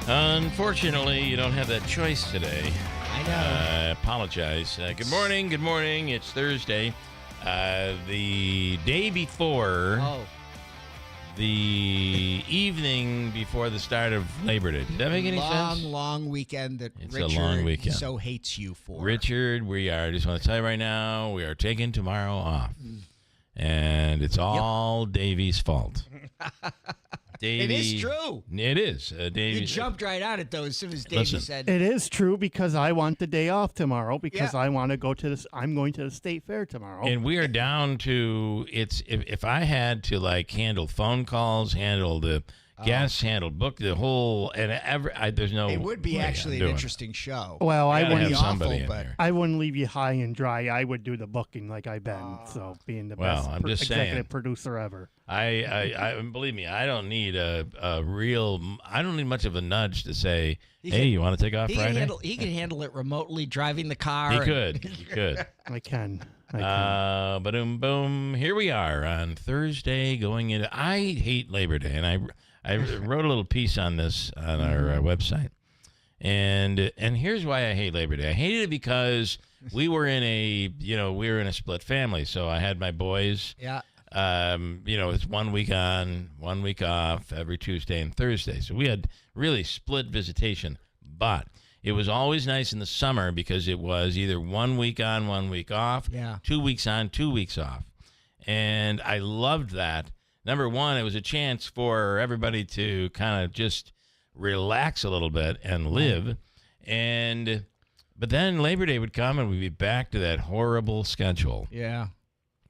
Unfortunately, you don't have that choice today. I know. I apologize. Good morning. Good morning. It's Thursday. The day before, the evening before the start of Labor Day. Does that make any sense? Long weekend that It's Richard a long weekend. so hates you for. Richard, I just want to tell you right now, we are taking tomorrow off. And it's all Davy's fault. Davey, it is true. It is. Davey, you jumped right on it, though, as soon as Davey said. It is true because I want the day off tomorrow because I want to go to this. I'm going to the state fair tomorrow. And we are down to, if I had to handle phone calls, handle the guests, handle book, the whole, and there's no. It would be way actually I'm an doing interesting show. Well, I wouldn't wouldn't. Have somebody in here. I wouldn't leave you high and dry. I would do the booking like I've been. So being the best I'm just executive saying. producer ever. I believe me, I don't need I don't need much of a nudge to say, hey, you want to take off Friday? He can handle it remotely, driving the car. He could. I can. Boom, boom. Here we are on Thursday going into. I hate Labor Day, and I wrote a little piece on this on our website, and here's why I hate Labor Day. I hated it because we were in a split family, so I had my boys. Yeah. It's 1 week on, 1 week off every Tuesday and Thursday. So we had really split visitation, but it was always nice in the summer because it was either 1 week on, 1 week off, 2 weeks on, 2 weeks off. And I loved that. Number one, it was a chance for everybody to kind of just relax a little bit and live. But then Labor Day would come and we'd be back to that horrible schedule. Yeah.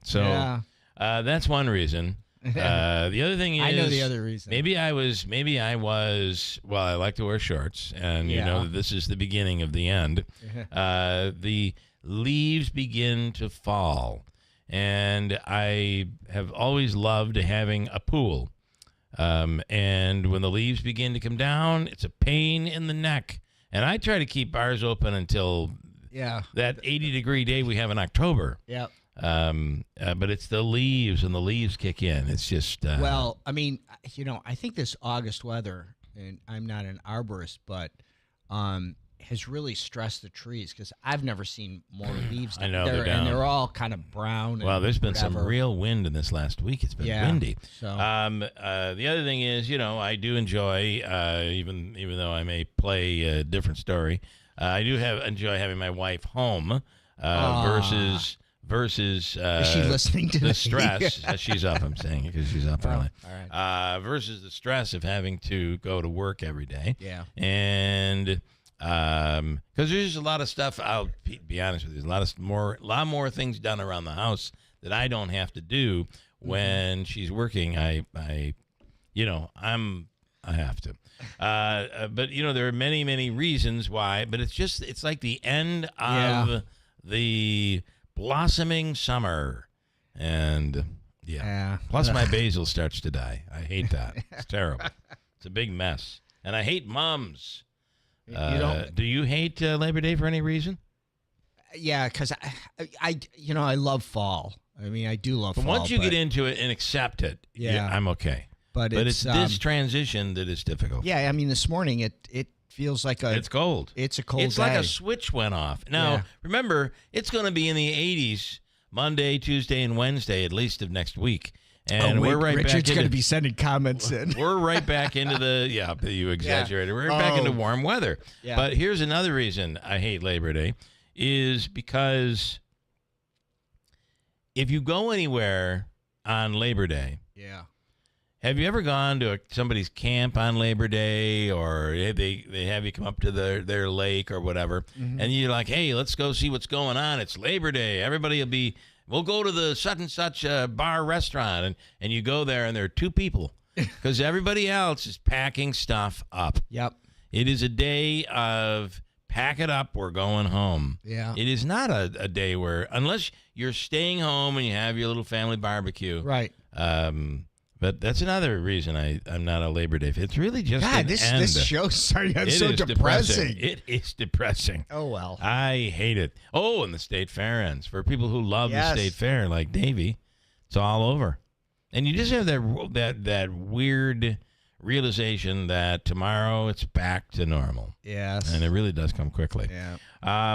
So that's one reason. The other thing is, I know the other reason. Maybe I was. Well, I like to wear shorts, and you know that this is the beginning of the end. The leaves begin to fall, and I have always loved having a pool. And when the leaves begin to come down, it's a pain in the neck. And I try to keep ours open until that 80-degree day we have in October. Yeah. But it's the leaves, and the leaves kick in. It's just well, I mean, I think this August weather, and I'm not an arborist, but has really stressed the trees because I've never seen more leaves. I know they're down. And they're all kind of brown. Well, there's been some real wind in this last week. It's been windy. So. The other thing is, I do enjoy, even though I may play a different story, I do enjoy having my wife home versus. Is she listening to the stress? She's up. I'm saying because she's up early. All right. Versus the stress of having to go to work every day. Yeah. And because there's a lot of stuff. I'll be honest with you. There's a lot more things done around the house that I don't have to do when she's working. I have to. But there are many reasons why. But it's like the end of the blossoming summer, and plus my basil starts to die. I hate that. It's terrible. It's a big mess, and I hate mums. Do you hate Labor Day for any reason? Yeah, because I love fall. I mean, I do love fall. But once you get into it and accept it, I'm okay. But it's this transition that is difficult. Yeah, I mean, this morning it feels like it's cold. It's a cold It's day. like a switch went off. Now, remember, it's going to be in the 80s Monday, Tuesday, and Wednesday, at least of next week. And we're right Richard's back into... going to be sending comments in. We're right back into the... Yeah, you exaggerated. We're back into warm weather. Yeah. But here's another reason I hate Labor Day is because if you go anywhere on Labor Day... Yeah. Have you ever gone to somebody's camp on Labor Day, or they have you come up to their lake or whatever, and you're like, hey, let's go see what's going on. It's Labor Day. We'll go to the such and such bar restaurant, and you go there, and there are two people because everybody else is packing stuff up. Yep. It is a day of pack it up, we're going home. Yeah. It is not a day where, unless you're staying home and you have your little family barbecue. Right. But that's another reason I'm not a Labor Day fan. It's really just this show's starting out so depressing. It is depressing. Oh, well. I hate it. Oh, and the state fair ends. For people who love the state fair, like Davey, it's all over. And you just have that weird realization that tomorrow it's back to normal. Yes. And it really does come quickly. Yeah.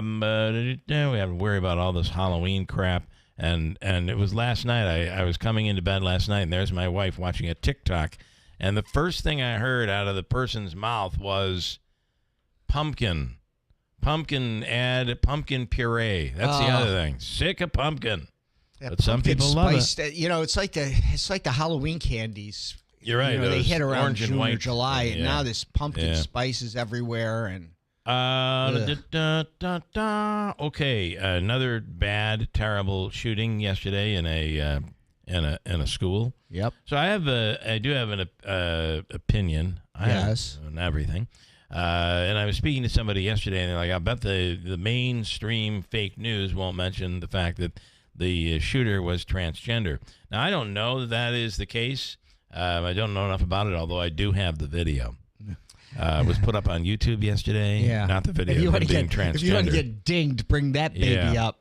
We have to worry about all this Halloween crap. And it was last night. I was coming into bed last night, and there's my wife watching a TikTok. And the first thing I heard out of the person's mouth was pumpkin puree. That's the other thing. Sick of pumpkin. That But some pumpkin people love spice, you know, it's like the Halloween candies. You're right. You know, they those hit around orange and June or white. July, and Yeah. now this pumpkin Yeah. spice is everywhere. And Okay, another bad, terrible shooting yesterday in a school. yep. So I do have an opinion. Yes. On everything. And I was speaking to somebody yesterday, and they're like, "I bet the mainstream fake news won't mention the fact that the shooter was transgender." Now, I don't know that is the case. I don't know enough about it, although I do have the video. It was put up on YouTube yesterday. Yeah. Not the video If you of want him to being get transgender. if you want to get dinged, bring that baby up.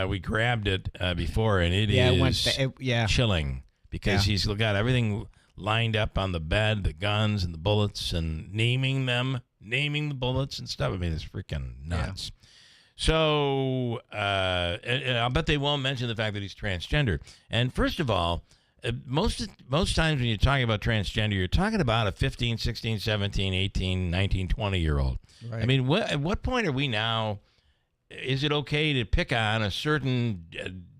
We grabbed it before, and it Yeah, is yeah. chilling because he's got everything lined up on the bed, the guns and the bullets, and naming the bullets and stuff. I mean, it's freaking nuts. So and I'll bet they won't mention the fact that he's transgender. And first of all, most times when you're talking about transgender, you're talking about a 15, 16, 17, 18, 19, 20-year-old. Right. I mean, at what point are we now? Is it okay to pick on a certain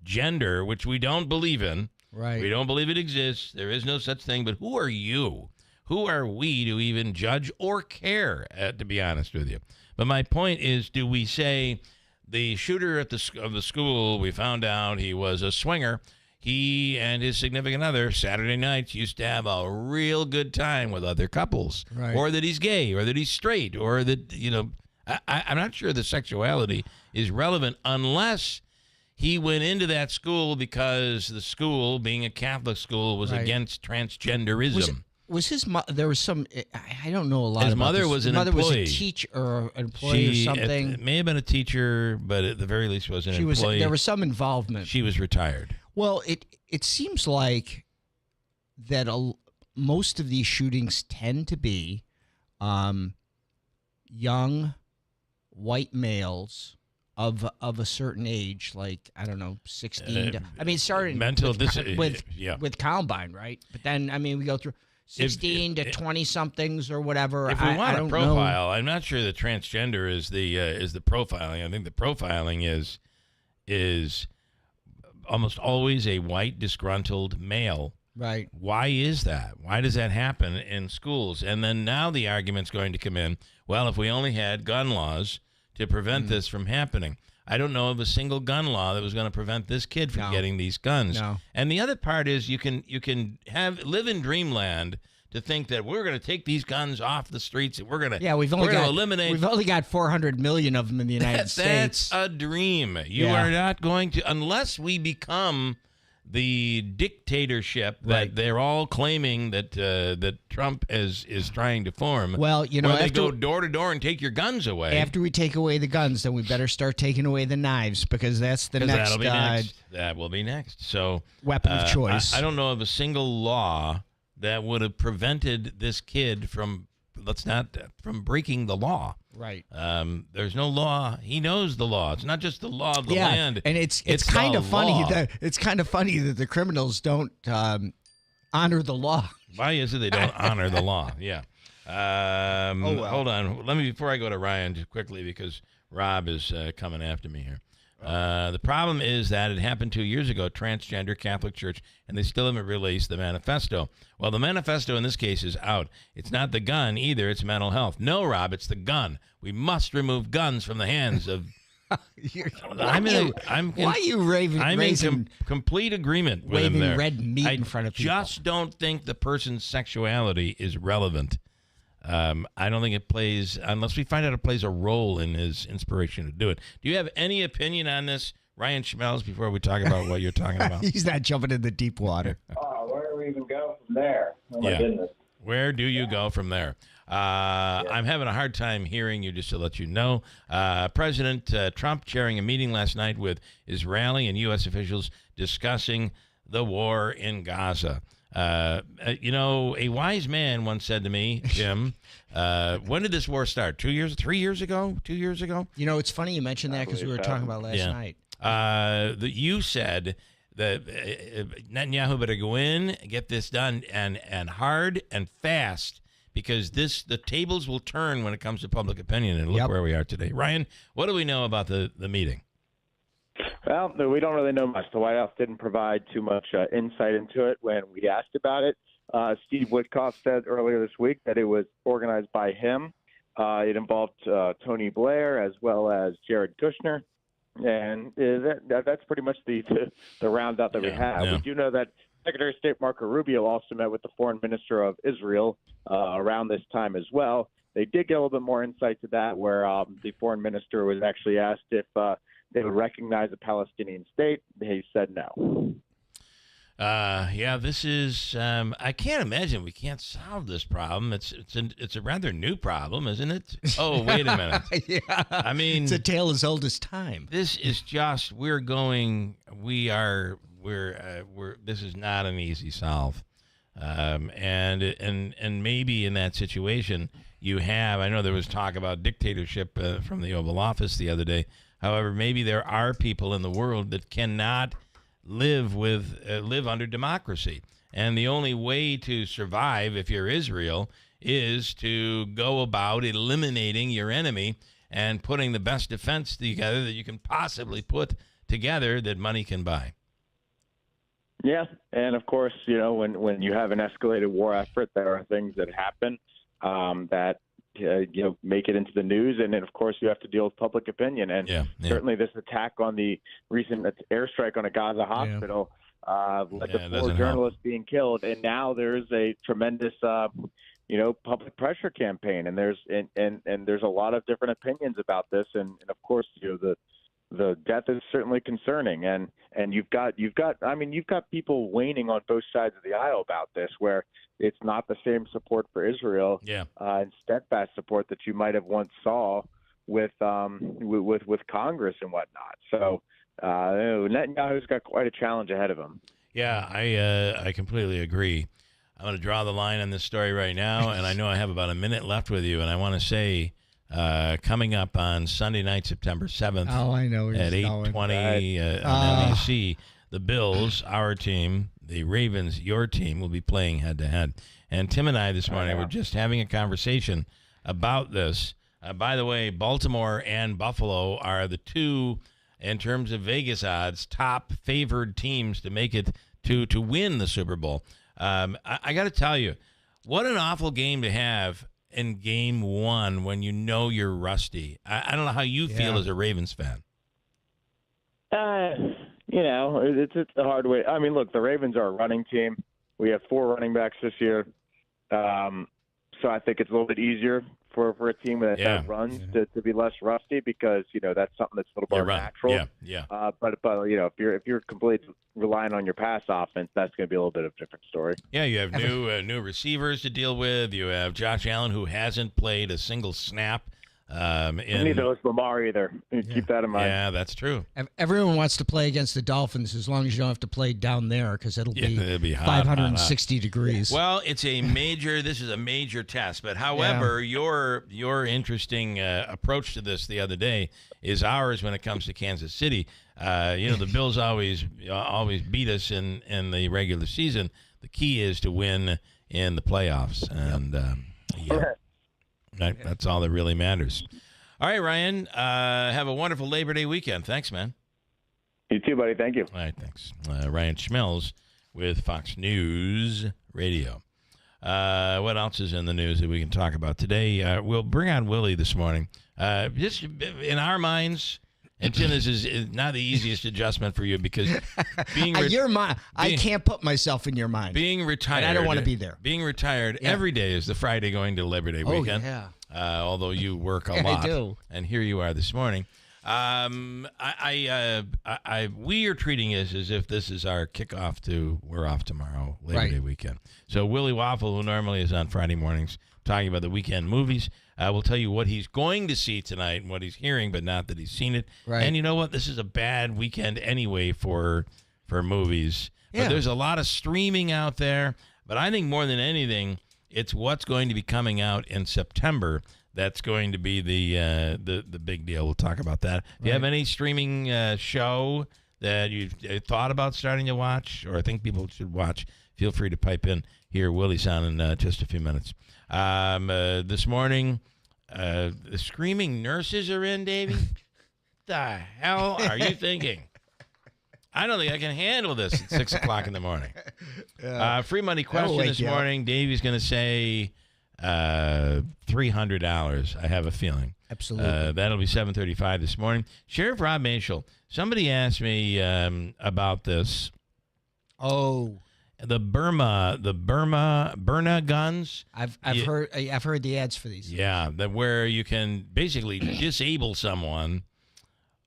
gender, which we don't believe in? Right. We don't believe it exists. There is no such thing. But who are you? Who are we to even judge or care, to be honest with you? But my point is, do we say the shooter of the school, we found out he was a swinger. He and his significant other Saturday nights used to have a real good time with other couples, Right. or that he's gay, or that he's straight, or that, I'm not sure the sexuality is relevant unless he went into that school because the school, being a Catholic school, was Right. against transgenderism. Was his there was some I don't know a lot His about mother this. was His an mother employee. was a teacher or an employee or something. It may have been a teacher, but at the very least was an She was employee. there was some involvement. She was retired. Well, it seems like that most of these shootings tend to be young white males of a certain age, like I don't know, 16. I mean, it started mental with Columbine, right? But then I mean, we go through 16 to 20 somethings or whatever. If we want I a don't profile, know. I'm not sure the transgender is the profiling. I think the profiling is almost always a white disgruntled male. Right. Why is that? Why does that happen in schools? And then now the argument's going to come in, well, if we only had gun laws to prevent this from happening. I don't know of a single gun law that was going to prevent this kid from getting these guns. No. And the other part is you can live in dreamland to think that we're going to take these guns off the streets and we're going to We've only got 400 million of them in the United States. That's a dream. You are not going to, unless we become the dictatorship that they're all claiming that Trump is trying to form. Well, where they go door to door and take your guns away. After we take away the guns, then we better start taking away the knives because that's the next. That'll be next. That will be next. So weapon of choice. I don't know of a single law that would have prevented this kid from breaking the law. Right. There's no law. He knows the law. It's not just the law of the land. And it's kind of funny that the criminals don't honor the law. Why is it they don't honor the law? Yeah. Hold on. Before I go to Ryan, just quickly, because Rob is coming after me here. The problem is that it happened 2 years ago, transgender Catholic Church, and they still haven't released the manifesto. Well, the manifesto in this case is out. It's not the gun either. It's mental health. No, Rob, it's the gun. We must remove guns from the hands of. I'm in complete agreement with him there. Red meat in front of people. I just don't think the person's sexuality is relevant. I don't think it plays, unless we find out it plays a role in his inspiration to do it. Do you have any opinion on this, Ryan Schmelz, before we talk about what you're talking about? He's not jumping in the deep water. Where do we even go from there? Oh, my goodness. Where do you go from there? I'm having a hard time hearing you, just to let you know. President Trump chairing a meeting last night with Israeli and U.S. officials discussing the war in Gaza. A wise man once said to me, Jim, when did this war start? 3 years ago? 2 years ago? It's funny you mentioned that because we were talking about last night. You said that Netanyahu better go in, get this done, and hard and fast, because the tables will turn when it comes to public opinion. And look where we are today. Ryan, what do we know about the meeting? Well, no, we don't really know much. The White House didn't provide too much insight into it when we asked about it. Steve Witkoff said earlier this week that it was organized by him. It involved Tony Blair as well as Jared Kushner. And that's pretty much the roundup that we have. Yeah. We do know that Secretary of State Marco Rubio also met with the foreign minister of Israel around this time as well. They did get a little bit more insight to that, where the foreign minister was actually asked if they would recognize a Palestinian state. He said no. This is. I can't imagine we can't solve this problem. It's a rather new problem, isn't it? Oh, wait a minute. Yeah. I mean, it's a tale as old as time. This is just. This is not an easy solve, and maybe in that situation you have. I know there was talk about dictatorship from the Oval Office the other day. However, maybe there are people in the world that cannot live under democracy, and the only way to survive if you're Israel is to go about eliminating your enemy and putting the best defense together that you can possibly put together that money can buy. Yeah, and of course, when you have an escalated war effort, there are things that happen that make it into the news, and then of course you have to deal with public opinion. And certainly this attack on the recent airstrike on a Gaza hospital led to 4 journalists being killed, and now there's a tremendous public pressure campaign, and there's a lot of different opinions about this, and of course the death is certainly concerning, and you've got people waning on both sides of the aisle about this, where it's not the same support for Israel and steadfast support that you might have once saw with Congress and whatnot. So Netanyahu's got quite a challenge ahead of him. Yeah, I completely agree. I'm going to draw the line on this story right now, and I know I have about a minute left with you, and I want to say coming up on Sunday night, September 7th at 8:20 on NBC, the Bills, our team, the Ravens, your team, will be playing head-to-head. And Tim and I this morning were just having a conversation about this. By the way, Baltimore and Buffalo are the two, in terms of Vegas odds, top favored teams to make it to win the Super Bowl. I got to tell you, what an awful game to have in game one when you know you're rusty. I don't know how you feel as a Ravens fan. It's a hard way. I mean, look, the Ravens are a running team. We have 4 running backs this year. So I think it's a little bit easier for a team that runs to be less rusty, because that's something that's a little more natural. But if you're completely relying on your pass offense, that's going to be a little bit of a different story. Yeah, you have new receivers to deal with. You have Josh Allen, who hasn't played a single snap. Neither was Lamar either. Keep that in mind. Yeah, that's true. Everyone wants to play against the Dolphins as long as you don't have to play down there, because it'll be hot, 560 degrees. Well, this is a major test. But however, your interesting approach to this the other day is ours when it comes to Kansas City. The Bills always beat us in the regular season. The key is to win in the playoffs, and that's all that really matters. All right, Ryan, have a wonderful Labor Day weekend. Thanks, man. You too, buddy. Thank you. All right, thanks. Ryan Schmelz with Fox News Radio. What else is in the news that we can talk about today? We'll bring on Willie this morning. Just in our minds, and Tim, this is not the easiest adjustment for you, because your mind. I can't put myself in your mind. Being retired, and I don't want to be there. Being retired every day is the Friday going to Labor Day weekend. Although you work a lot, I do. And here you are this morning. We are treating it as if this is our kickoff to we're off tomorrow, Labor Day weekend. So Willie Waffle, who normally is on Friday mornings talking about the weekend movies, will tell you what he's going to see tonight and what he's hearing, but not that he's seen it. Right. And you know what? This is a bad weekend anyway for movies. Yeah. But there's a lot of streaming out there. But I think more than anything, it's what's going to be coming out in September. That's going to be the big deal. We'll talk about that. If you have any streaming show that you've thought about starting to watch or think people should watch, feel free to pipe in here. Willie's on in just a few minutes. This morning, the screaming nurses are in, Davey. The hell are you thinking? I don't think I can handle this at 6 o'clock in the morning. Free money question this morning. Davey's going to say $300. I have a feeling. Absolutely. That'll be 7:35 this morning. Sheriff Rob Mashel, somebody asked me about this. Oh, the Burma guns. I've heard the ads for these. Yeah, that where you can basically disable someone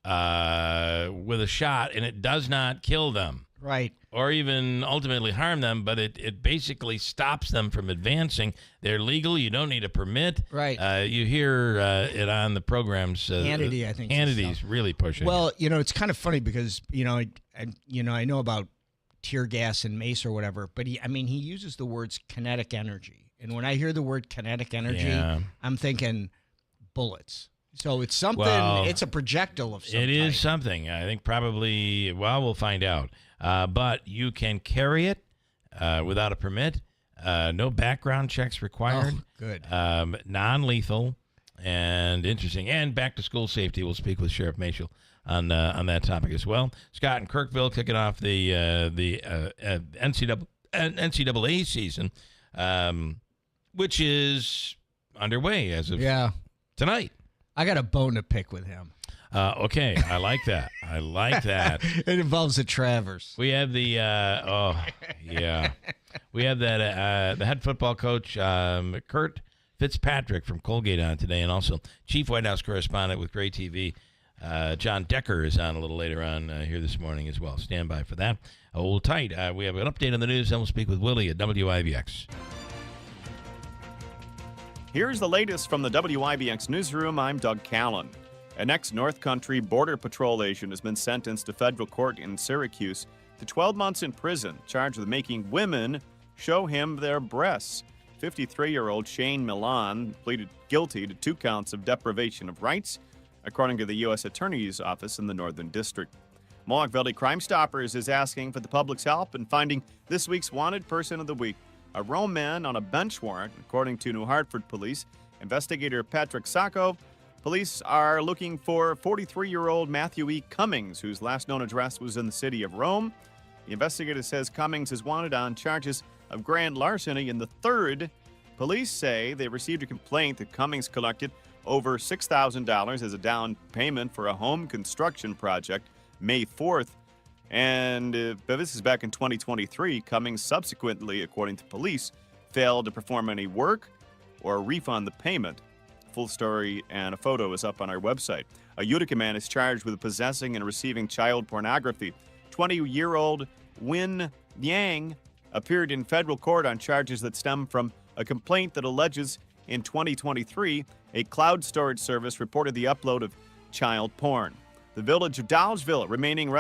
with a shot, and it does not kill them. Right. Or even ultimately harm them, but it basically stops them from advancing. They're legal. You don't need a permit. Right. You hear it on the programs. Hannity, I think. Hannity's really pushing. Well, it's kind of funny because, I know about tear gas and mace or whatever, but he uses the words kinetic energy. And when I hear the word kinetic energy, I'm thinking bullets. So it's something, it's a projectile of some It is type. something. I think probably, we'll find out. But you can carry it without a permit. No background checks required. Oh, good. Non-lethal and interesting. And back to school safety. We'll speak with Sheriff Mashel on that topic as well. Scott in Kirkville kicking off the NCAA season, which is underway as of tonight. I got a bone to pick with him. Okay, I like that. It involves the Travers. We have the we have that the head football coach Kurt Fitzpatrick from Colgate on today, and also Chief White House correspondent with Gray TV John Decker is on a little later on here this morning as well. Stand by for that. Hold tight. We have an update on the news, and we'll speak with Willie at WIBX. Here's the latest from the WIBX newsroom. I'm Doug Callan. An ex-North Country Border Patrol agent has been sentenced to federal court in Syracuse to 12 months in prison, charged with making women show him their breasts. 53-year-old Shane Milan pleaded guilty to 2 counts of deprivation of rights, according to the U.S. Attorney's Office in the Northern District. Mohawk Valley Crime Stoppers is asking for the public's help in finding this week's wanted person of the week, a Rome man on a bench warrant, according to New Hartford Police. Investigator Patrick Sacco. Police are looking for 43-year-old Matthew E. Cummings, whose last known address was in the city of Rome. The investigator says Cummings is wanted on charges of grand larceny in the 3rd. Police say they received a complaint that Cummings collected over $6,000 as a down payment for a home construction project May 4th. And this is back in 2023. Cummings subsequently, according to police, failed to perform any work or refund the payment. Full story and a photo is up on our website. A Utica man is charged with possessing and receiving child pornography. 20-year-old Win Yang appeared in federal court on charges that stem from a complaint that alleges in 2023 a cloud storage service reported the upload of child porn. The village of Dowsville reminding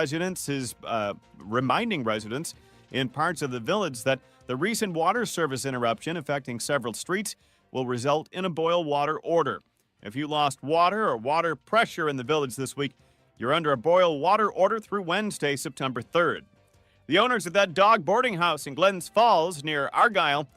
residents in parts of the village that the recent water service interruption affecting several streets will result in a boil water order. If you lost water or water pressure in the village this week, you're under a boil water order through Wednesday, September 3rd. The owners of that dog boarding house in Glens Falls near Argyle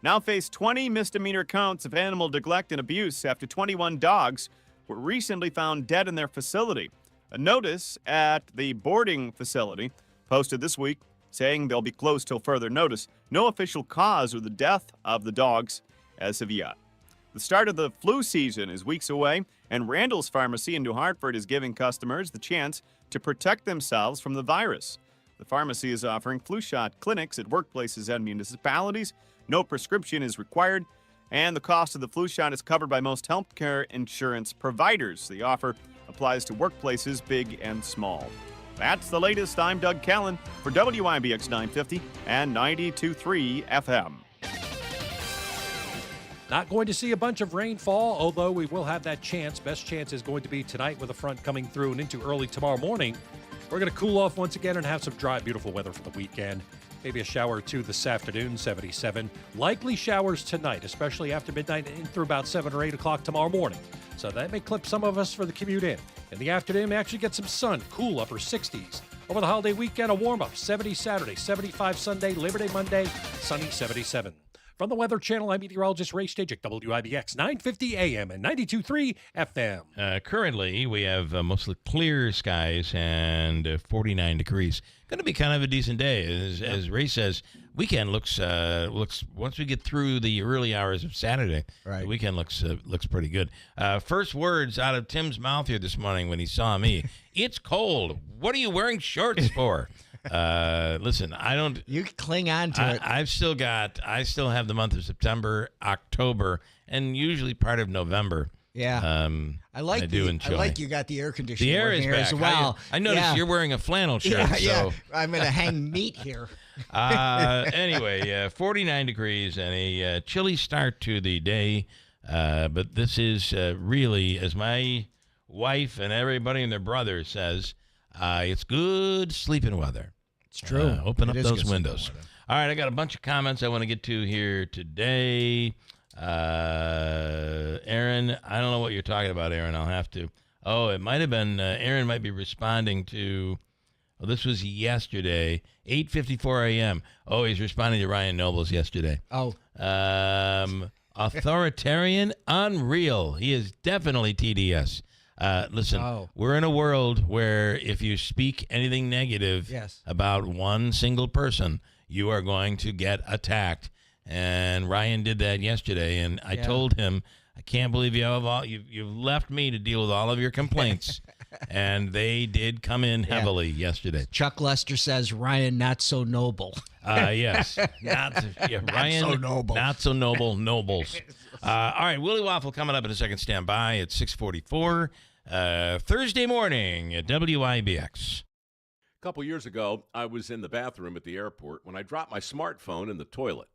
now face 20 misdemeanor counts of animal neglect and abuse after 21 dogs were recently found dead in their facility. A notice at the boarding facility posted this week saying they'll be closed till further notice. No official cause of the death of the dogs as of yet. The start of the flu season is weeks away, and Randall's Pharmacy in New Hartford is giving customers the chance to protect themselves from the virus. The pharmacy is offering flu shot clinics at workplaces and municipalities. No prescription is required, and the cost of the flu shot is covered by most healthcare insurance providers. The offer applies to workplaces big and small. That's the latest. I'm Doug Callan for WIBX 950 and 92.3 FM. Not going to see a bunch of rainfall, although we will have that chance. Best chance is going to be tonight with a front coming through and into early tomorrow morning. We're going to cool off once again and have some dry, beautiful weather for the weekend. Maybe a shower or two this afternoon, 77. Likely showers tonight, especially after midnight and through about 7 or 8 o'clock tomorrow morning. So that may clip some of us for the commute in. In the afternoon, we actually get some sun, cool upper 60s. Over the holiday weekend, a warm-up, 70 Saturday, 75 Sunday, Labor Day Monday, sunny 77. From the Weather Channel, I'm meteorologist Ray Stajic, WIBX 950 AM and 92.3 FM. Currently, we have mostly clear skies and 49 degrees. Going to be kind of a decent day. As Ray says, weekend looks once we get through the early hours of Saturday, right, the weekend looks pretty good. First words out of Tim's mouth here this morning when he saw me. It's cold. What are you wearing shorts for? Listen, I don't. You cling on to it. I still have the month of September, October, and usually part of November. Yeah. I like you got the air conditioning. The air is back as well. I noticed you're wearing a flannel shirt. Yeah. So. I'm going to hang meat here. Anyway, 49 degrees and a chilly start to the day. But this is really, as my wife and everybody and their brother says, it's good sleeping weather. It's true. Open up those windows. All right, I got a bunch of comments I want to get to here today. Aaron, I don't know what you're talking about, Aaron. I'll have to. Oh, it might have been Aaron might be responding to. Well, this was yesterday, 8:54 a.m. Oh, he's responding to Ryan Nobles yesterday. Oh. Authoritarian, unreal. He is definitely TDS. Listen, we're in a world where if you speak anything negative about one single person, you are going to get attacked. And Ryan did that yesterday, and I told him, I can't believe you've left me to deal with all of your complaints. And they did come in heavily yesterday. Chuck Lester says, Ryan, not so noble. Yes. Ryan, so noble. Not so noble, nobles. All right, Willie Waffle coming up in a second. Stand by at 6:44. Thursday morning at WIBX. A couple years ago, I was in the bathroom at the airport when I dropped my smartphone in the toilet.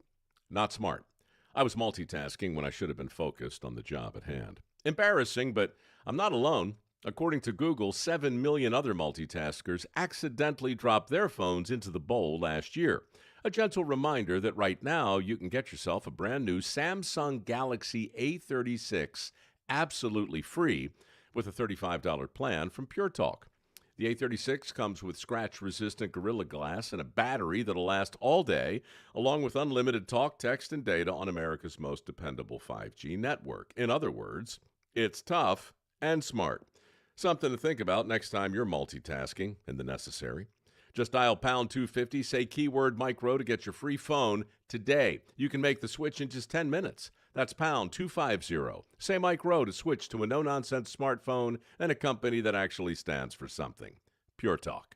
Not smart. I was multitasking when I should have been focused on the job at hand. Embarrassing, but I'm not alone. According to Google, 7 million other multitaskers accidentally dropped their phones into the bowl last year. A gentle reminder that right now you can get yourself a brand new Samsung Galaxy A36 absolutely free with a $35 plan from Pure Talk. The A36 comes with scratch-resistant Gorilla Glass and a battery that'll last all day, along with unlimited talk, text, and data on America's most dependable 5G network. In other words, it's tough and smart. Something to think about next time you're multitasking in the necessary. Just dial pound 250, say keyword micro to get your free phone today. You can make the switch in just 10 minutes. That's pound 250. Say Mike Rowe to switch to a no-nonsense smartphone and a company that actually stands for something. Pure Talk.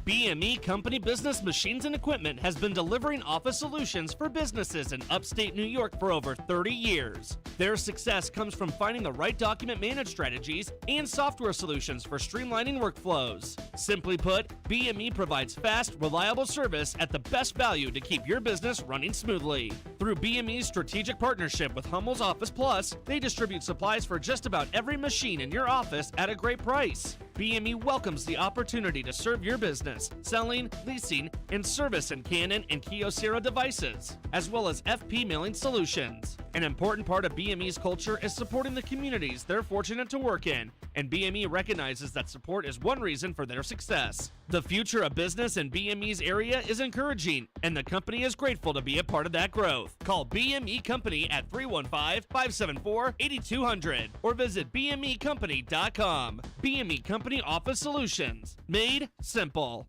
BME Company Business Machines and Equipment has been delivering office solutions for businesses in upstate New York for over 30 years. Their success comes from finding the right document management strategies and software solutions for streamlining workflows. Simply put, BME provides fast, reliable service at the best value to keep your business running smoothly. Through BME's strategic partnership with Hummel's Office Plus, they distribute supplies for just about every machine in your office at a great price. BME welcomes the opportunity to serve your business, selling, leasing, and service in Canon and Kyocera devices, as well as FP mailing solutions. An important part of BME's culture is supporting the communities they're fortunate to work in, and BME recognizes that support is one reason for their success. The future of business in BME's area is encouraging, and the company is grateful to be a part of that growth. Call BME Company at 315-574-8200 or visit BMEcompany.com. BME Company Office Solutions. Made simple.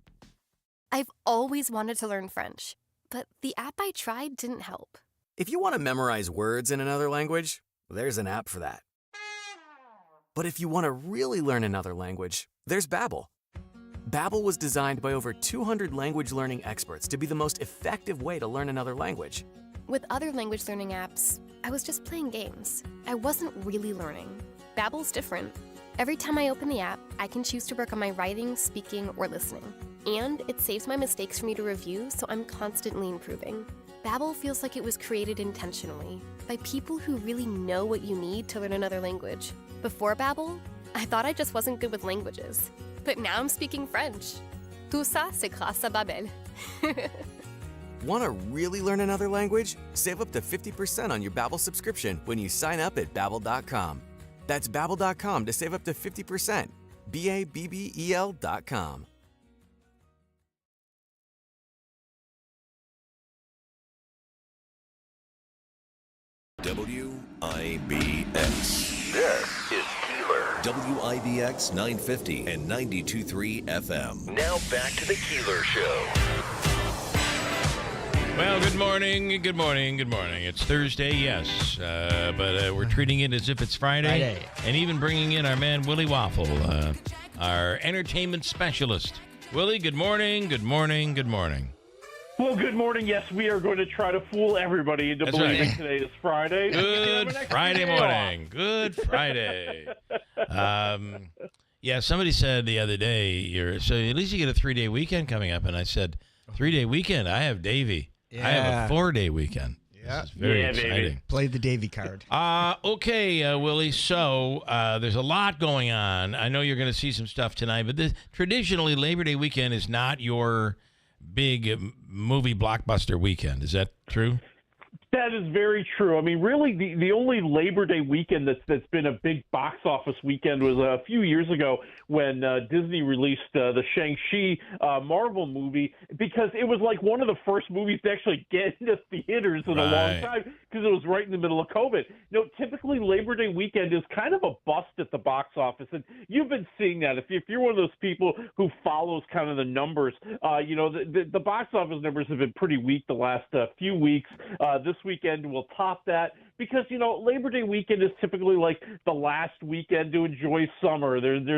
I've always wanted to learn French, but the app I tried didn't help. If you want to memorize words in another language, there's an app for that. But if you want to really learn another language, there's Babbel. Babbel was designed by over 200 language learning experts to be the most effective way to learn another language. With other language learning apps, I was just playing games. I wasn't really learning. Babbel's different. Every time I open the app, I can choose to work on my writing, speaking, or listening. And it saves my mistakes for me to review, so I'm constantly improving. Babbel feels like it was created intentionally by people who really know what you need to learn another language. Before Babbel, I thought I just wasn't good with languages. But now I'm speaking French. Tout ça, c'est grâce à Babbel. Want to really learn another language? Save up to 50% on your Babbel subscription when you sign up at Babbel.com. That's Babbel.com to save up to 50%. BABBEL.com. WIBX. This is Keeler. WIBX 950 and 92.3 FM. Now back to the Keeler Show. Well, good morning, good morning, good morning. It's Thursday, yes, but we're treating it as if it's Friday. And even bringing in our man, Willie Waffle, our entertainment specialist. Willie, good morning, good morning, good morning. Well, good morning. Yes, we are going to try to fool everybody into believing today is Friday. Good Friday morning. Good Friday. Yeah, somebody said the other day, so at least you get a 3-day weekend coming up. And I said, 3-day weekend? I have Davey. Yeah. I have a 4-day weekend. Yeah. This is very exciting. Baby. Play the Davey card. Okay, Willie. So there's a lot going on. I know you're going to see some stuff tonight, but traditionally, Labor Day weekend is not your big movie blockbuster weekend. Is that true? That is very true. I mean, really, the only Labor Day weekend that's been a big box office weekend was a few years ago when Disney released the Shang-Chi Marvel movie, because it was like one of the first movies to actually get into theaters in a long time, because it was right in the middle of COVID. Typically Labor Day weekend is kind of a bust at the box office, and you've been seeing that. If you're one of those people who follows kind of the numbers, the box office numbers have been pretty weak the last few weeks. This weekend will top that, because Labor Day weekend is typically like the last weekend to enjoy summer. There's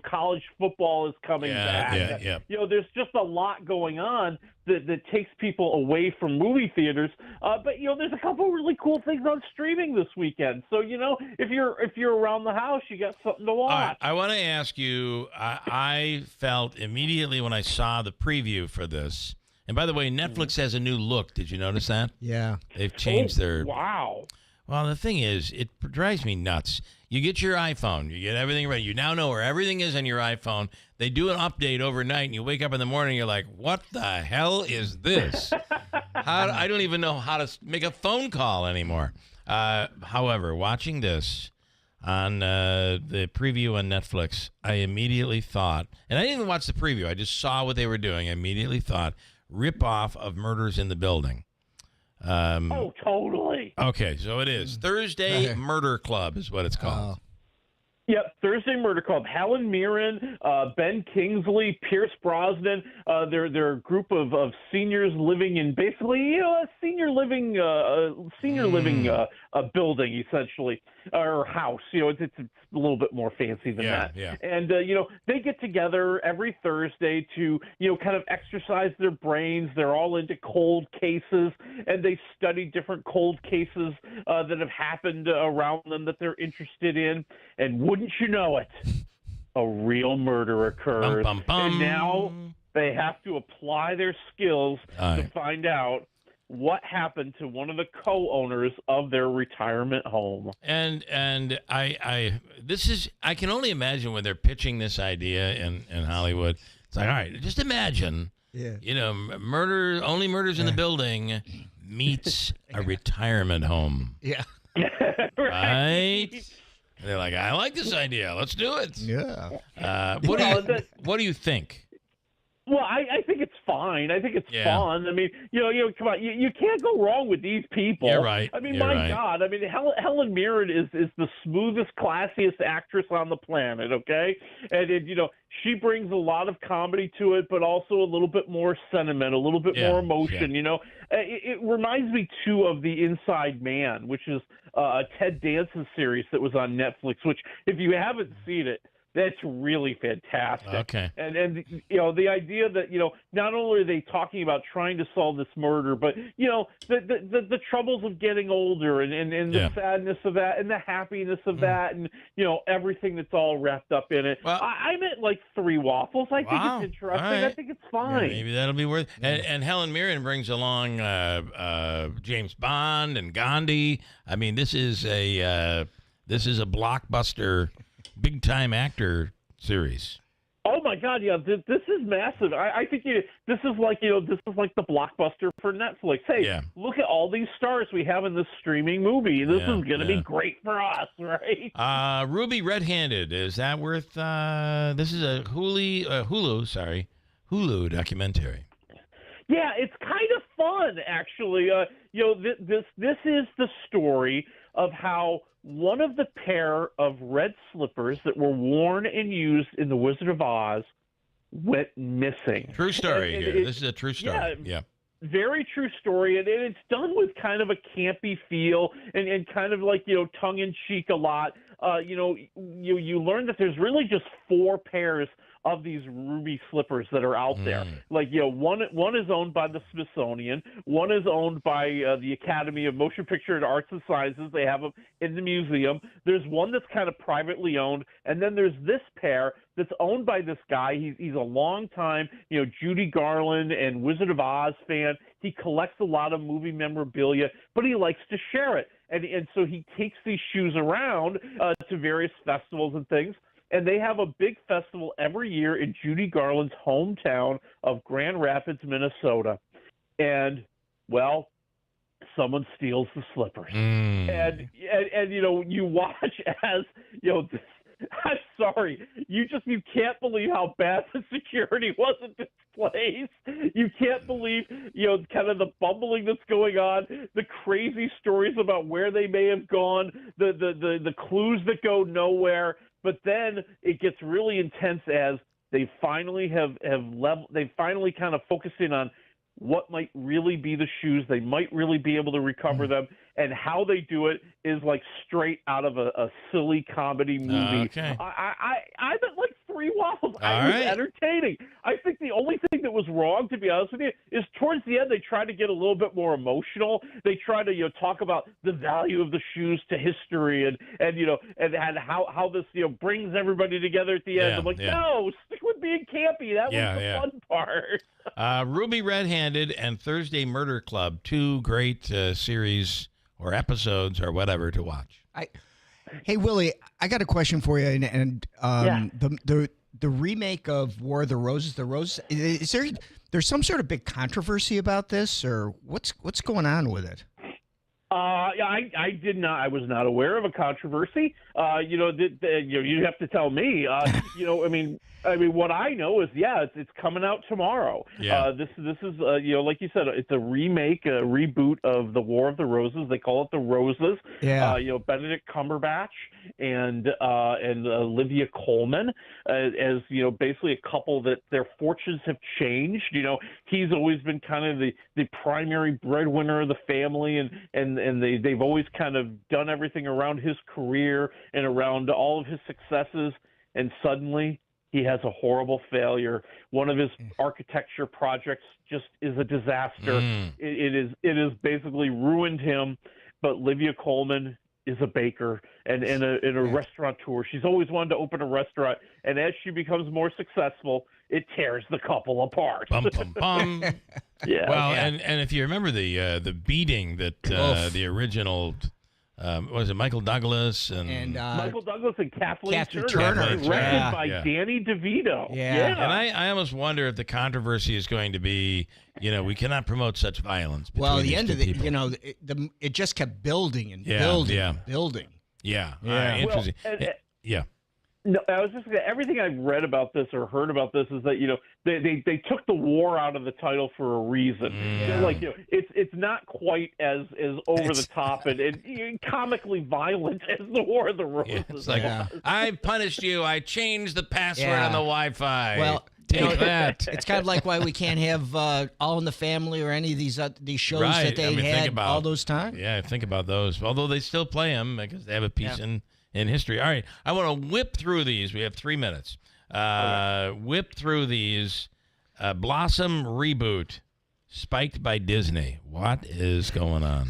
college football is coming back. There's just a lot going on that takes people away from movie theaters. But there's a couple really cool things on streaming this weekend. So if you're around the house, you got something to watch. I want to ask you. I felt immediately when I saw the preview for this. And by the way, Netflix has a new look. Did you notice that? Yeah. They've changed their... Wow. Well, the thing is, it drives me nuts. You get your iPhone. You get everything ready. You now know where everything is on your iPhone. They do an update overnight, and you wake up in the morning, you're like, what the hell is this? I don't even know how to make a phone call anymore. However, watching this on the preview on Netflix, I immediately thought... And I didn't even watch the preview. I just saw what they were doing. I immediately thought... rip-off of Murders in the Building. Oh, totally. Okay, so it is. Thursday Murder Club is what it's called. Yep, Thursday Murder Club. Helen Mirren, Ben Kingsley, Pierce Brosnan. They're a group of seniors living in basically a senior living building, essentially, or house. It's a little bit more fancy than that. Yeah. And they get together every Thursday to kind of exercise their brains. They're all into cold cases, and they study different cold cases that have happened around them that they're interested in. And wouldn't you know it, a real murder occurs. Bum, bum, bum. And now they have to apply their skills to find out what happened to one of the co-owners of their retirement home. And I can only imagine when they're pitching this idea in Hollywood. It's like, all right, just imagine, murders in the building meets a retirement home. Yeah. Right. And they're like, I like this idea. Let's do it. Yeah. What do you think? Well, I think it's fine. I think it's fun. I mean, come on. You can't go wrong with these people. You're right. I mean, God. I mean, Helen Mirren is the smoothest, classiest actress on the planet, okay? And, she brings a lot of comedy to it, but also a little bit more sentiment, a little bit more emotion, It reminds me, too, of The Inside Man, which is a Ted Danson series that was on Netflix, which, if you haven't seen it, that's really fantastic. Okay. And the idea that, not only are they talking about trying to solve this murder, but, the troubles of getting older and the sadness of that and the happiness of that and, everything that's all wrapped up in it. Well, I'm at like 3 waffles. I think it's interesting. Right. I think it's fine. Yeah, maybe that'll be worth it. And Helen Mirren brings along James Bond and Gandhi. I mean, this is a blockbuster big-time actor series. Oh my God! Yeah, this is massive. I think this is like the blockbuster for Netflix. Hey, look at all these stars we have in this streaming movie. This is going to be great for us, right? Ruby Red-Handed, is that worth? This is a Hulu documentary. Yeah, it's kind of fun actually. This is the story of how one of the pair of red slippers that were worn and used in The Wizard of Oz went missing. True story here. This is a true story. Yeah. Very true story, and it's done with kind of a campy feel and kind of like, tongue-in-cheek a lot. You learn that there's really just 4 pairs of these ruby slippers that are out there. Like, one is owned by the Smithsonian, one is owned by the Academy of Motion Picture and Arts and Sciences. They have them in the museum. There's one that's kind of privately owned, and then there's this pair that's owned by this guy. He's a long-time, Judy Garland and Wizard of Oz fan. He collects a lot of movie memorabilia, but he likes to share it. And so he takes these shoes around to various festivals and things. And they have a big festival every year in Judy Garland's hometown of Grand Rapids, Minnesota. And, well, someone steals the slippers. And you watch as, I'm sorry, you can't believe how bad the security was at this place. You can't believe, kind of the bumbling that's going on, the crazy stories about where they may have gone, the clues that go nowhere. But then it gets really intense as they finally they finally kind of focus in on what might really be the shoes. They might really be able to recover them, and how they do it is like straight out of a silly comedy movie. Okay. I'm at like 3 waffles. It was entertaining. I think the only thing that was wrong, to be honest with you, is towards the end they tried to get a little bit more emotional. They tried to talk about the value of the shoes to history and how this brings everybody together at the end. I'm like, no, stick with being campy. That was the fun part. Ruby Red-Handed and Thursday Murder Club, 2 great series or episodes or whatever to watch. Hey, Willie, I got a question for you. And the remake of War of the Roses, is there's some sort of big controversy about this, or what's going on with it? I did not. I was not aware of a controversy. You have to tell me. I mean, what I know is, it's coming out tomorrow. Yeah. This is like you said, it's a remake, a reboot of the War of the Roses. They call it the Roses. Yeah. Benedict Cumberbatch and Olivia Colman as basically a couple that their fortunes have changed. He's always been kind of the primary breadwinner of the family, and they've always kind of done everything around his career and around all of his successes, and suddenly he has a horrible failure. One of his architecture projects just is a disaster. It is basically ruined him. But Olivia Colman is a baker and a restaurateur. She's always wanted to open a restaurant, and as she becomes more successful, it tears the couple apart. Bum, bum, bum. Yeah. Well, and if you remember the beating that the original. Was it Michael Douglas and Michael Douglas and Kathleen Turner, directed by Danny DeVito. Yeah. And I almost wonder if the controversy is going to be, we cannot promote such violence. Well, the end of it, people. it just kept building and building and building. Yeah. Interesting. Yeah. No, I was just everything I've read about this or heard about this is that they took the war out of the title for a reason. It's not quite as over the top and comically violent as the War of the Roses. It's like I punished you. I changed the password on the Wi-Fi. Well, take that. It's kind of like why we can't have All in the Family or any of these shows that they had all those times. Yeah, think about those. Although they still play them because they have a piece in history. All right, I want to whip through these. We have 3 minutes. Whip through these. Blossom reboot, spiked by Disney. What is going on?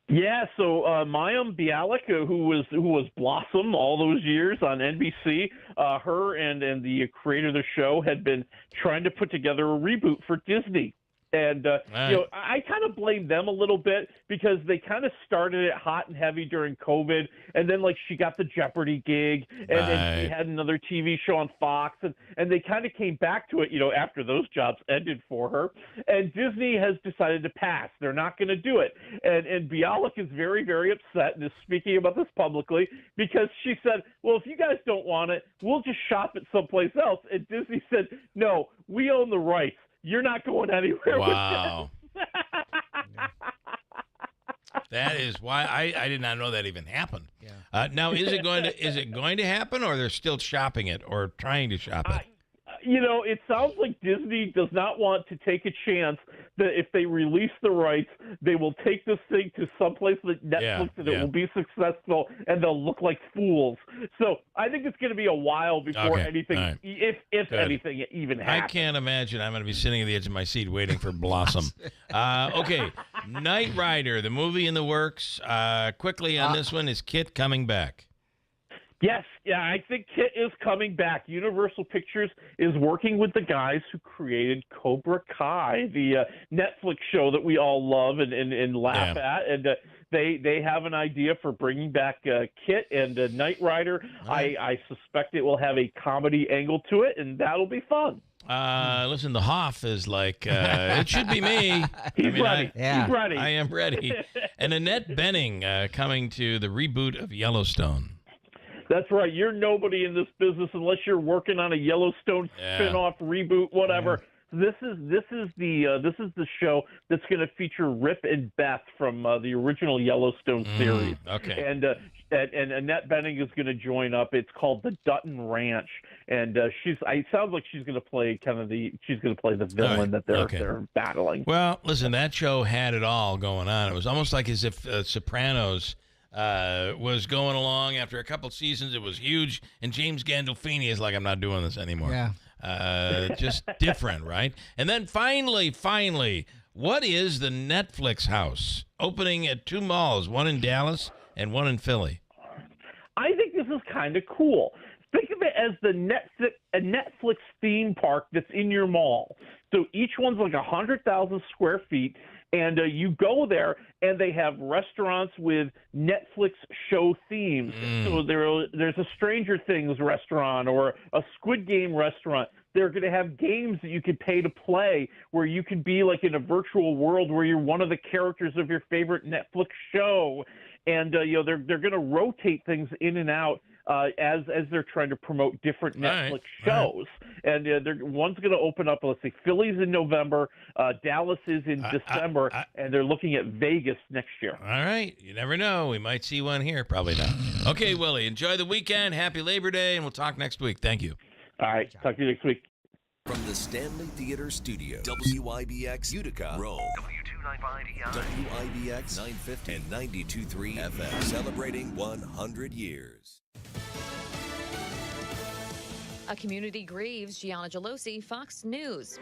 Yeah, so Mayim Bialik, who was Blossom all those years on NBC, her and the creator of the show had been trying to put together a reboot for Disney. And, right. you know, I kind of blame them a little bit because they kind of started it hot and heavy during COVID. And then, like, she got the Jeopardy gig and then she had another TV show on Fox. And they kind of came back to it, you know, after those jobs ended for her. And Disney has decided to pass. They're not going to do it. And Bialik is very, very upset and is speaking about this publicly because she said, well, if you guys don't want it, we'll just shop it someplace else. And Disney said, no, we own the rights. You're not going anywhere. Wow. That is why I did not know that even happened. Yeah. Now, is it going to happen, or they're still shopping it or trying to shop it? You know, it sounds like Disney does not want to take a chance that if they release the rights, they will take this thing to someplace like Netflix and it will be successful and they'll look like fools. So I think it's going to be a while before anything, if anything even happens. I can't imagine I'm going to be sitting at the edge of my seat waiting for Blossom. Okay, Knight Rider, the movie in the works. Quickly on this one, is Kit coming back? Yes, yeah, I think Kit is coming back. Universal Pictures is working with the guys who created Cobra Kai, the Netflix show that we all love and laugh at. And they have an idea for bringing back Kit and Knight Rider. Right. I suspect it will have a comedy angle to it, and that'll be fun. Listen, the Hoff is like, it should be me. He's ready. He's ready. I am ready. And Annette Bening coming to the reboot of Yellowstone. That's right. You're nobody in this business unless you're working on a Yellowstone spin-off, reboot, whatever. This is the show that's going to feature Rip and Beth from the original Yellowstone series. Okay. And Annette Bening is going to join up. It's called the Dutton Ranch, and it sounds like she's going to play the villain that they're battling. Well, listen, that show had it all going on. It was almost like as if Sopranos was going along. After a couple seasons, it was huge, and James Gandolfini is like, I'm not doing this anymore. Just different, right? And then finally, what is the Netflix house opening at 2 malls, one in Dallas and one in Philly? I think this is kind of cool. Think of it as a Netflix theme park that's in your mall. So each one's like 100,000 square feet. And you go there, and they have restaurants with Netflix show themes. So there's a Stranger Things restaurant or a Squid Game restaurant. They're going to have games that you can pay to play where you can be like in a virtual world where you're one of the characters of your favorite Netflix show. And they're going to rotate things in and out as they're trying to promote different Netflix shows. And one's going to open up, let's see, Philly's in November, Dallas is in December, and they're looking at Vegas next year. All right. You never know. We might see one here. Probably not. Okay, Willie, enjoy the weekend. Happy Labor Day, and we'll talk next week. Thank you. All right. Talk to you next week. From the Stanley Theater Studio, WIBX Utica, Rome. WIBX 950 and 92.3 FM, celebrating 100 years. A community grieves. Gianna Gelosi, Fox News.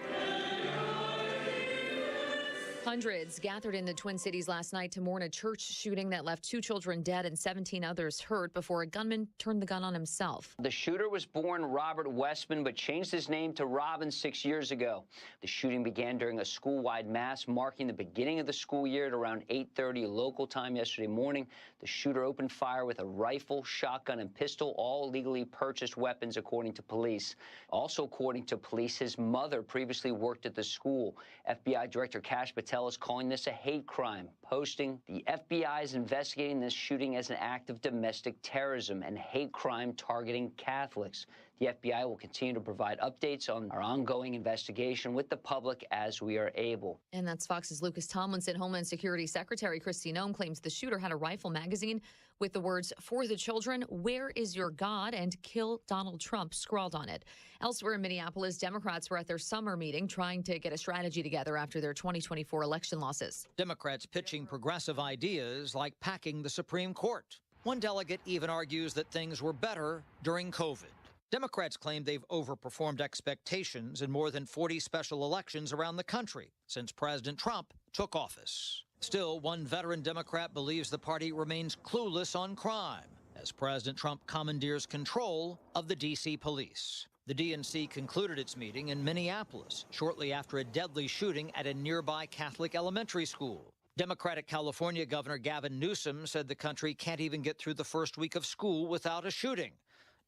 Hundreds gathered in the Twin Cities last night to mourn a church shooting that left 2 children dead and 17 others hurt before a gunman turned the gun on himself. The shooter was born Robert Westman, but changed his name to Robin 6 years ago. The shooting began during a school-wide mass marking the beginning of the school year at around 8:30 local time yesterday morning. The shooter opened fire with a rifle, shotgun, and pistol, all legally purchased weapons, according to police. Also, according to police, his mother previously worked at the school. FBI Director Kash Patel is calling this a hate crime, posting, "The FBI is investigating this shooting as an act of domestic terrorism and hate crime targeting Catholics. The FBI will continue to provide updates on our ongoing investigation with the public as we are able." And that's Fox's Lucas Tomlinson. Homeland Security Secretary Kristi Noem claims the shooter had a rifle magazine with the words, "For the children, where is your God?" and "Kill Donald Trump" scrawled on it. Elsewhere in Minneapolis, Democrats were at their summer meeting trying to get a strategy together after their 2024 election losses. Democrats pitching progressive ideas like packing the Supreme Court. One delegate even argues that things were better during COVID. Democrats claim they've overperformed expectations in more than 40 special elections around the country since President Trump took office. Still, one veteran Democrat believes the party remains clueless on crime as President Trump commandeers control of the D.C. police. The DNC concluded its meeting in Minneapolis shortly after a deadly shooting at a nearby Catholic elementary school. Democratic California Governor Gavin Newsom said the country can't even get through the first week of school without a shooting.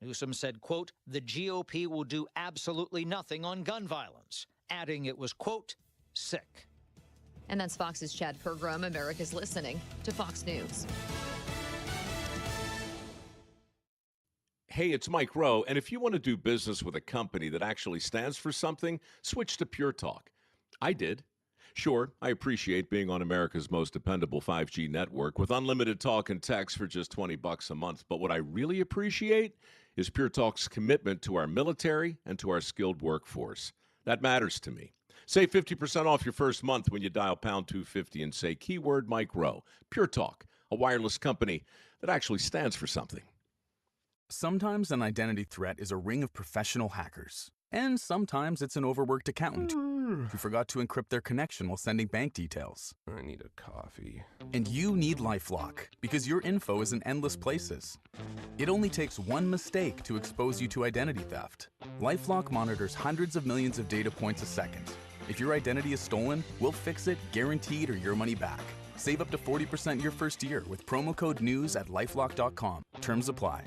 Newsom said, quote, the GOP will do absolutely nothing on gun violence, adding it was, quote, sick. And that's Fox's Chad Pergram. America's listening to Fox News. Hey, it's Mike Rowe, and if you want to do business with a company that actually stands for something, switch to Pure Talk. I did. Sure, I appreciate being on America's most dependable 5G network with unlimited talk and text for just $20 a month. But what I really appreciate is Pure Talk's commitment to our military and to our skilled workforce. That matters to me. Save 50% off your first month when you dial pound 250 and say keyword Mike Rowe. Pure Talk, a wireless company that actually stands for something. Sometimes an identity threat is a ring of professional hackers. And sometimes it's an overworked accountant who forgot to encrypt their connection while sending bank details. I need a coffee. And you need LifeLock because your info is in endless places. It only takes one mistake to expose you to identity theft. LifeLock monitors hundreds of millions of data points a second. If your identity is stolen, we'll fix it, guaranteed, or your money back. Save up to 40% your first year with promo code NEWS at LifeLock.com. Terms apply.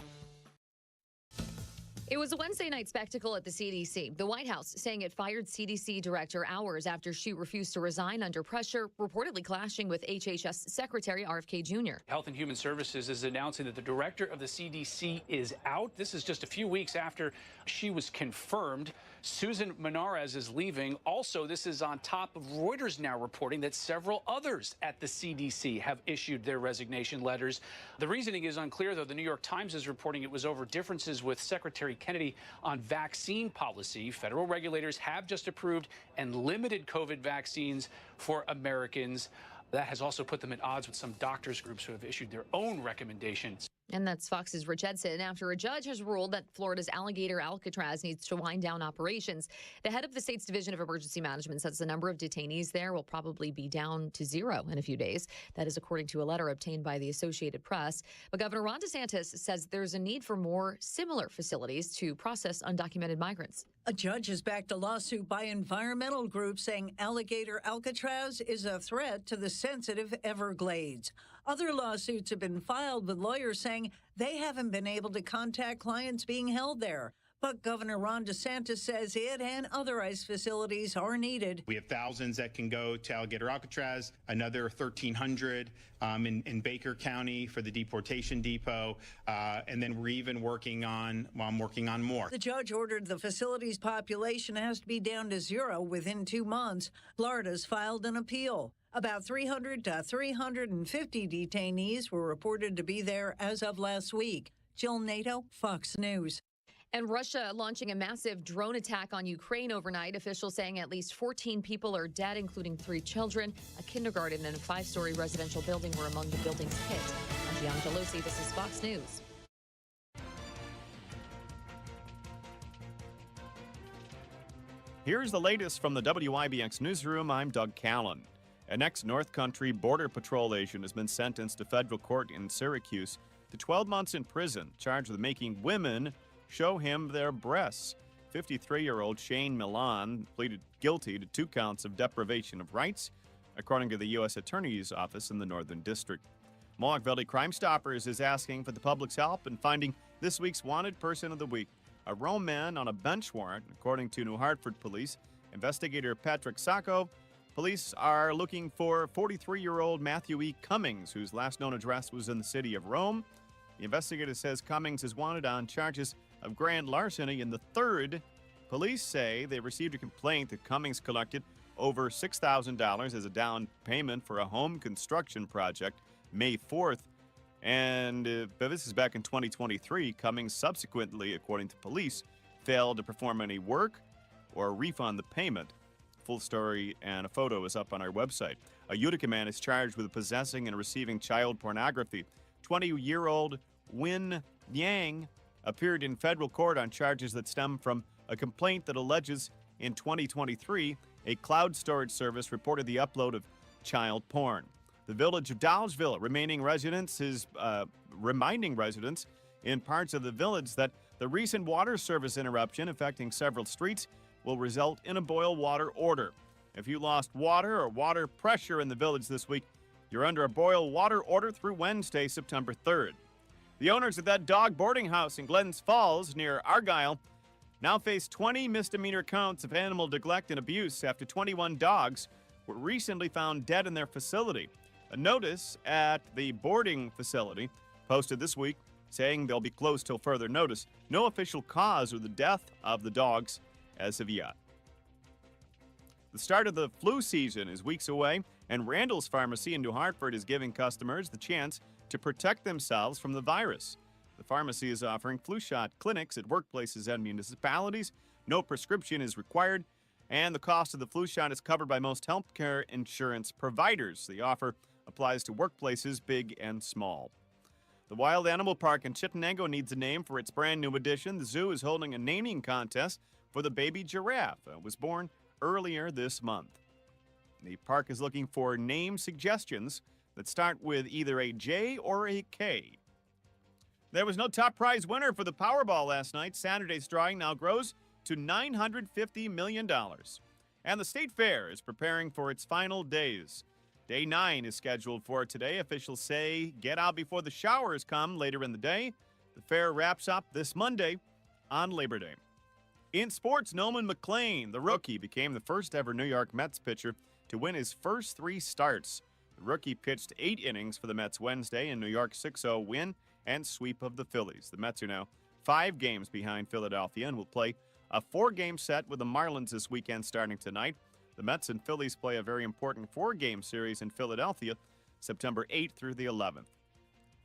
It was a Wednesday night spectacle at the CDC. The White House saying it fired CDC director hours after she refused to resign under pressure, reportedly clashing with HHS Secretary RFK Jr. Health and Human Services is announcing that the director of the CDC is out. This is just a few weeks after she was confirmed. Susan Menarez is leaving. Also, this is on top of Reuters now reporting that several others at the CDC have issued their resignation letters. The reasoning is unclear, though. The New York Times is reporting it was over differences with Secretary Kennedy on vaccine policy. Federal regulators have just approved and limited COVID vaccines for Americans. That has also put them at odds with some doctors groups who have issued their own recommendations. And that's Fox's Rich Edson. After a judge has ruled that Florida's alligator Alcatraz needs to wind down operations, the head of the state's Division of Emergency Management says the number of detainees there will probably be down to 0 in a few days. That is according to a letter obtained by the Associated Press. But Governor Ron DeSantis says there's a need for more similar facilities to process undocumented migrants. A judge has backed a lawsuit by environmental groups saying alligator Alcatraz is a threat to the sensitive Everglades. Other lawsuits have been filed with lawyers saying they haven't been able to contact clients being held there. But Governor Ron DeSantis says it and other ICE facilities are needed. We have thousands that can go to Alligator Alcatraz, another 1,300 in Baker County for the deportation depot, and then we're even working on more. The judge ordered the facility's population has to be down to 0 within 2 months. Florida's filed an appeal. About 300 to 350 detainees were reported to be there as of last week. Jill Nato, Fox News. And Russia launching a massive drone attack on Ukraine overnight. Officials saying at least 14 people are dead, including 3 children. A kindergarten and a 5-story residential building were among the buildings hit. I'm Gian Gelosi. This is Fox News. Here's the latest from the WIBX newsroom. I'm Doug Callan. An ex-North Country Border Patrol agent has been sentenced to federal court in Syracuse to 12 months in prison, charged with making women show him their breasts. 53-year-old Shane Milan pleaded guilty to 2 counts of deprivation of rights, according to the U.S. Attorney's Office in the Northern District. Mohawk Valley Crime Stoppers is asking for the public's help in finding this week's wanted person of the week, a Rome man on a bench warrant, according to New Hartford Police. Investigator Patrick Sacco. Police are looking for 43-year-old Matthew E. Cummings, whose last known address was in the city of Rome. The investigator says Cummings is wanted on charges of grand larceny in the 3rd. Police say they received a complaint that Cummings collected over $6,000 as a down payment for a home construction project May 4th. And this is back in 2023. Cummings subsequently, according to police, failed to perform any work or refund the payment. Full story and a photo is up on our website. A Utica man is charged with possessing and receiving child pornography. 20-year-old Win Yang appeared in federal court on charges that stem from a complaint that alleges in 2023 a cloud storage service reported the upload of child porn. The village of Dowsville reminding residents in parts of the village that The recent water service interruption affecting several streets will result in a boil water order. If you lost water or water pressure in the village this week, you're under a boil water order through Wednesday, September 3rd. The owners of that dog boarding house in Glens Falls near Argyle now face 20 misdemeanor counts of animal neglect and abuse after 21 dogs were recently found dead in their facility. A notice at the boarding facility posted this week saying they'll be closed till further notice. No official cause of the death of the dogs as of yet. The start of the flu season is weeks away, and Randall's Pharmacy in New Hartford is giving customers the chance to protect themselves from the virus. The pharmacy is offering flu shot clinics at workplaces and municipalities. No prescription is required, and the cost of the flu shot is covered by most healthcare insurance providers. The offer applies to workplaces big and small. The Wild Animal Park in Chittenango needs a name for its brand new addition. The zoo is holding a naming contest for the baby giraffe. It was born earlier this month. The park is looking for name suggestions that start with either a J or a K. There was no top prize winner for the Powerball last night. Saturday's drawing now grows to $950 million. And the State Fair is preparing for its final days. Day 9 is scheduled for today. Officials say get out before the showers come later in the day. The fair wraps up this Monday on Labor Day. In sports, Nolan McLean, the rookie, became the first ever New York Mets pitcher to win his first 3 starts. The rookie pitched 8 innings for the Mets Wednesday in New York's 6-0 win and sweep of the Phillies. The Mets are now 5 games behind Philadelphia and will play a 4-game set with the Marlins this weekend starting tonight. The Mets and Phillies play a very important 4-game series in Philadelphia, September 8th through the 11th.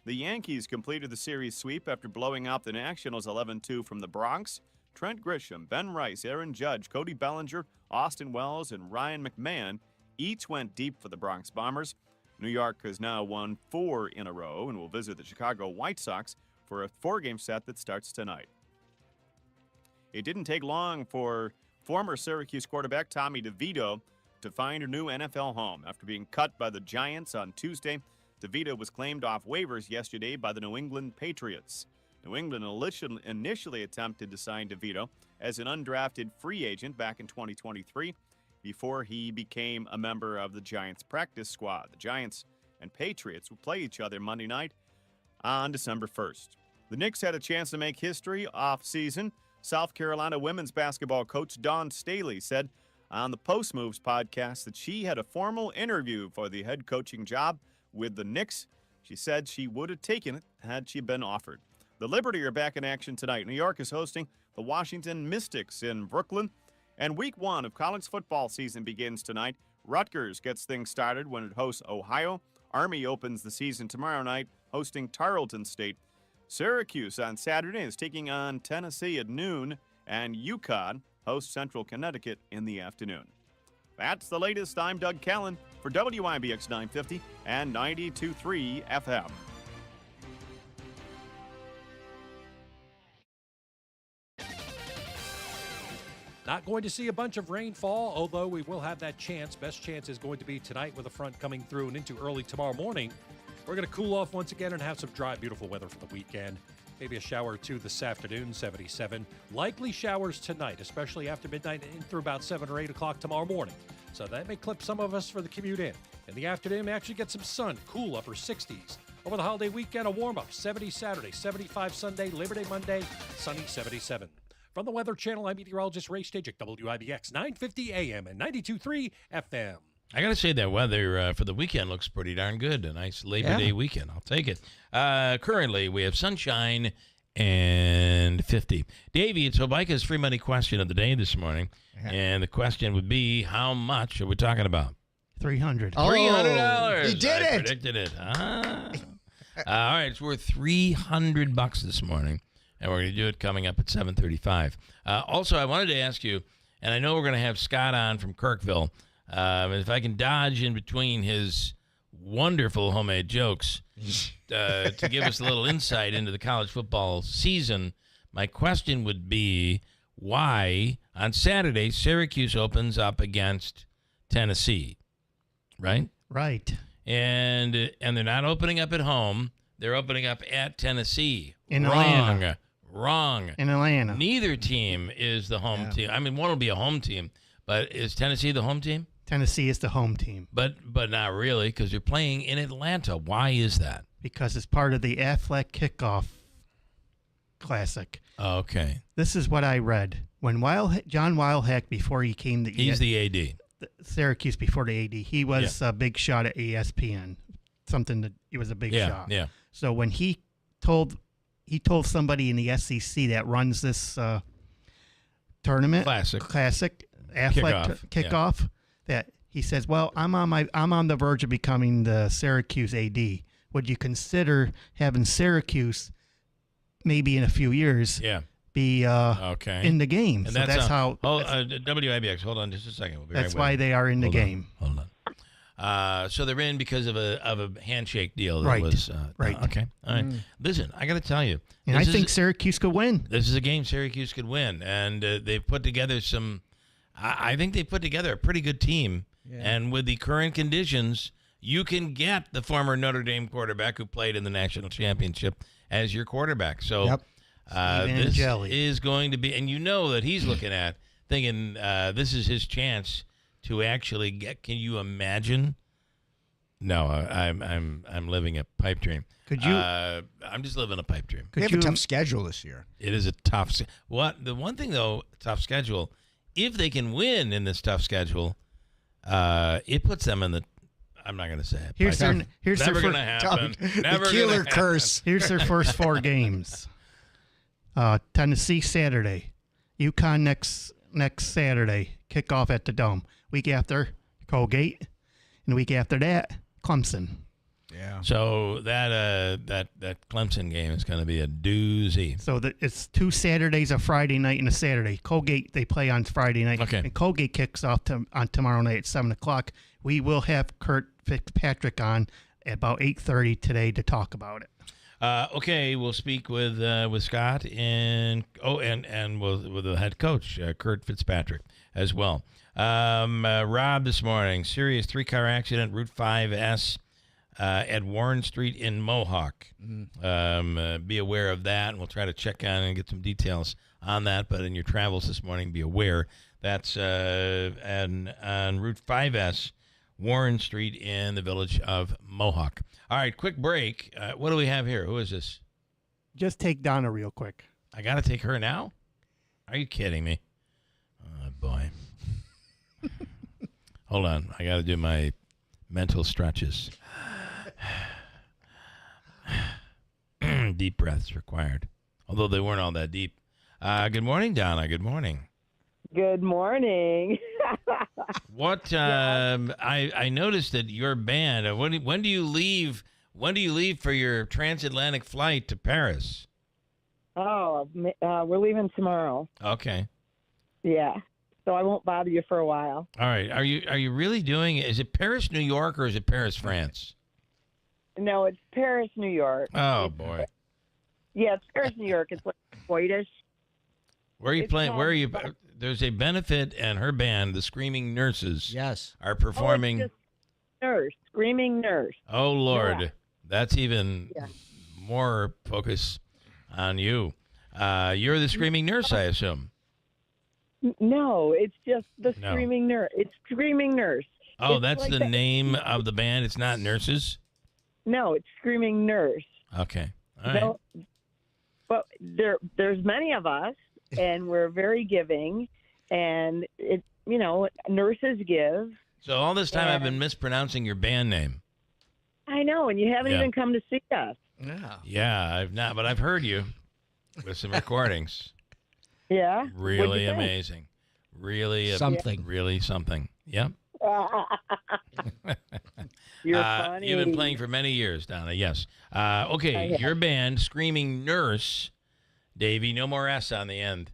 The Yankees completed the series sweep after blowing out the Nationals 11-2 from the Bronx. Trent Grisham, Ben Rice, Aaron Judge, Cody Bellinger, Austin Wells, and Ryan McMahon each went deep for the Bronx Bombers. New York has now won 4 in a row and will visit the Chicago White Sox for a 4-game set that starts tonight. It didn't take long for former Syracuse quarterback Tommy DeVito to find a new NFL home. After being cut by the Giants on Tuesday, DeVito was claimed off waivers yesterday by the New England Patriots. New England initially attempted to sign DeVito as an undrafted free agent back in 2023 before he became a member of the Giants practice squad. The Giants and Patriots will play each other Monday night on December 1st. The Knicks had a chance to make history off-season. South Carolina women's basketball coach Dawn Staley said on the Post Moves podcast that she had a formal interview for the head coaching job with the Knicks. She said she would have taken it had she been offered. The Liberty are back in action tonight. New York is hosting the Washington Mystics in Brooklyn. And week 1 of college football season begins tonight. Rutgers gets things started when it hosts Ohio. Army opens the season tomorrow night, hosting Tarleton State. Syracuse on Saturday is taking on Tennessee at noon, and UConn hosts Central Connecticut in the afternoon. That's the latest. I'm Doug Callan for WIBX 950 and 92.3 FM. Not going to see a bunch of rainfall, although we will have that chance. Best chance is going to be tonight with a front coming through and into early tomorrow morning. We're going to cool off once again and have some dry, beautiful weather for the weekend. Maybe a shower or two this afternoon, 77. Likely showers tonight, especially after midnight and through about 7 or 8 o'clock tomorrow morning. So that may clip some of us for the commute in. In the afternoon, we actually get some sun, cool upper 60s. Over the holiday weekend, a warm-up, 70 Saturday, 75 Sunday, Labor Day Monday, sunny 77. From the Weather Channel, I'm meteorologist Ray Stajek, WIBX 950 AM and 92.3 FM. I got to say that weather for the weekend looks pretty darn good. A nice Labor Day weekend. I'll take it. Currently, we have sunshine and 50. Davey, it's Obika's free money question of the day this morning. And the question would be, how much are we talking about? $300. Oh, $300. He did it. I predicted it. All right, it's worth $300 this morning. And we're going to do it coming up at 7:35. Also, I wanted to ask you, and I know we're going to have Scott on from Kirkville, if I can dodge in between his wonderful homemade jokes to give us a little insight into the college football season, my question would be, why on Saturday Syracuse opens up against Tennessee, right? Right. And they're not opening up at home. They're opening up at Tennessee. In Wrong. Atlanta. Wrong. In Atlanta. Neither team is the home team. I mean, one will be a home team, but is Tennessee the home team? Tennessee is the home team. But not really, because you're playing in Atlanta. Why is that? Because it's part of the Affleck Kickoff Classic. Okay. This is what I read. When John Wildhack, before he came to He's the AD. Syracuse before the AD, he was a big shot at ESPN. Something that he was a big shot. Yeah. So when he told somebody in the SEC that runs this tournament classic Affleck kickoff that he says, "Well, I'm on the verge of becoming the Syracuse AD. Would you consider having Syracuse maybe in a few years be in the game?" And so that's how. WIBX. Hold on just a second. We'll be That's right why with they are in the Hold game. On. Hold on. So they're in because of a handshake deal that Right. was Right. Okay. All right. Listen, I got to tell you, And I think Syracuse could win. This is a game Syracuse could win, and they've put together some. I think they put together a pretty good team, and with the current conditions, you can get the former Notre Dame quarterback who played in the national championship as your quarterback. So this is going to be, and you know that he's looking at thinking this is his chance to actually get. Can you imagine? No, I'm living a pipe dream. Could you? I'm just living a pipe dream. They have a tough schedule this year. It is a tough. The one thing though, tough schedule. If they can win in this tough schedule, it puts them in the. I'm not going to say it. Here's never their going to happen. Never the Keeler gonna curse. Here's their first 4 games. Tennessee Saturday, UConn next Saturday, kickoff at the Dome. Week after, Colgate, and the week after that, Clemson. Yeah. So that Clemson game is going to be a doozy. So it's 2 Saturdays, a Friday night and a Saturday. Colgate, they play on Friday night. Okay. And Colgate kicks off on tomorrow night at 7 o'clock. We will have Kurt Fitzpatrick on at about 8:30 today to talk about it. Okay, we'll speak with Scott and with the head coach, Kurt Fitzpatrick, as well. Rob this morning, serious 3-car accident, Route 5S. At Warren Street in Mohawk. Be aware of that, and we'll try to check on and get some details on that. But in your travels this morning, be aware that's on Route 5S, Warren Street in the village of Mohawk. All right, quick break. What do we have here? Who is this? Just take Donna real quick. I got to take her now? Are you kidding me? Oh, boy. Hold on. I got to do my mental stretches. Deep breaths required, although they weren't all that deep. Good morning, Donna. Good morning. Good morning. What? I noticed that your band. When do you leave? When do you leave for your transatlantic flight to Paris? Oh, we're leaving tomorrow. Okay. Yeah. So I won't bother you for a while. All right. Are you really doing? Is it Paris, New York, or is it Paris, France? No, it's Paris, New York. Oh boy. Yeah, it's Paris, New York. It's like Swedish. Where are you playing? Where are you? There's a benefit, and her band, the Screaming Nurses, are performing. Oh, it's just nurse, Screaming Nurse. Oh Lord, Yeah. that's even more focus on you. You're the Screaming Nurse, I assume. No, it's just the No. Screaming Nurse. It's Screaming Nurse. Oh, It's that's like the that- name of the band. It's not Nurses. No, it's Screaming Nurse. Okay. All right. No, but there's many of us, and we're very giving, and nurses give. So all this time I've been mispronouncing your band name. I know, and you haven't Yeah. even come to see us. Yeah, I've not, but I've heard you with some recordings. Yeah. Really What'd you think? amazing. Really Something. Really something. Yep. You're funny. You've been playing for many years, Donna. Yes. Okay, your band, Screaming Nurse, Davey, no more S on the end.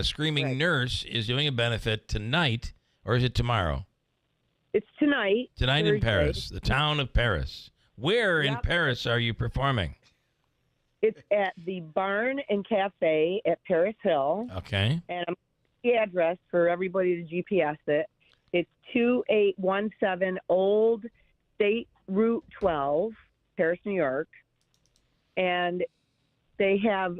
Screaming Nurse is doing a benefit tonight, or is it tomorrow? It's tonight. Tonight in Thursday. Paris, the town of Paris. Where in Paris are you performing? It's at the Barn and Cafe at Paris Hill. Okay. And I'm the address for everybody to GPS it. It's 2817 Old State Route 12, Paris, New York. And they have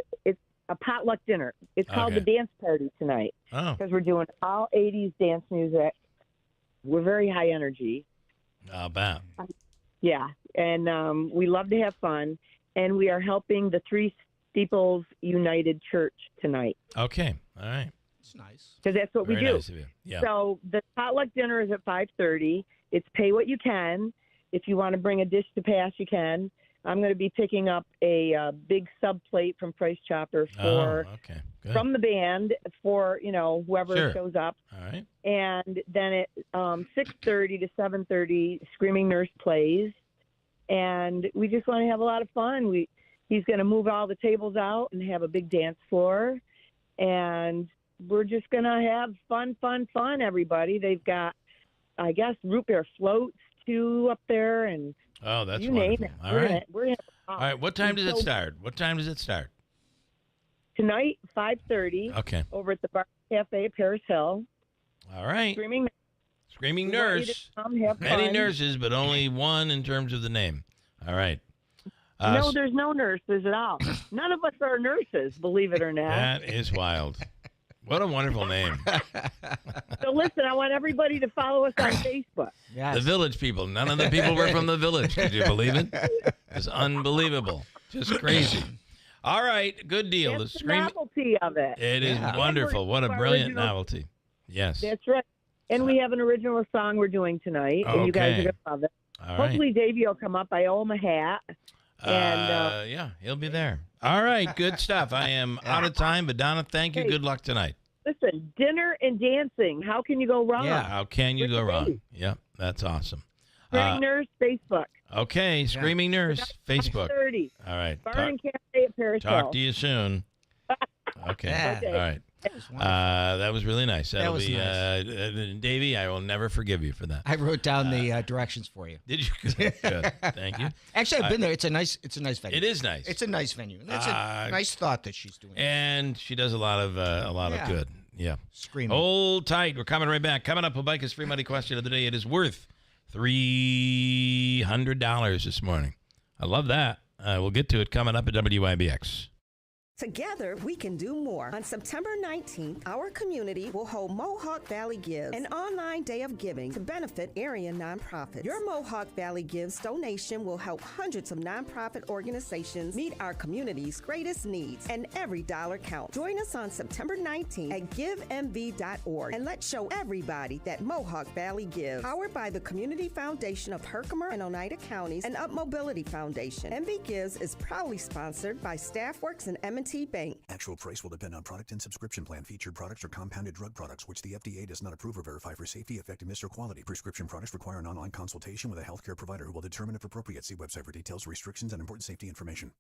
a potluck dinner. It's called the dance party tonight because we're doing all 80s dance music. We're very high energy. I'll bet. Yeah, and we love to have fun, and we are helping the Three Steeples United Church tonight. Okay, all right. It's nice. Because that's what we do. Nice of you. Yeah. So the potluck dinner is at 5:30. It's pay what you can. If you want to bring a dish to pass, you can. I'm going to be picking up a big sub plate from Price Chopper from the band for whoever shows up. All right. And then at 6:30 to 7:30, Screaming Nurse plays, and we just want to have a lot of fun. He's going to move all the tables out and have a big dance floor, and we're just going to have fun, everybody. They've got, I guess, root beer floats too up there, and that's you wonderful. name it. All right. We're gonna all right. What time does it start? Tonight, 5:30. Okay. Over at the Bar Cafe, Paris Hill. All right. Screaming Nurse. Many nurses, but only one in terms of the name. All right. No, there's no nurses at all. None of us are nurses, believe it or not. That is wild. What a wonderful name. So listen, I want everybody to follow us on Facebook. Yes. The Village people. None of the people were from the Village. Could you believe it? It's unbelievable. Just crazy. All right. Good deal. That's the novelty of it. It is wonderful. What a brilliant novelty. Yes. That's right. And we have an original song we're doing tonight, and you guys are going to love it. All Hopefully Davey will come up. I owe him a hat. And yeah, he'll be there. All right, good stuff. I am out of time, but Donna, thank you. Good luck tonight. Listen, dinner and dancing. How can you go wrong? Yeah, how can you go wrong? Yeah, that's awesome. Screaming Nurse, Facebook. Okay, Screaming Nurse, Facebook. 30. All right. Bar and Cafe at Paris Hill. Talk to you soon. Okay. All right. That was really nice. That'll was be nice. Davey, I will never forgive you for that. I wrote down the directions for you. Did you? Good. Thank you. Actually, I've been there. It's a nice venue. It is nice. It's a nice venue. That's a nice thought that she's doing. And she does a lot of good. Yeah. Screaming. Hold tight. We're coming right back. Coming up, WIBX free money question of the day. It is worth $300 this morning. I love that. We'll get to it coming up at WIBX. Together, we can do more. On September 19th, our community will hold Mohawk Valley Gives, an online day of giving to benefit area nonprofits. Your Mohawk Valley Gives donation will help hundreds of nonprofit organizations meet our community's greatest needs, and every dollar counts. Join us on September 19th at givemv.org, and let's show everybody that Mohawk Valley Gives. Powered by the Community Foundation of Herkimer and Oneida Counties and Up Mobility Foundation. MV Gives is proudly sponsored by Staffworks and M&T Bank. Actual price will depend on product and subscription plan. Featured products are compounded drug products, which the FDA does not approve or verify for safety, effectiveness, or quality. Prescription products require an online consultation with a healthcare provider who will determine if appropriate. See website for details, restrictions, and important safety information.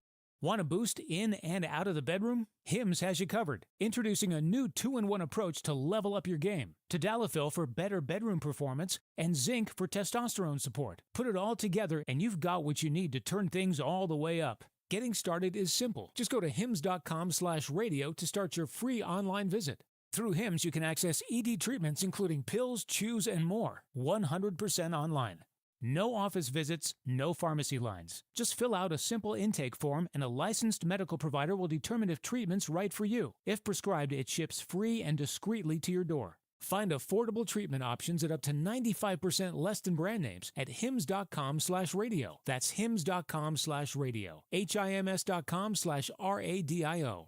Want a boost in and out of the bedroom? Hims has you covered. Introducing a new 2-in-1 approach to level up your game. Tadalafil for better bedroom performance and zinc for testosterone support. Put it all together and you've got what you need to turn things all the way up. Getting started is simple. Just go to hims.com/radio to start your free online visit. Through Hims, you can access ED treatments including pills, chews, and more. 100% online. No office visits, no pharmacy lines. Just fill out a simple intake form and a licensed medical provider will determine if treatment's right for you. If prescribed, it ships free and discreetly to your door. Find affordable treatment options at up to 95% less than brand names at hims.com/radio. That's hims.com/radio. HIMS.com/RADIO.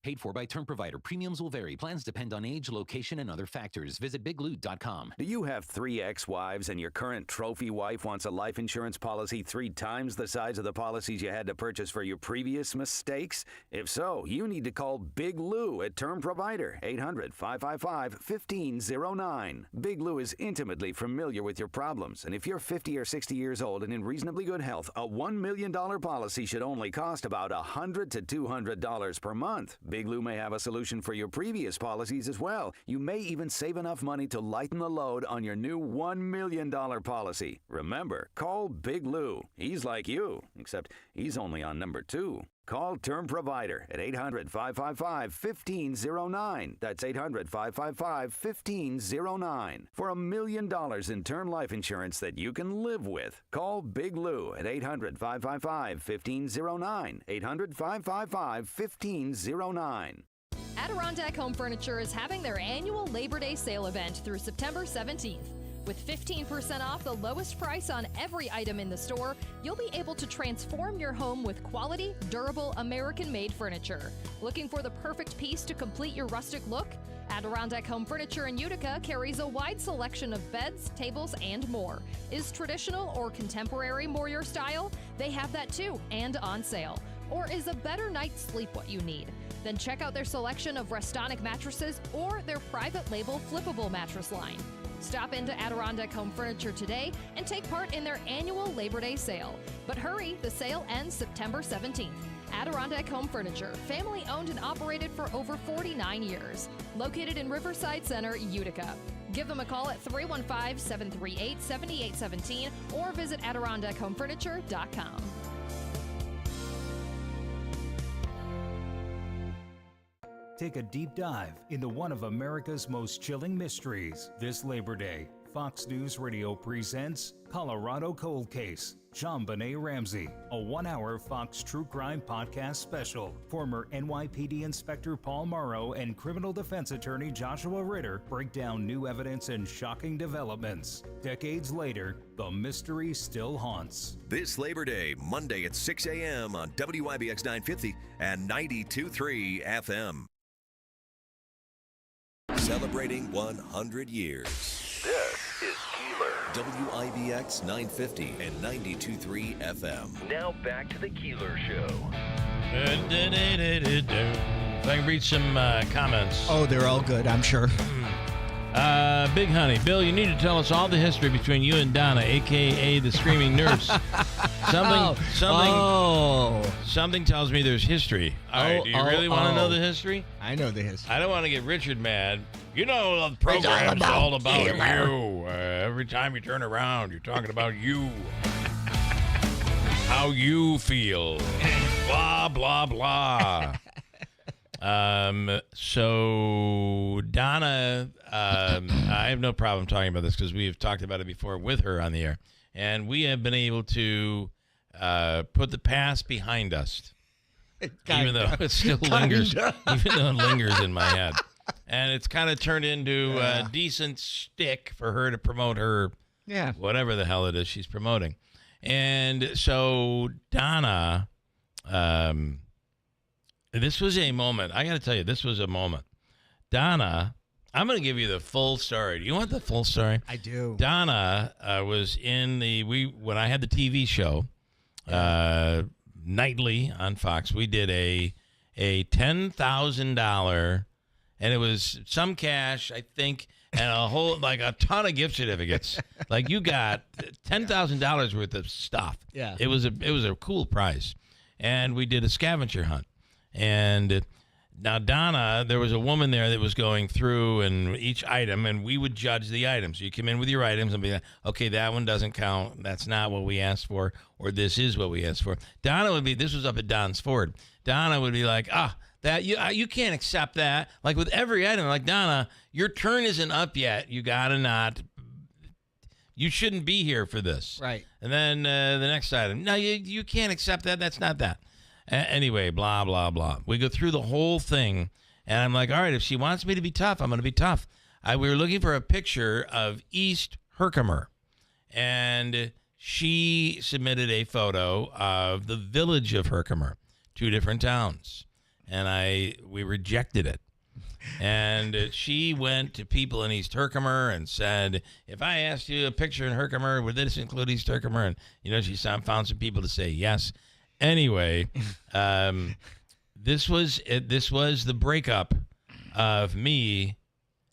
Paid for by term provider. Premiums will vary. Plans depend on age, location, and other factors. Visit bigloot.com. Do you have 3 ex-wives and your current trophy wife wants a life insurance policy 3 times the size of the policies you had to purchase for your previous mistakes? If so, you need to call Big Lou at Term Provider, 800-555-1509. Big Lou is intimately familiar with your problems, and if you're 50 or 60 years old and in reasonably good health, a $1 million policy should only cost about $100 to $200 per month. Big Lou may have a solution for your previous policies as well. You may even save enough money to lighten the load on your new $1 million policy. Remember, call Big Lou. He's like you, except he's only on number 2. Call Term Provider at 800-555-1509. That's 800-555-1509. For $1 million in term life insurance that you can live with. Call Big Lou at 800-555-1509. 800-555-1509. Adirondack Home Furniture is having their annual Labor Day sale event through September 17th. With 15% off the lowest price on every item in the store, you'll be able to transform your home with quality, durable, American-made furniture. Looking for the perfect piece to complete your rustic look? Adirondack Home Furniture in Utica carries a wide selection of beds, tables, and more. Is traditional or contemporary more your style? They have that too, and on sale. Or is a better night's sleep what you need? Then check out their selection of Restonic mattresses or their private label flippable mattress line. Stop into Adirondack Home Furniture today and take part in their annual Labor Day sale. But hurry, the sale ends September 17th. Adirondack Home Furniture, family owned and operated for over 49 years. Located in Riverside Center, Utica. Give them a call at 315-738-7817 or visit AdirondackHomeFurniture.com. Take a deep dive into one of America's most chilling mysteries. This Labor Day, Fox News Radio presents Colorado Cold Case, JonBenet Ramsey, a 1-hour Fox True Crime podcast special. Former NYPD Inspector Paul Morrow and criminal defense attorney Joshua Ritter break down new evidence and shocking developments. Decades later, the mystery still haunts. This Labor Day, Monday at 6 a.m. on WIBX 950 and 92.3 FM. Celebrating 100 years. This is Keeler. WIBX 950 and 92.3 FM. Now back to the Keeler Show. If I can read some comments. Oh, they're all good, I'm sure. Big Honey. Bill, you need to tell us all the history between you and Donna, a.k.a. the Screaming Nurse. Something tells me there's history. All right, do you really want to know the history? I know the history. I don't want to get Richard mad. You know, the program's all about you. Every time you turn around, you're talking about you. How you feel. Blah, blah, blah. So Donna, I have no problem talking about this because we have talked about it before with her on the air, and we have been able to put the past behind us, even though it still lingers, even though it lingers in my head, and it's kind of turned into a decent shtick for her to promote her, whatever the hell it is she's promoting, and so Donna, this was a moment. I got to tell you, this was a moment. Donna, I'm going to give you the full story. Do you want the full story? I do. Donna was in when I had the TV show nightly on Fox. We did a $10,000, and it was some cash, I think, and a ton of gift certificates. Like you got $10,000 worth of stuff. Yeah. It was a cool prize, and we did a scavenger hunt. And now Donna, there was a woman there that was going through and each item, and we would judge the items. So you come in with your items and be like, okay, that one doesn't count. That's not what we asked for, or this is what we asked for. Donna would be, this was up at Don's Ford. Donna would be like, that you can't accept that. Like with every item, like Donna, your turn isn't up yet. You gotta not. You shouldn't be here for this. Right. And then the next item, no, you can't accept that. That's not that. Anyway, blah, blah, blah. We go through the whole thing, and I'm like, all right, if she wants me to be tough, I'm going to be tough. We were looking for a picture of East Herkimer, and she submitted a photo of the village of Herkimer, 2 different towns, and we rejected it. And she went to people in East Herkimer and said, if I asked you a picture in Herkimer, would this include East Herkimer? And, she found some people to say yes. Anyway, this was the breakup of me.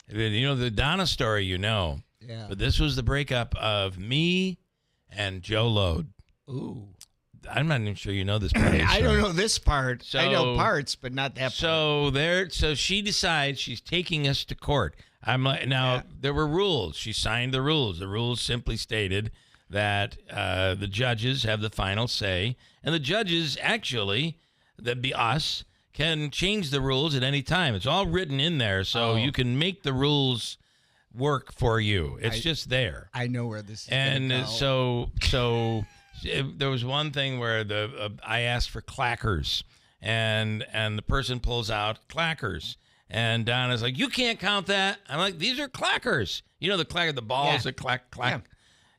The Donna story, Yeah. But this was the breakup of me and Joe Lode. Ooh. I'm not even sure you know this part. I don't know this part. So, I know parts, but not that part. So she decides she's taking us to court. I'm like, now there were rules. She signed the rules. The rules simply stated that the judges have the final say, and the judges actually that be us, can change the rules at any time. It's all written in there, so you can make the rules work for you. It's just there. I know where this is and gonna go. so there was one thing where I asked for clackers, and the person pulls out clackers, and Donna's like, "You can't count that." I'm like, "These are clackers. You know the clacker, the balls that clack. Yeah.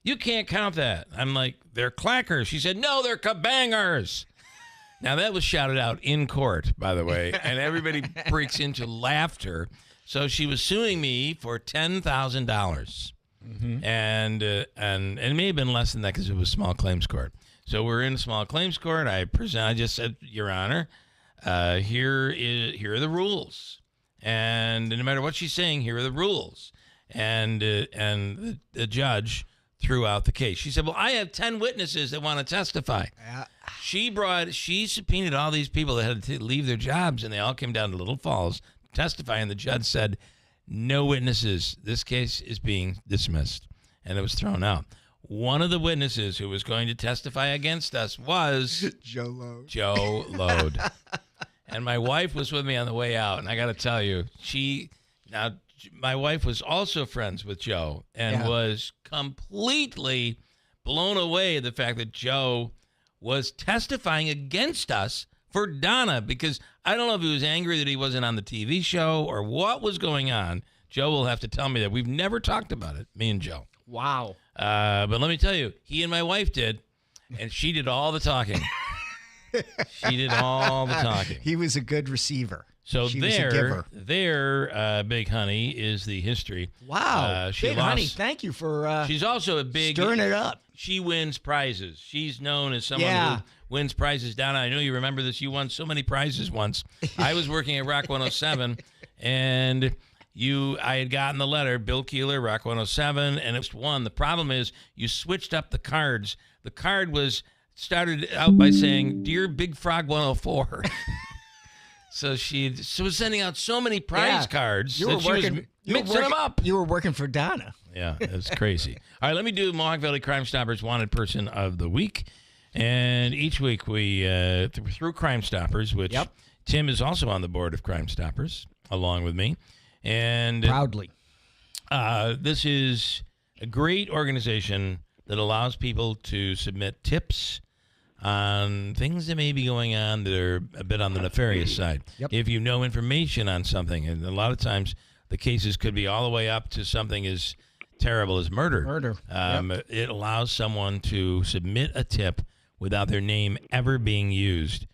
You can't count that." I'm like, "They're clackers." She said, "No, they're kabangers." Now, that was shouted out in court, by the way, and everybody breaks into laughter. So she was suing me for $10,000. Mm-hmm. And it may have been less than that because it was small claims court. So we're in small claims court. I just said, "Your Honor, here are the rules. And no matter what she's saying, here are the rules." And the judge threw out the case. She said, "Well, I have 10 witnesses that want to testify." She subpoenaed all these people that had to leave their jobs, and they all came down to Little Falls to testify, and the judge said, "No witnesses. This case is being dismissed." And it was thrown out. One of the witnesses who was going to testify against us was Joe Lode. And my wife was with me on the way out, and I got to tell you, my wife was also friends with Joe and was completely blown away at the fact that Joe was testifying against us for Donna, because I don't know if he was angry that he wasn't on the TV show or what was going on. Joe will have to tell me that. We've never talked about it, me and Joe. Wow. But let me tell you, he and my wife did, and she did all the talking. She did all the talking. He was a good receiver. So she was a giver. Their Big Honey is the history. Wow. Big Honey, thank you for she's also a big stirring it up. She wins prizes. She's known as someone who wins prizes. Donna, I know you remember this. You won so many prizes once. I was working at Rock 107, and I had gotten the letter, Bill Keeler, Rock 107, and it was one. The problem is you switched up the cards. The card started out by saying, "Dear Big Frog 104." So she was sending out so many prize cards that she was mixing them up. You were working for Donna. Yeah, it's crazy. All right, let me do Mohawk Valley Crime Stoppers Wanted Person of the Week. And each week we, through Crime Stoppers, which Tim is also on the board of Crime Stoppers, along with me. And proudly. This is a great organization that allows people to submit tips on things that may be going on that are a bit on the nefarious side. Yep. If you know information on something, and a lot of times the cases could be all the way up to something as terrible as murder. It allows someone to submit a tip without their name ever being used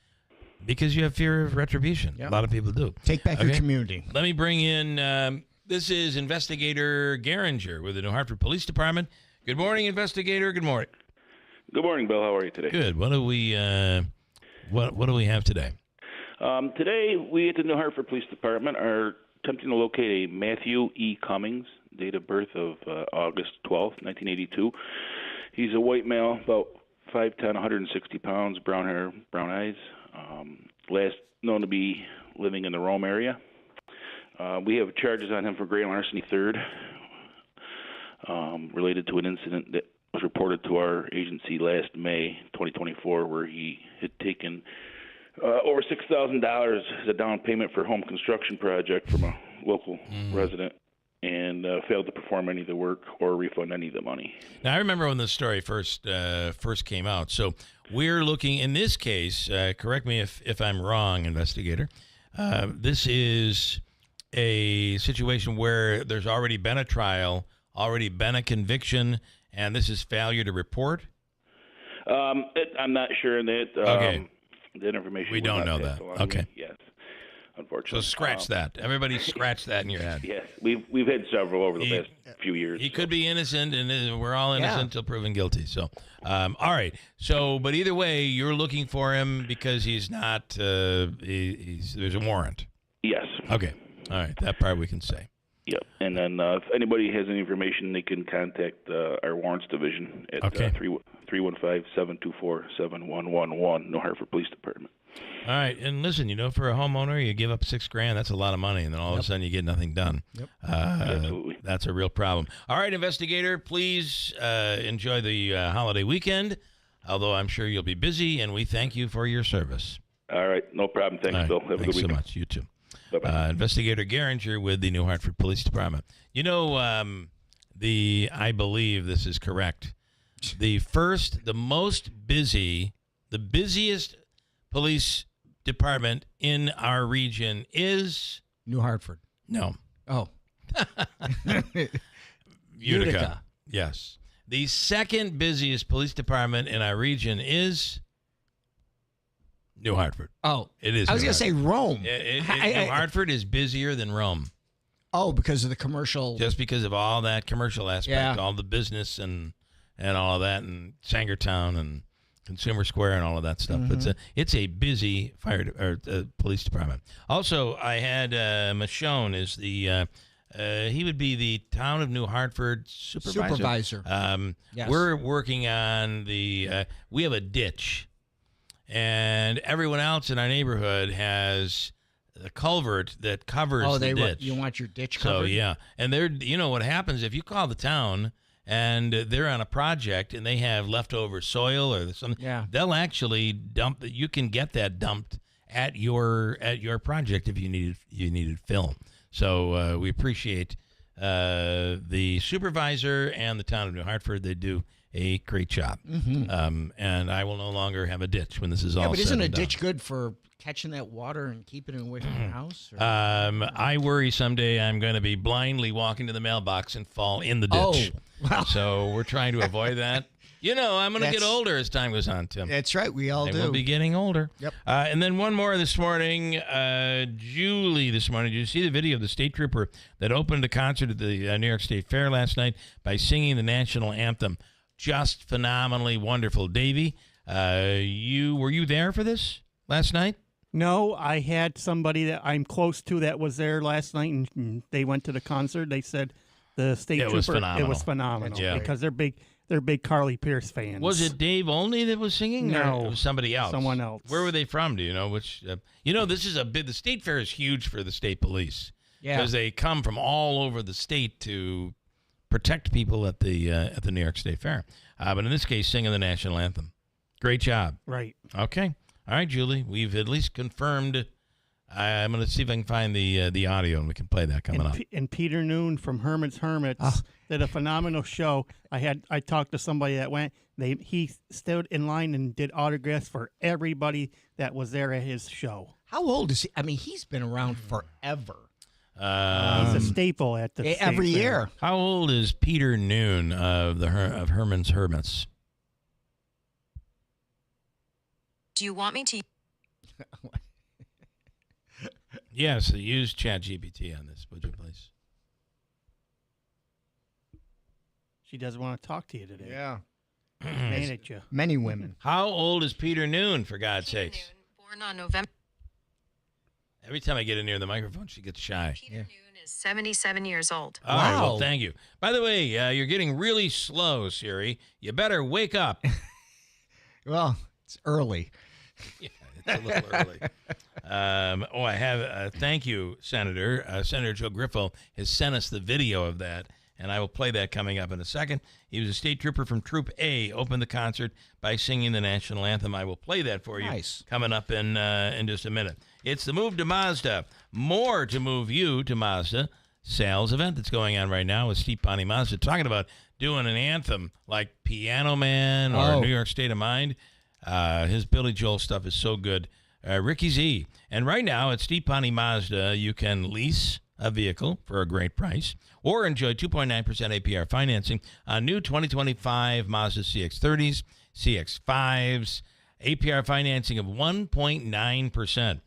because you have fear of retribution. Yep. A lot of people do. Take back your community. Let me bring in, this is Investigator Geringer with the New Hartford Police Department. Good morning, Investigator. Good morning. Good morning, Bill. How are you today? Good. What do we what do we have today? Today, we at the New Hartford Police Department are attempting to locate a Matthew E. Cummings, date of birth of August 12th, 1982. He's a white male, about 5'10", 160 pounds, brown hair, brown eyes. Last known to be living in the Rome area. We have charges on him for grand larceny third, related to an incident that was reported to our agency last May 2024, where he had taken over $6,000 as a down payment for a home construction project from a local resident and failed to perform any of the work or refund any of the money. Now, I remember when this story first came out. So we're looking, in this case, correct me if I'm wrong, investigator, this is a situation where there's already been a trial, already been a conviction, and this is failure to report? I'm not sure on that. Okay. That information we don't know that. Okay. Yes, unfortunately. So scratch that. Everybody scratch that in your head. Yes, we've had several over the past few years. He could be innocent, and we're all innocent until proven guilty. So, all right. So, but either way, you're looking for him because he's not. There's a warrant. Yes. Okay. All right. That part we can say. Yep. And then if anybody has any information, they can contact our warrants division at 315-724-7111, New Hartford Police Department. All right. And listen, for a homeowner, you give up $6,000. That's a lot of money. And then all of a sudden you get nothing done. Yep. Absolutely. That's a real problem. All right, investigator, please enjoy the holiday weekend, although I'm sure you'll be busy, and we thank you for your service. All right, no problem. Thanks, Right. Bill. Have a good Thanks so weekend. much. You too. Bye-bye. Investigator Geringer with the New Hartford Police Department. You know, I believe this is correct. The busiest police department in our region is New Hartford. No. Oh. Utica. Yes. The second busiest police department in our region is New Hartford. Oh. It is. I was going to say Rome. New Hartford is busier than Rome. Oh, because of the commercial. Just because of all that commercial aspect, Yeah. all the business and all of that, and Sangertown and Consumer Square and all of that stuff. Mhm. It's a busy police department. Also, I had Michonne is the he would be the town of New Hartford supervisor. Yes. We're working on we have a ditch, and everyone else in our neighborhood has a culvert that covers the ditch. You want your ditch So covered? yeah, and what happens if you call the town and they're on a project and they have leftover soil or something, they'll actually dump that. You can get that dumped at your project if you needed fill. So we appreciate the supervisor and the town of New Hartford. They do a great job. Mhm. And I will no longer have a ditch when this is all but said isn't a and done. ditch good for catching that water and keeping it away from your house? or- I worry someday I'm going to be blindly walking to the mailbox and fall in the ditch. Oh, wow. So we're trying to avoid that. I'm going to get That's- older as time goes on, Tim. That's right. We all I do. will be getting older. Yep. And then one more this morning. Julie this morning. Did you see the video of the state trooper that opened a concert at the New York State Fair last night by singing the national anthem? Just phenomenally wonderful. Davey, were you there for this last night? No, I had somebody that I'm close to that was there last night, and they went to the concert. They said the state trooper. Was phenomenal. It was phenomenal Yeah. because they're big Carly Pierce fans. Was it Dave only that was singing? No, or it was somebody else. someone else. Where were they from? Do you know which? This is the state fair is huge for the state police. Yeah. Because they come from all over the state to protect people at the New York State Fair. But in this case, singing the national anthem. Great job. Right. Okay. All right, Julie. We've at least confirmed. I'm going to see if I can find the audio and we can play that coming up. And Peter Noon from Herman's Hermits did a phenomenal show. I talked to somebody that went. He stood in line and did autographs for everybody that was there at his show. How old is he? I mean, he's been around forever. He's a staple at the every state fair. year. How old is Peter Noon of Herman's Hermits? Do you want me to? Yes, use ChatGPT on this, would you please? She doesn't want to talk to you today. Yeah. Mad at you. Many women. How old is Peter Noon, for God's sakes? Born on November. Every time I get in near the microphone, she gets shy. Peter Noon is 77 years old. All right, well, thank you. By the way, you're getting really slow, Siri. You better wake up. Well, it's early. Yeah, it's a little early. I have thank you, Senator. Senator Joe Griffo has sent us the video of that, and I will play that coming up in a second. He was a state trooper from Troop A, opened the concert by singing the national anthem. I will play that for you coming up in just a minute. It's the Move to Mazda. More to move you to Mazda sales event that's going on right now with Steve Ponte Mazda, talking about doing an anthem like Piano Man or New York State of Mind. His Billy Joel stuff is so good. Ricky Z. And right now at Steve Ponte Mazda, you can lease a vehicle for a great price or enjoy 2.9% APR financing on new 2025 Mazda CX-30s, CX-5s, APR financing of 1.9%.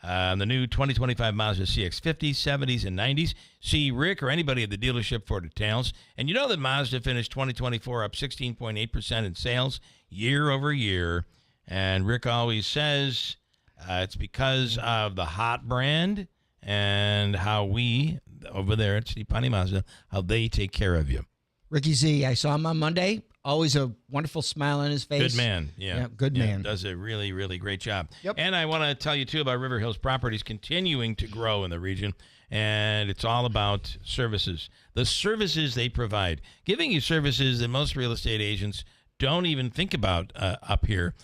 The new 2025 Mazda CX-50s, 70s, and 90s. See Rick or anybody at the dealership for details. And you know that Mazda finished 2024 up 16.8% in sales year over year. And Rick always says it's because of the hot brand and how we, over there at Steve Ponte Mazda, how they take care of you. Ricky Z, I saw him on Monday. Always a wonderful smile on his face. Good man. Yeah. Good man. Does a really, really great job. Yep. And I want to tell you, too, about River Hills Properties continuing to grow in the region. And it's all about services. The services they provide. Giving you services that most real estate agents don't even think about up here.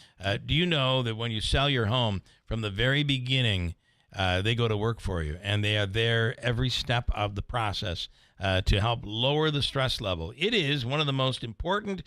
Do you know that when you sell your home, from the very beginning, they go to work for you, and they are there every step of the process to help lower the stress level. It is one of the most important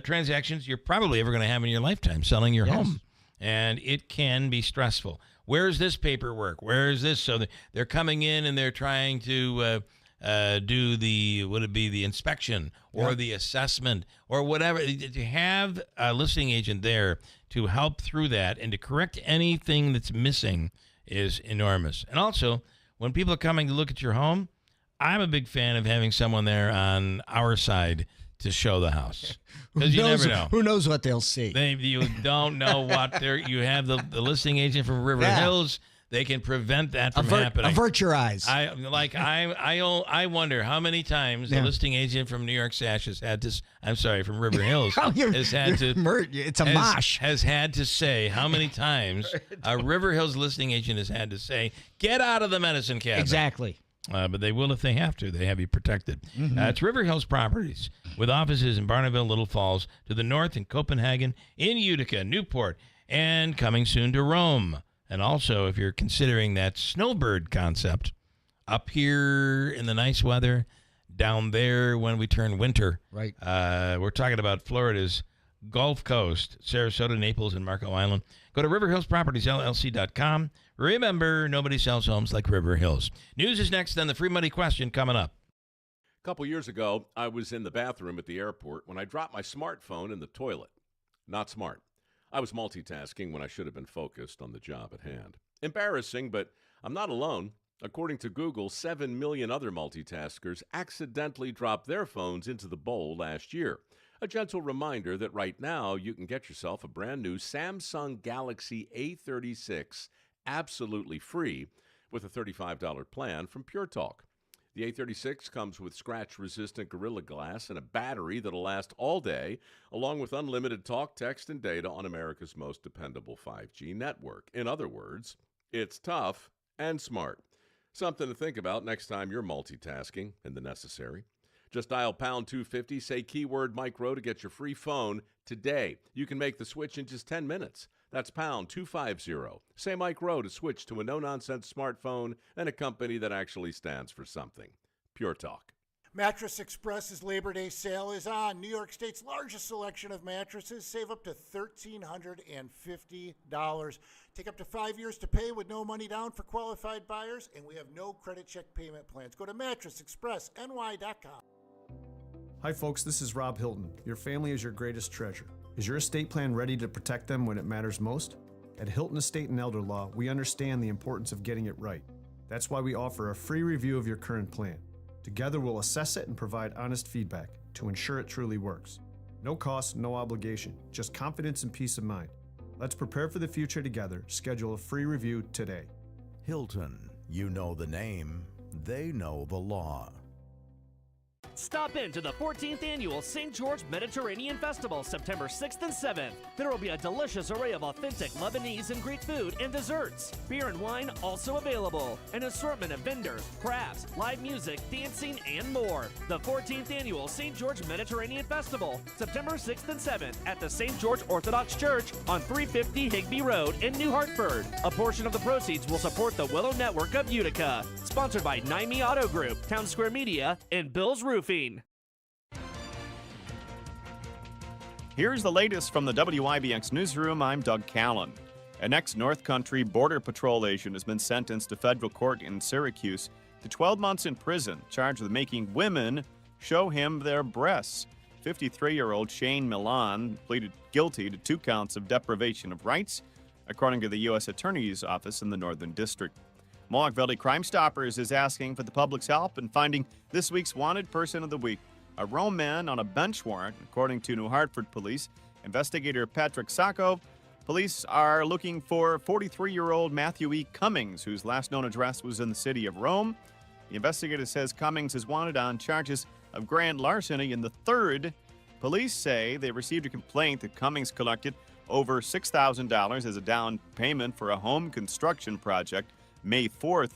transactions you're probably ever going to have in your lifetime, selling your home. And it can be stressful. Where's this paperwork? Where is this? So they're coming in and they're trying to do the inspection or the assessment or whatever. To have a listing agent there to help through that and to correct anything that's missing is enormous. And also, when people are coming to look at your home, I'm a big fan of having someone there on our side to show the house, because you never know. Who knows what they'll see? You don't know what you have the listing agent from River Hills. They can prevent that from happening. Avert your eyes. I wonder how many times the listing agent from New York Sash has had to. I'm sorry, from River Hills has had to. It's a mosh. Has had to say how many times a River Hills listing agent has had to say, "Get out of the medicine cabinet." Exactly. But they will if they have to. They have you protected. It's River Hills Properties, with offices in Barneville, Little Falls, to the north in Copenhagen, in Utica, Newport, and coming soon to Rome. And also, if you're considering that snowbird concept, up here in the nice weather, down there when we turn winter. Right. We're talking about Florida's Gulf Coast, Sarasota, Naples, and Marco Island. Go to riverhillspropertiesllc.com. Remember, nobody sells homes like River Hills. News is next, then the free money question coming up. A couple years ago, I was in the bathroom at the airport when I dropped my smartphone in the toilet. Not smart. I was multitasking when I should have been focused on the job at hand. Embarrassing, but I'm not alone. According to Google, 7 million other multitaskers accidentally dropped their phones into the bowl last year. A gentle reminder that right now you can get yourself a brand new Samsung Galaxy A36 absolutely free with a $35 plan from Pure Talk. The A36 comes with scratch-resistant Gorilla Glass and a battery that'll last all day, along with unlimited talk, text, and data on America's most dependable 5G network. In other words, it's tough and smart. Something to think about next time you're multitasking in the necessary. Just dial pound 250, say keyword Mike Rowe to get your free phone today. You can make the switch in just 10 minutes. That's pound 250. Say Mike Rowe to switch to a no-nonsense smartphone and a company that actually stands for something. Pure Talk. Mattress Express's Labor Day sale is on. New York State's largest selection of mattresses. Save up to $1,350. Take up to 5 years to pay with no money down for qualified buyers, and we have no credit check payment plans. Go to mattressexpressny.com. Hi folks, this is Rob Hilton. Your family is your greatest treasure. Is your estate plan ready to protect them when it matters most? At Hilton Estate and Elder Law, we understand the importance of getting it right. That's why we offer a free review of your current plan. Together we'll assess it and provide honest feedback to ensure it truly works. No cost, no obligation, just confidence and peace of mind. Let's prepare for the future together. Schedule a free review today. Hilton, you know the name, they know the law. Stop in to the 14th Annual St. George Mediterranean Festival, September 6th and 7th. There will be a delicious array of authentic Lebanese and Greek food and desserts. Beer and wine also available. An assortment of vendors, crafts, live music, dancing, and more. The 14th Annual St. George Mediterranean Festival, September 6th and 7th at the St. George Orthodox Church on 350 Higbee Road in New Hartford. A portion of the proceeds will support the Willow Network of Utica. Sponsored by Naimi Auto Group, Town Square Media, and Bill's Roofing. Here's the latest from the WIBX newsroom. I'm Doug Callan. An ex-North Country Border Patrol agent has been sentenced to federal court in Syracuse to 12 months in prison, charged with making women show him their breasts. 53-year-old Shane Milan pleaded guilty to 2 counts of deprivation of rights, according to the U.S. Attorney's Office in the Northern District. Mohawk Valley Crime Stoppers is asking for the public's help in finding this week's wanted person of the week, a Rome man on a bench warrant, according to New Hartford Police. Investigator Patrick Sacco. Police are looking for 43-year-old Matthew E. Cummings, whose last known address was in the city of Rome. The investigator says Cummings is wanted on charges of grand larceny in the 3rd. Police say they received a complaint that Cummings collected over $6,000 as a down payment for a home construction project May 4th.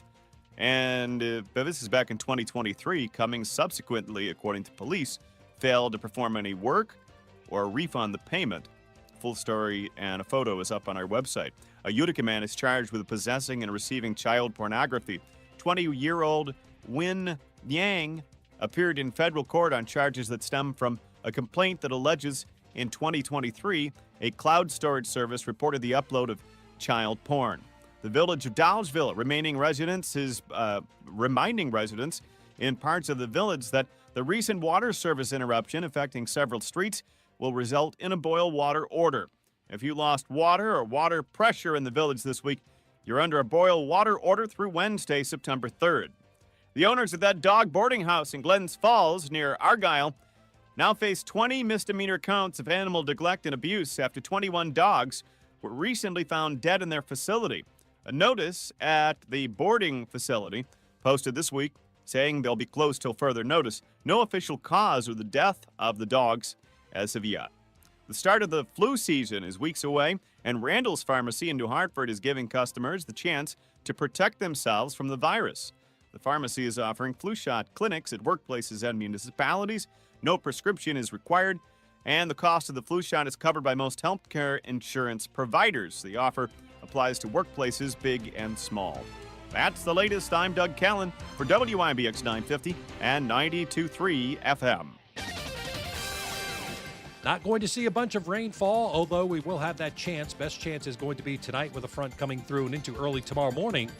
And this is back in 2023. Cummings subsequently, according to police, failed to perform any work. or refund the payment. Full story and a photo is up on our website. A Utica man is charged with possessing and receiving child pornography. 20-year-old Win Yang appeared in federal court on charges that stem from a complaint that alleges in 2023 a cloud storage service reported the upload of child porn. The village of Dowsville reminding residents in parts of the village that the recent water service interruption affecting several streets will result in a boil water order. If you lost water or water pressure in the village this week, you're under a boil water order through Wednesday, September 3rd. The owners of that dog boarding house in Glens Falls near Argyle now face 20 misdemeanor counts of animal neglect and abuse after 21 dogs were recently found dead in their facility. A notice at the boarding facility posted this week saying they'll be closed till further notice. No official cause or the death of the dogs as of yet. The start of the flu season is weeks away, and Randall's Pharmacy in New Hartford is giving customers the chance to protect themselves from the virus. The pharmacy is offering flu shot clinics at workplaces and municipalities. No prescription is required, and the cost of the flu shot is covered by most healthcare insurance providers. The offer applies to workplaces big and small. That's the latest. I'm Doug Callan for WIBX 950 and 92.3 FM. Not going to see a bunch of rainfall, although we will have that chance. Best chance is going to be tonight with a front coming through and into early tomorrow morning.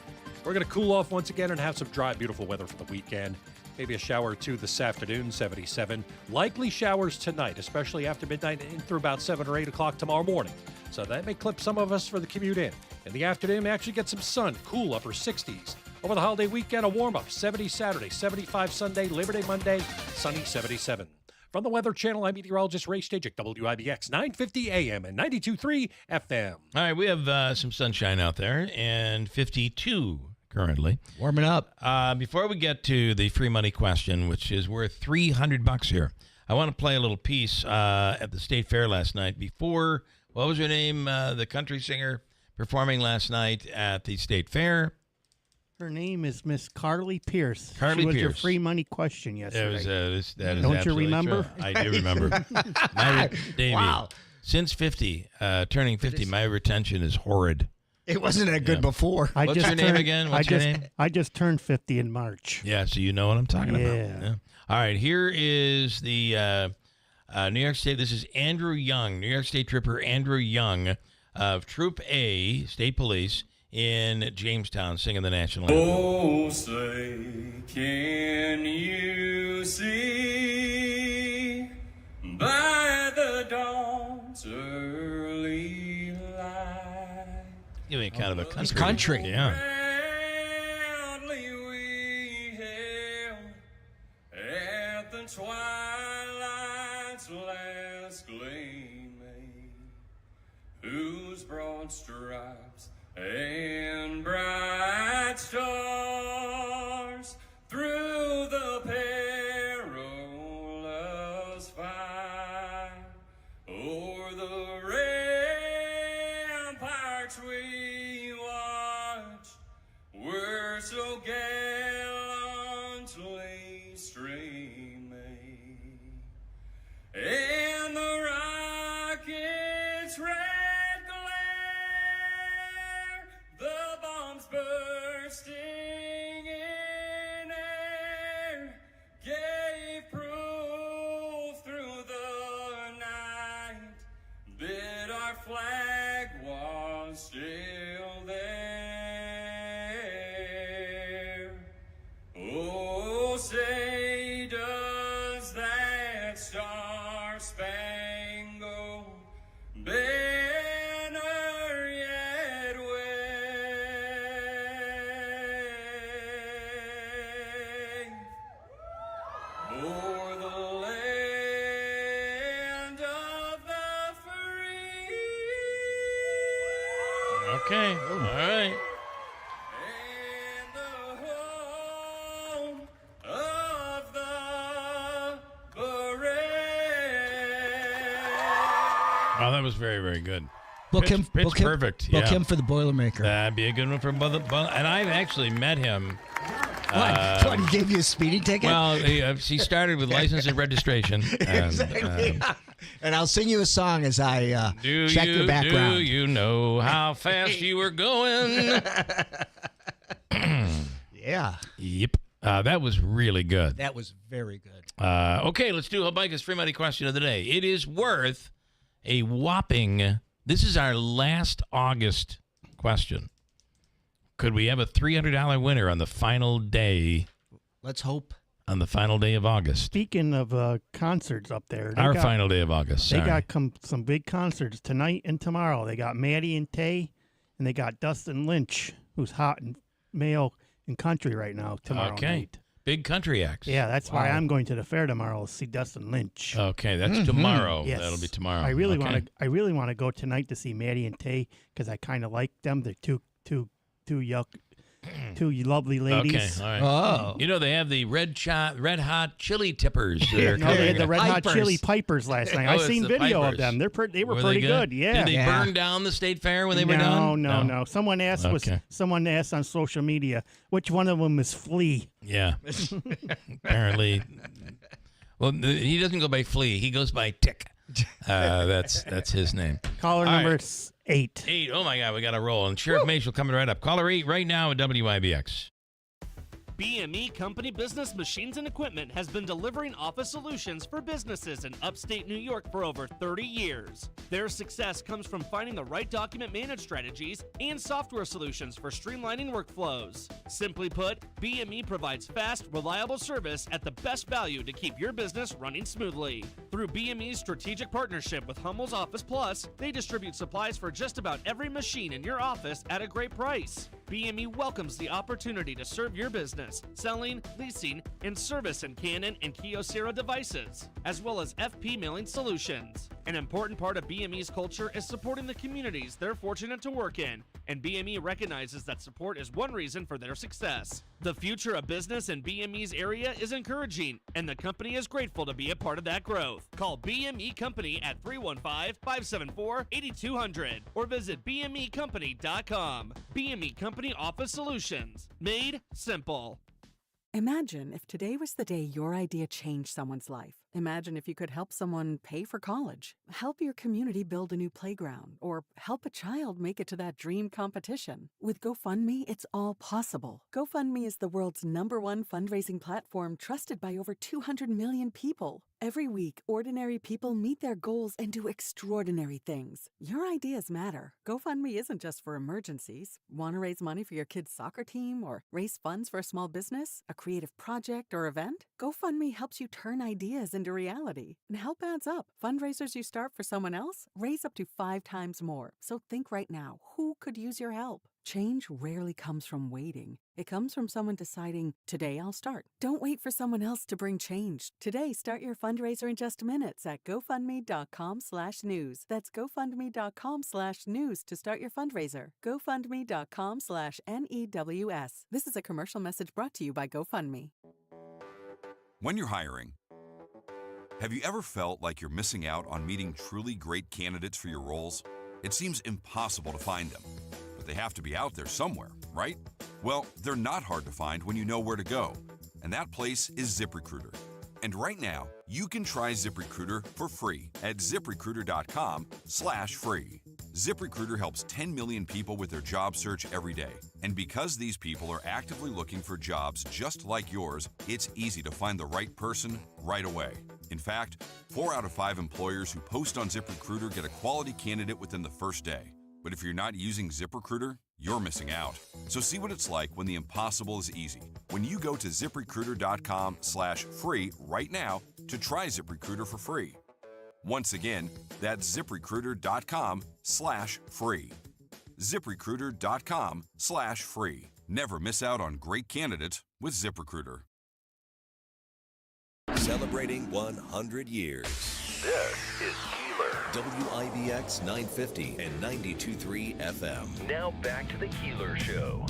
We're going to cool off once again and have some dry, beautiful weather for the weekend. Maybe a shower or two this afternoon, 77. Likely showers tonight, especially after midnight and through about 7 or 8 o'clock tomorrow morning. So that may clip some of us for the commute in. In the afternoon, we actually get some sun, cool upper 60s. Over the holiday weekend, a warm-up, 70 Saturday, 75 Sunday, Labor Day Monday, sunny 77. From the Weather Channel, I'm meteorologist Ray Stagik, WIBX 950 AM and 92.3 FM. All right, we have some sunshine out there and 52 currently. Warming up. Before we get to the free money question, which is worth $300 here, I want to play a little piece at the State Fair last night before, what was her name, the country singer performing last night at the State Fair? Her name is Miss Carly Pierce. Carly she was Pierce. Your free money question yesterday. That is Don't you remember? True. I do remember. Davey, wow. Since 50, turning 50, my retention is horrid. It wasn't that good before. What's your name again? What's your name? I just turned 50 in March. Yeah, so you know what I'm talking about. Yeah. All right, here is the New York State. This is Andrew Young, New York State Trooper Andrew Young of Troop A, State Police, in Jamestown, singing the national anthem. Oh, say, can you see by the dawn's early light? You mean kind of a country. It's country. Yeah. Proudly we hailed at the twilight's last gleaming, whose broad stripes and bright stars through the perilous fight o'er the ramparts we watched were so gallantly streaming, and the rockets' red the bombs bursting in air gave proof through the night that our flag was still there. Oh, say does that star-spangled banner yet wave o'er the land of the free? Okay, all right. And the home of the brave. Oh, that was very, very good. Book him. Pitch Book him, perfect. Book yeah. him for the Boilermaker. That'd be a good one for and I've actually met him. What? He gave you a speeding ticket? Well, he started with license and registration. And, exactly. And I'll sing you a song as I check your background. Do you know how fast you were going? Yeah. Yep. That was really good. That was very good. Okay, let's do Habaika's free money question of the day. It is worth a whopping, this is our last August question. Could we have a $300 winner on the final day? Let's hope. On the final day of August. Speaking of concerts up there. Our final day of August. They got some big concerts tonight and tomorrow. They got Maddie and Tay, and they got Dustin Lynch, who's hot in male and country right now tomorrow night. Big country acts. Yeah, that's why I'm going to the fair tomorrow to see Dustin Lynch. Okay, that's tomorrow. Yes. That'll be tomorrow. I really want to go tonight to see Maddie and Tay because I kind of like them. They're two lovely ladies. Okay, all right. You know, they have the red hot chili tippers. They had the red hot chili pipers last night. I seen video of them. They were pretty good. Yeah. Did they burn down the state fair when they were done? No. Someone asked on social media which one of them is Flea. Yeah. Apparently. Well, he doesn't go by Flea. He goes by Tick. That's his name. Caller number 8. 8. Oh my God, we got to roll. And Sheriff Maciel coming right up. Caller 8 right now at WIBX. BME Company Business Machines and Equipment has been delivering office solutions for businesses in upstate New York for over 30 years. Their success comes from finding the right document management strategies and software solutions for streamlining workflows. Simply put, BME provides fast, reliable service at the best value to keep your business running smoothly. Through BME's strategic partnership with Hummel's Office Plus, they distribute supplies for just about every machine in your office at a great price. BME welcomes the opportunity to serve your business, selling, leasing, and service in Canon and Kyocera devices, as well as FP mailing solutions. An important part of BME's culture is supporting the communities they're fortunate to work in, and BME recognizes that support is one reason for their success. The future of business in BME's area is encouraging, and the company is grateful to be a part of that growth. Call BME Company at 315-574-8200 or visit BMEcompany.com. BME Company Office Solutions. Made simple. Imagine if today was the day your idea changed someone's life. Imagine if you could help someone pay for college, help your community build a new playground, or help a child make it to that dream competition. With GoFundMe, it's all possible. GoFundMe is the world's #1 fundraising platform trusted by over 200 million people. Every week, ordinary people meet their goals and do extraordinary things. Your ideas matter. GoFundMe isn't just for emergencies. Want to raise money for your kid's soccer team or raise funds for a small business, a creative project, or event? GoFundMe helps you turn ideas into reality. And help adds up. Fundraisers you start for someone else raise up to 5 times more. So think right now, who could use your help? Change rarely comes from waiting. It comes from someone deciding, today I'll start. Don't wait for someone else to bring change. Today, start your fundraiser in just minutes at GoFundMe.com/news. That's GoFundMe.com/news to start your fundraiser. GoFundMe.com/NEWS. This is a commercial message brought to you by GoFundMe. When you're hiring, have you ever felt like you're missing out on meeting truly great candidates for your roles? It seems impossible to find them. They have to be out there somewhere, right? Well, they're not hard to find when you know where to go. And that place is ZipRecruiter. And right now, you can try ZipRecruiter for free at ZipRecruiter.com/free. ZipRecruiter helps 10 million people with their job search every day. And because these people are actively looking for jobs just like yours, it's easy to find the right person right away. In fact, 4 out of 5 employers who post on ZipRecruiter get a quality candidate within the first day. But if you're not using ZipRecruiter, you're missing out. So see what it's like when the impossible is easy. When you go to ZipRecruiter.com/free right now to try ZipRecruiter for free. Once again, that's ZipRecruiter.com/free. ZipRecruiter.com/free. Never miss out on great candidates with ZipRecruiter. Celebrating 100 years. This is Keeler. WIBX 950 and 92.3 FM. Now back to the Keeler Show.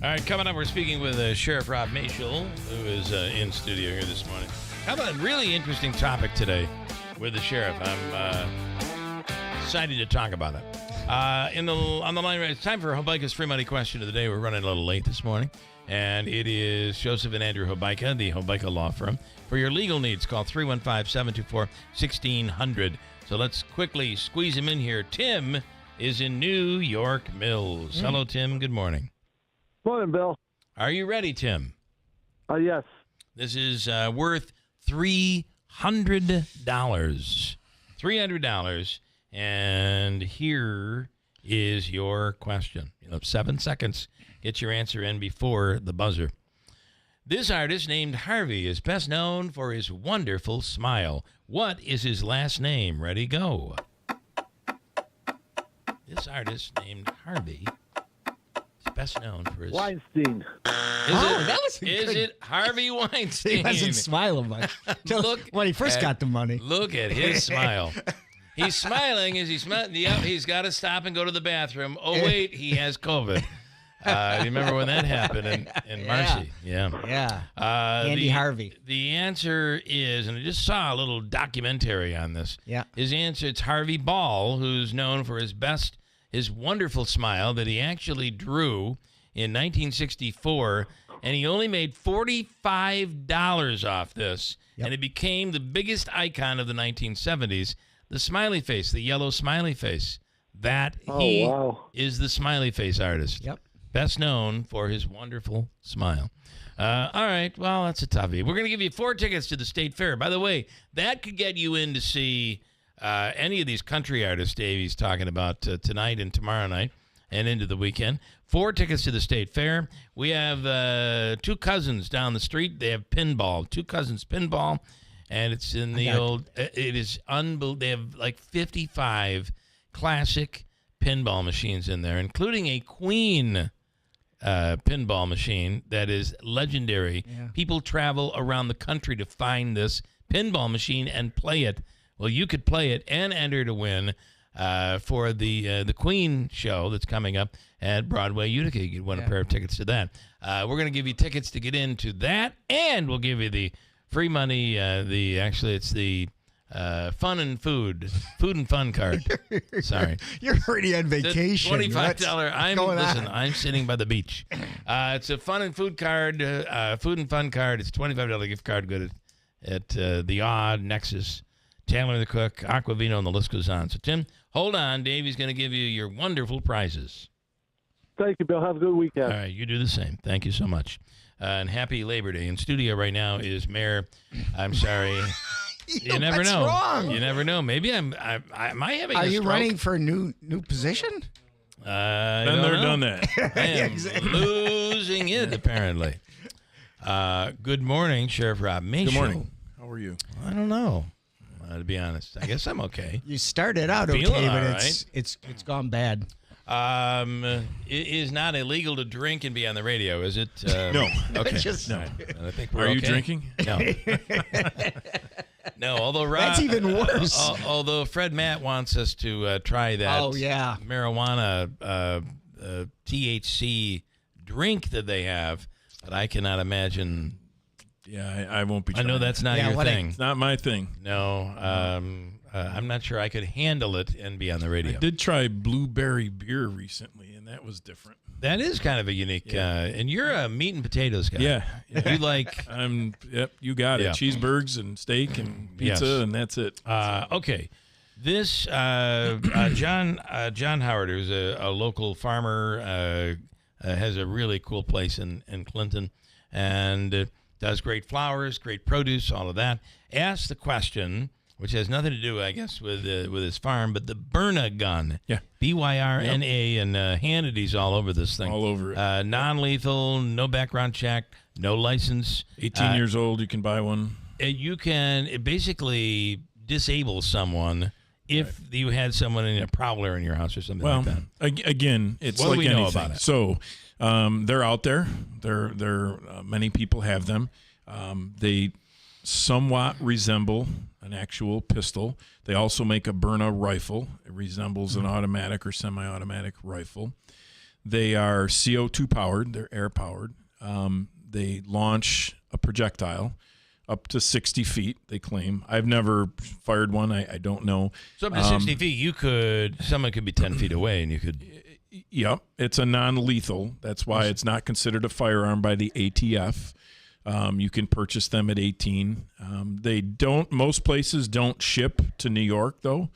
All right, coming up, we're speaking with Sheriff Rob Maciel, who is in studio here this morning. How about a really interesting topic today with the sheriff? I'm excited to talk about it. On the line, it's time for Habaika's free money question of the day. We're running a little late this morning. And it is Joseph and Andrew Hobeika, the Hobeika Law Firm. For your legal needs, call 315-724-1600. So let's quickly squeeze him in here. Tim is in New York Mills. Hello, Tim. Good morning. Morning, Bill. Are you ready, Tim? Yes. This is worth $300. $300. And here is your question. You have 7 seconds. Get your answer in before the buzzer. This artist named Harvey is best known for his wonderful smile. What is his last name? Ready, go. This artist named Harvey is best known for his... Weinstein. Is it Harvey Weinstein? He wasn't smiling much. Look when he first got the money. Look at his smile. He's smiling as he's smiling. Yep, he's got to stop and go to the bathroom. Oh, wait, he has COVID. You remember when that happened in Marcy? Yeah. Andy Harvey. The answer is, and I just saw a little documentary on this. Yeah. His answer, it's Harvey Ball, who's known for his wonderful smile that he actually drew in 1964, and he only made $45 off this, and it became the biggest icon of the 1970s, the smiley face, the yellow smiley face. That is the smiley face artist. Yep. Best known for his wonderful smile. All right, well, that's a toughie. We're going to give you 4 tickets to the State Fair. By the way, that could get you in to see any of these country artists Davey's talking about tonight and tomorrow night and into the weekend. 4 tickets to the State Fair. We have 2 cousins down the street. They have pinball, 2 cousins pinball, and it's in the old, it is unbelievable. They have like 55 classic pinball machines in there, including a Queen pinball machine that is legendary. Yeah. People travel around the country to find this pinball machine and play it. Well, you could play it and enter to win for the Queen show that's coming up at Broadway, Utica. You could win a pair of tickets to that. We're going to give you tickets to get into that, and we'll give you the free money. It's the fun and food and fun card. Sorry, you're already on vacation. $25. I'm sitting by the beach. It's a fun and food card, food and fun card. It's a $25 gift card. Good at the Odd, Nexus, Taylor the Cook, Aquavino, and the list goes on. So Tim, hold on. Davey's going to give you your wonderful prizes. Thank you, Bill. Have a good weekend. All right, you do the same. Thank you so much, and happy Labor Day. In studio right now is Mayor. I'm sorry. You never know. Wrong. You never know. Maybe am I having Are a you stroke? running for a new position? Been there, done that. I am losing it, apparently. Good morning, Sheriff Rob Maciel. Good morning. How are you? I don't know, to be honest. I guess I'm okay. You started out okay, Feeling but all right. it's gone bad. It is not illegal to drink and be on the radio, is it? No. Okay. No. I think we're Are you okay. drinking? No. No, although Rob, that's even worse. Although Fred Matt wants us to try that marijuana THC drink that they have, but I cannot imagine. Yeah, I won't be I trying. know that's not your thing. It's not my thing. No, I'm not sure I could handle it and be on the radio. I did try blueberry beer recently, and that was different. That is kind of a unique, and you're a meat and potatoes guy. Yeah. You like? Yep, you got it. Yeah. Cheeseburgers and steak and pizza, and that's it. Okay. This John Howard, who's a local farmer, has a really cool place in Clinton, and does great flowers, great produce, all of that. Asked the question, which has nothing to do, I guess, with his farm, but the Byrna gun. Yeah. BYRNA, and Hannity's all over this thing. All over it. Non-lethal, no background check, no license. 18 years old, you can buy one. You can basically disable someone if you had someone in a prowler in your house or something like that. Again, it's what like do we anything. know about it? So they're out there. They're many people have them. They somewhat resemble an actual pistol. They also make a Byrna rifle. It resembles an automatic or semi-automatic rifle. They are CO2 powered. They're air powered. They launch a projectile up to 60 feet, they claim. I've never fired one. I don't know. So up to 60 feet, someone could be 10 feet away and you could... Yep, it's a non-lethal. That's why it's not considered a firearm by the ATF. You can purchase them at 18. They don't. Most places don't ship to New York, though.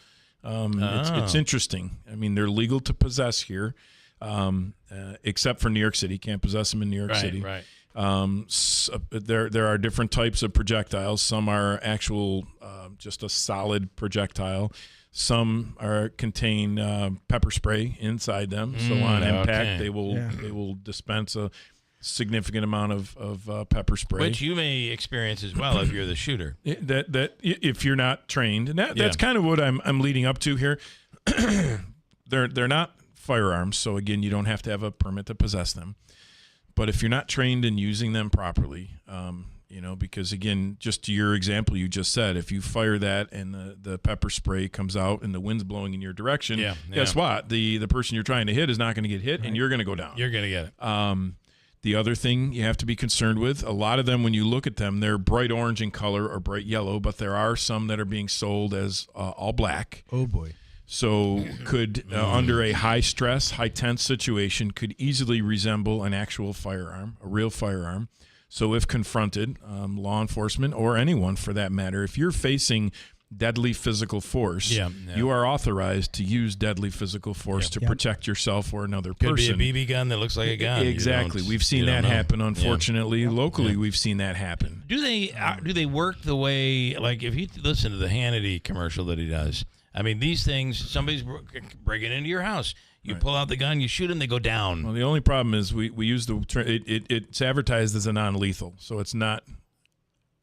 It's interesting. I mean, they're legal to possess here, except for New York City. Can't possess them in New York City. Right. So there are different types of projectiles. Some are actual, just a solid projectile. Some contain pepper spray inside them. So on impact, they will dispense a significant amount of pepper spray, which you may experience as well if you're the shooter. That if you're not trained, and that's kind of what I'm leading up to here. They're not firearms, so again, you don't have to have a permit to possess them. But if you're not trained in using them properly, because again, just to your example you just said, if you fire that and the pepper spray comes out and the wind's blowing in your direction, guess what? The person you're trying to hit is not going to get hit, and you're going to go down. You're going to get it. The other thing you have to be concerned with, a lot of them, when you look at them, they're bright orange in color or bright yellow, but there are some that are being sold as all black. Oh, boy. So could, under a high-stress, high-tense situation, could easily resemble an actual firearm, a real firearm. So if confronted, law enforcement, or anyone for that matter, if you're facing deadly physical force, you are authorized to use deadly physical force to protect yourself or another person. Could be a BB gun that looks like a gun. Exactly. We've seen that happen, unfortunately. Locally, we've seen that happen. Do they work the way, like if you listen to the Hannity commercial that he does, I mean, these things, somebody's breaking into your house. You pull out the gun, you shoot them, they go down. Well, the only problem is we use it's advertised as a non-lethal, so it's not.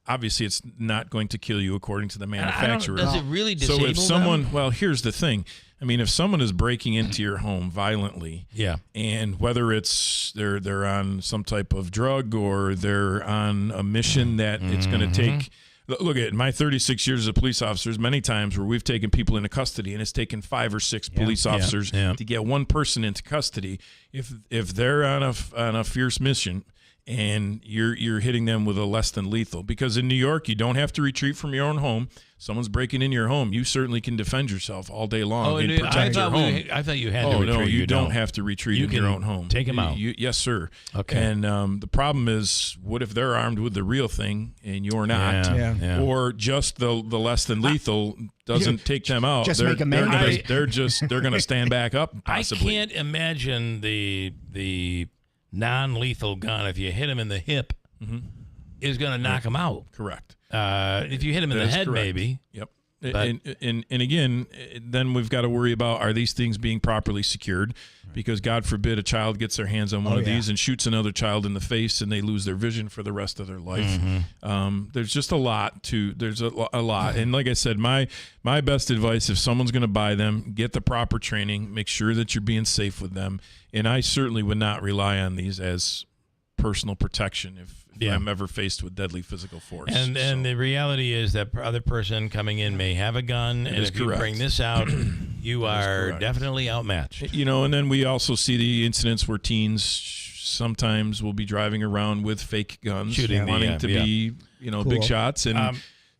Obviously, it's not going to kill you according to the manufacturer. Does it really disable So if someone, them? well, here's the thing. I mean, if someone is breaking into your home violently, and whether it's they're on some type of drug or they're on a mission that it's going to take. Look at my 36 years as a police officer. Many times where we've taken people into custody, and it's taken 5 or 6 police officers to get one person into custody. If they're on a fierce mission, and you're hitting them with a less than lethal, because in New York you don't have to retreat from your own home. Someone's breaking in your home, you certainly can defend yourself all day long and protect your home. I thought you had to retreat. No, you don't have to retreat in your own home. Take them out. Yes, sir. Okay. And the problem is, what if they're armed with the real thing and you're not? Or just the less than lethal doesn't take them out. Just they're, make a they're mandate. they're going to stand back up. Possibly. I can't imagine the non-lethal gun, if you hit him in the hip, is going to knock him out. Correct. If you hit him in the head, maybe. Yep. And again, then we've got to worry about, are these things being properly secured? Because God forbid a child gets their hands on one of these and shoots another child in the face, and they lose their vision for the rest of their life. There's just a lot there's a lot. And like I said, my best advice, if someone's going to buy them, get the proper training, make sure that you're being safe with them. And I certainly would not rely on these as personal protection if I'm ever faced with deadly physical force. And the reality is that other person coming in may have a gun, and if you bring this out, you are definitely outmatched. And then we also see the incidents where teens sometimes will be driving around with fake guns, wanting to be, big shots, and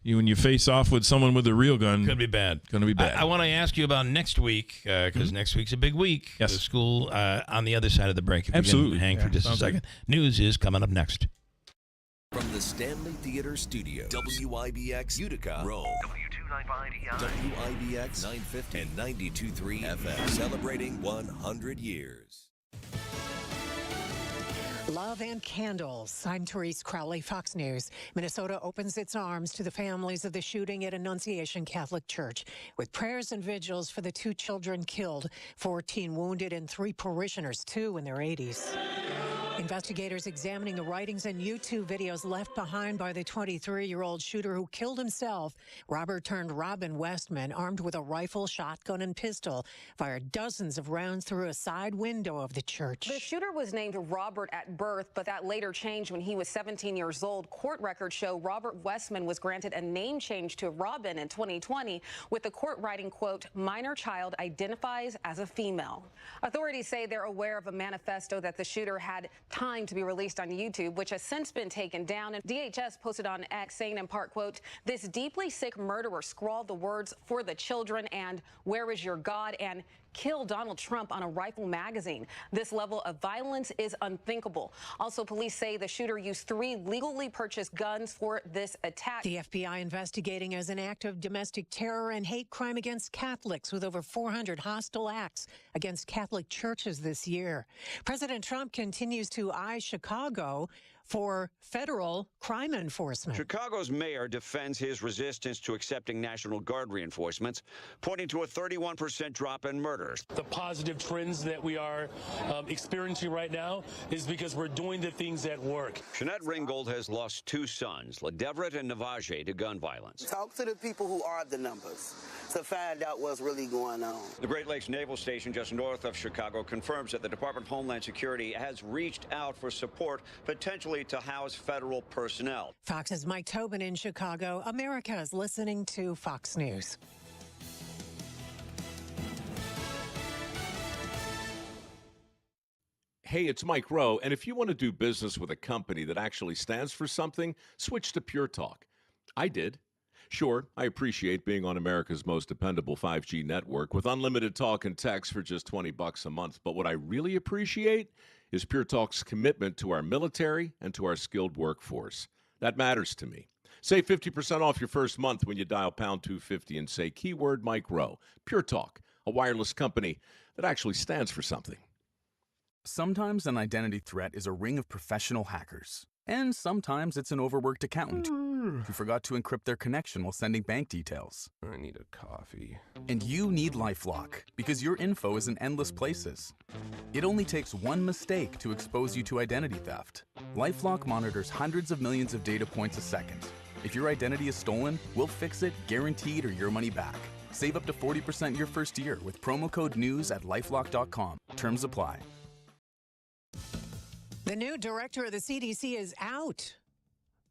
when you face off with someone with a real gun, could be bad. Going to be bad. I want to ask you about next week, because next week's a big week. Yes. The school on the other side of the break. If Absolutely. You can hang for just a second. News is coming up next. From the Stanley Theater Studio, WIBX Utica, Rome. WIBX 950 and 92.3 FM, celebrating 100 years. Love and candles. I'm Therese Crowley, Fox News. Minnesota opens its arms to the families of the shooting at Annunciation Catholic Church, with prayers and vigils for the 2 children killed, 14 wounded, and 3 parishioners, 2 in their 80s. Investigators examining the writings and YouTube videos left behind by the 23-year-old shooter who killed himself. Robin Westman, armed with a rifle, shotgun, and pistol, fired dozens of rounds through a side window of the church. The shooter was named Robert at birth, but that later changed when he was 17 years old. Court records show Robert Westman was granted a name change to Robin in 2020, with the court writing, quote, minor child identifies as a female. Authorities say they're aware of a manifesto that the shooter had time to be released on YouTube, which has since been taken down. And DHS posted on X saying in part, quote, "This deeply sick murderer scrawled the words 'for the children' and 'where is your God' and 'kill Donald Trump' on a Rifle magazine. This level of violence is unthinkable." Also, police say the shooter used 3 legally purchased guns for this attack. The FBI investigating as an act of domestic terror and hate crime against Catholics, with over 400 hostile acts against Catholic churches this year. President Trump continues to eye Chicago for federal crime enforcement. Chicago's mayor defends his resistance to accepting National Guard reinforcements, pointing to a 31% drop in murders. The positive trends that we are experiencing right now is because we're doing the things that work. Jeanette Ringgold has lost 2 sons, LaDeveret and Navaje, to gun violence. Talk to the people who are the numbers to find out what's really going on. The Great Lakes Naval Station just north of Chicago confirms that the Department of Homeland Security has reached out for support, potentially to house federal personnel. Fox's Mike Tobin in Chicago. America is listening to Fox News. Hey, it's Mike Rowe, and if you want to do business with a company that actually stands for something, switch to Pure Talk. I did. Sure, I appreciate being on America's most dependable 5G network with unlimited talk and text for just $20 a month, but what I really appreciate is Pure Talk's commitment to our military and to our skilled workforce. That matters to me. Save 50% off your first month when you dial pound 250 and say keyword Mike Rowe. Pure Talk, a wireless company that actually stands for something. Sometimes an identity threat is a ring of professional hackers. And sometimes it's an overworked accountant who forgot to encrypt their connection while sending bank details. I need a coffee. And you need LifeLock, because your info is in endless places. It only takes one mistake to expose you to identity theft. LifeLock monitors hundreds of millions of data points a second. If your identity is stolen, we'll fix it, guaranteed, or your money back. Save up to 40% your first year with promo code NEWS at LifeLock.com. Terms apply. The new director of the CDC is out.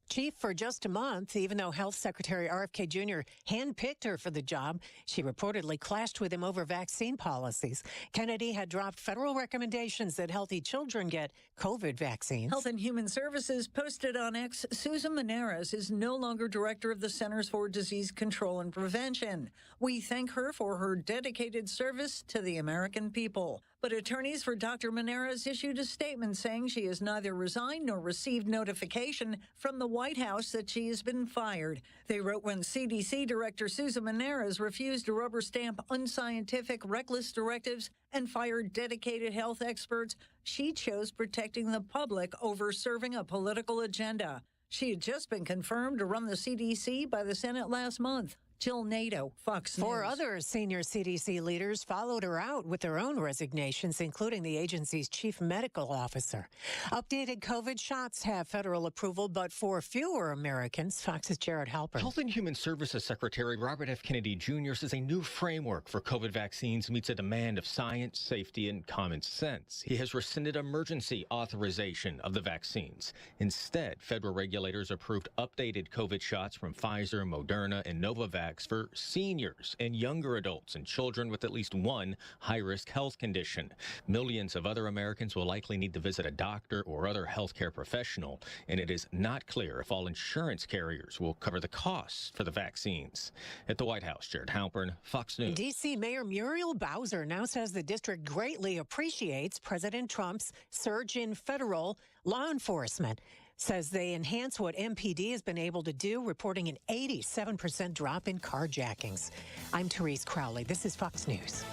Chief for just a month, even though Health Secretary RFK Jr. handpicked her for the job. She reportedly clashed with him over vaccine policies. Kennedy had dropped federal recommendations that healthy children get COVID vaccines. Health and Human Services posted on X, Susan Menares is no longer director of the Centers for Disease Control and Prevention. We thank her for her dedicated service to the American people. But attorneys for Dr. Menares issued a statement saying she has neither resigned nor received notification from the White House that she has been fired. They wrote when CDC Director Susan Menares refused to rubber stamp unscientific, reckless directives and fired dedicated health experts, she chose protecting the public over serving a political agenda. She had just been confirmed to run the CDC by the Senate last month. Jill Nato, Fox News. 4 other senior CDC leaders followed her out with their own resignations, including the agency's chief medical officer. Updated COVID shots have federal approval, but for fewer Americans. Fox's Jared Halpern. Health and Human Services Secretary Robert F. Kennedy Jr. says a new framework for COVID vaccines meets a demand of science, safety, and common sense. He has rescinded emergency authorization of the vaccines. Instead, federal regulators approved updated COVID shots from Pfizer, Moderna, and Novavax for seniors and younger adults and children with at least one high-risk health condition. Millions of other Americans will likely need to visit a doctor or other healthcare professional, and it is not clear if all insurance carriers will cover the costs for the vaccines. At the White House, Jared Halpern, Fox News. D.C. Mayor Muriel Bowser now says the district greatly appreciates President Trump's surge in federal law enforcement. Says they enhance what MPD has been able to do, reporting an 87% drop in carjackings. I'm Therese Crowley. This is Fox News.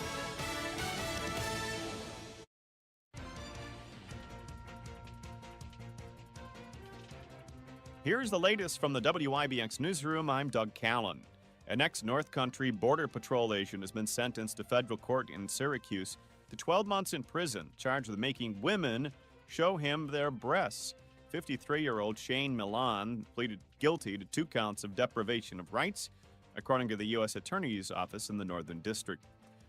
Here's the latest from the WIBX newsroom. I'm Doug Callan. An ex-North Country Border Patrol agent has been sentenced to federal court in Syracuse to 12 months in prison, charged with making women show him their breasts. 53-year-old Shane Milan pleaded guilty to 2 counts of deprivation of rights, according to the U.S. Attorney's Office in the Northern District.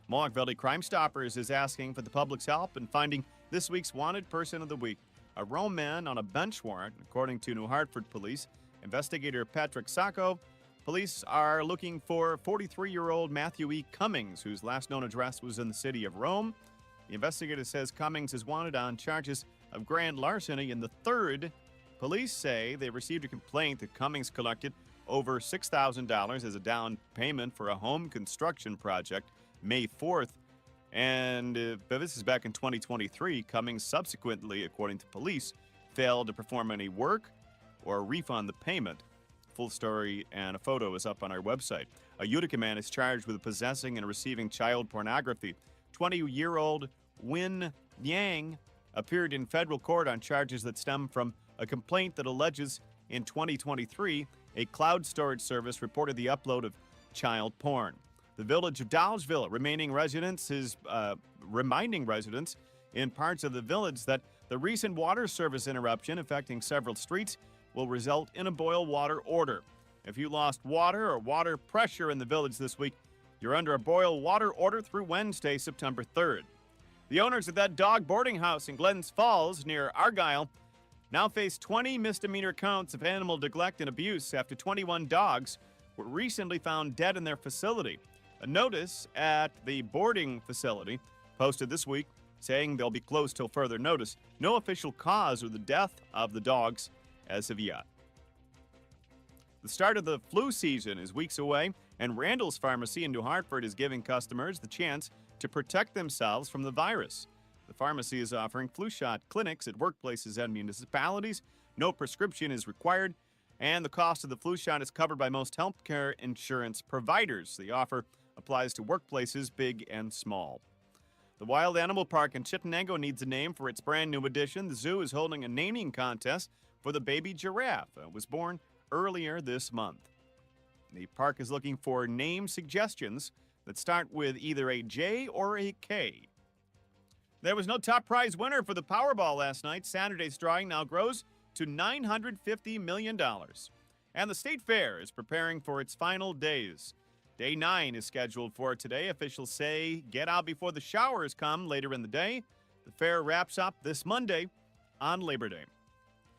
Mohawk Valley Crime Stoppers is asking for the public's help in finding this week's wanted person of the week, a Rome man on a bench warrant, according to New Hartford Police. Investigator Patrick Sacco. Police are looking for 43-year-old Matthew E. Cummings, whose last known address was in the city of Rome. The investigator says Cummings is wanted on charges of grand larceny. And the third, police say they received a complaint that Cummings collected over $6,000 as a down payment for a home construction project May 4th. And this is back in 2023. Cummings subsequently, according to police, failed to perform any work or refund the payment. Full story and a photo is up on our website. A Utica man is charged with possessing and receiving child pornography. 20-year-old Win Yang appeared in federal court on charges that stem from a complaint that alleges in 2023 a cloud storage service reported the upload of child porn. The village of Dowsville reminding residents in parts of the village that the recent water service interruption affecting several streets will result in a boil water order. If you lost water or water pressure in the village this week, you're under a boil water order through Wednesday, September 3rd. The owners of that dog boarding house in Glens Falls near Argyle now face 20 misdemeanor counts of animal neglect and abuse after 21 dogs were recently found dead in their facility. A notice at the boarding facility posted this week saying they'll be closed till further notice. No official cause of the death of the dogs as of yet. The start of the flu season is weeks away, and Randall's Pharmacy in New Hartford is giving customers the chance to protect themselves from the virus. The pharmacy is offering flu shot clinics at workplaces and municipalities. No prescription is required, and the cost of the flu shot is covered by most healthcare insurance providers. The offer applies to workplaces big and small. The Wild Animal Park in Chittenango needs a name for its brand new addition. The zoo is holding a naming contest for the baby giraffe. It was born earlier this month. The park is looking for name suggestions that start with either a J or a K. There was no top prize winner for the Powerball last night. Saturday's drawing now grows to $950 million. And the State Fair is preparing for its final days. Day 9 is scheduled for today. Officials say get out before the showers come later in the day. The fair wraps up this Monday on Labor Day.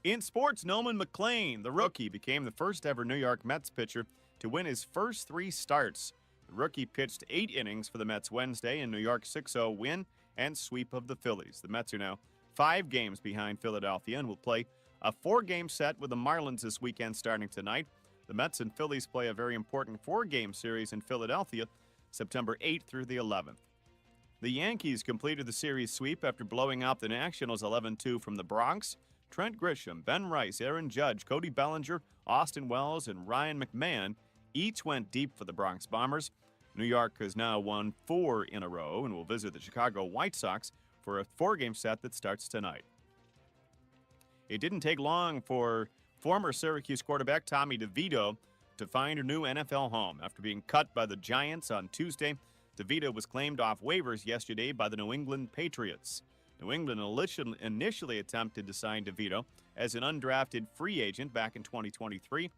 In sports, Nolan McLean, the rookie, became the first ever New York Mets pitcher to win his first 3 starts. The rookie pitched 8 innings for the Mets Wednesday in New York's 6-0 win and sweep of the Phillies. The Mets are now 5 games behind Philadelphia and will play a 4-game set with the Marlins this weekend starting tonight. The Mets and Phillies play a very important 4-game series in Philadelphia, September 8th through the 11th. The Yankees completed the series sweep after blowing out the Nationals 11-2 from the Bronx. Trent Grisham, Ben Rice, Aaron Judge, Cody Bellinger, Austin Wells, and Ryan McMahon each went deep for the Bronx Bombers. New York has now won 4 in a row and will visit the Chicago White Sox for a 4-game set that starts tonight. It didn't take long for former Syracuse quarterback Tommy DeVito to find a new NFL home. After being cut by the Giants on Tuesday, DeVito was claimed off waivers yesterday by the New England Patriots. New England initially attempted to sign DeVito as an undrafted free agent back in 2023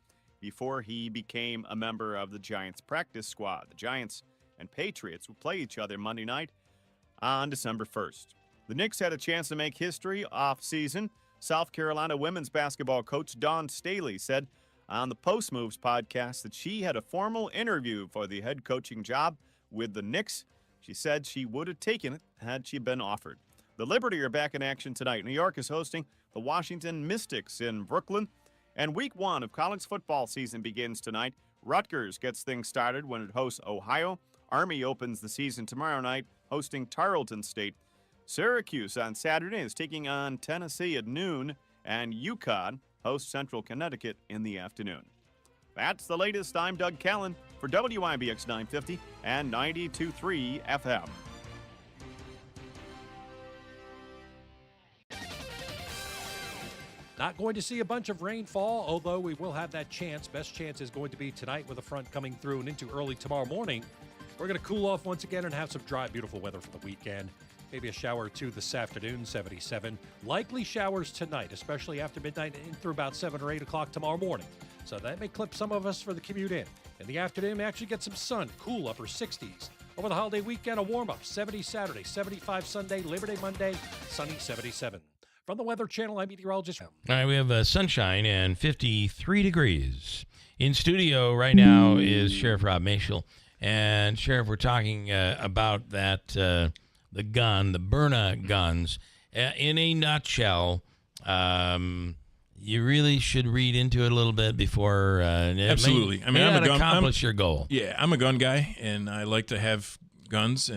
before he became a member of the Giants practice squad. The Giants and Patriots will play each other Monday night on December 1st. The Knicks had a chance to make history off-season. South Carolina women's basketball coach Dawn Staley said on the Post Moves podcast that she had a formal interview for the head coaching job with the Knicks. She said she would have taken it had she been offered. The Liberty are back in action tonight. New York is hosting the Washington Mystics in Brooklyn. And week 1 of college football season begins tonight. Rutgers gets things started when it hosts Ohio. Army opens the season tomorrow night, hosting Tarleton State. Syracuse on Saturday is taking on Tennessee at noon, and UConn hosts Central Connecticut in the afternoon. That's the latest. I'm Doug Callan for WIBX 950 and 92.3 FM. Not going to see a bunch of rainfall, although we will have that chance. Best chance is going to be tonight with a front coming through and into early tomorrow morning. We're going to cool off once again and have some dry, beautiful weather for the weekend. Maybe a shower or 2 this afternoon, 77. Likely showers tonight, especially after midnight and through about 7 or 8 o'clock tomorrow morning. So that may clip some of us for the commute in. In the afternoon, we actually get some sun, cool upper 60s. Over the holiday weekend, a warm-up, 70 Saturday, 75 Sunday, Labor Day Monday, sunny 77. From the Weather Channel, I'm meteorologist. All right, we have sunshine and 53 degrees. In studio right now is Sheriff Rob Mashel. And, Sheriff, we're talking about that, the gun, the Byrna guns. in a nutshell, you really should read into it a little bit before. Absolutely. I mean, I'm accomplish your goal. Yeah, I'm a gun guy, and I like to have guns,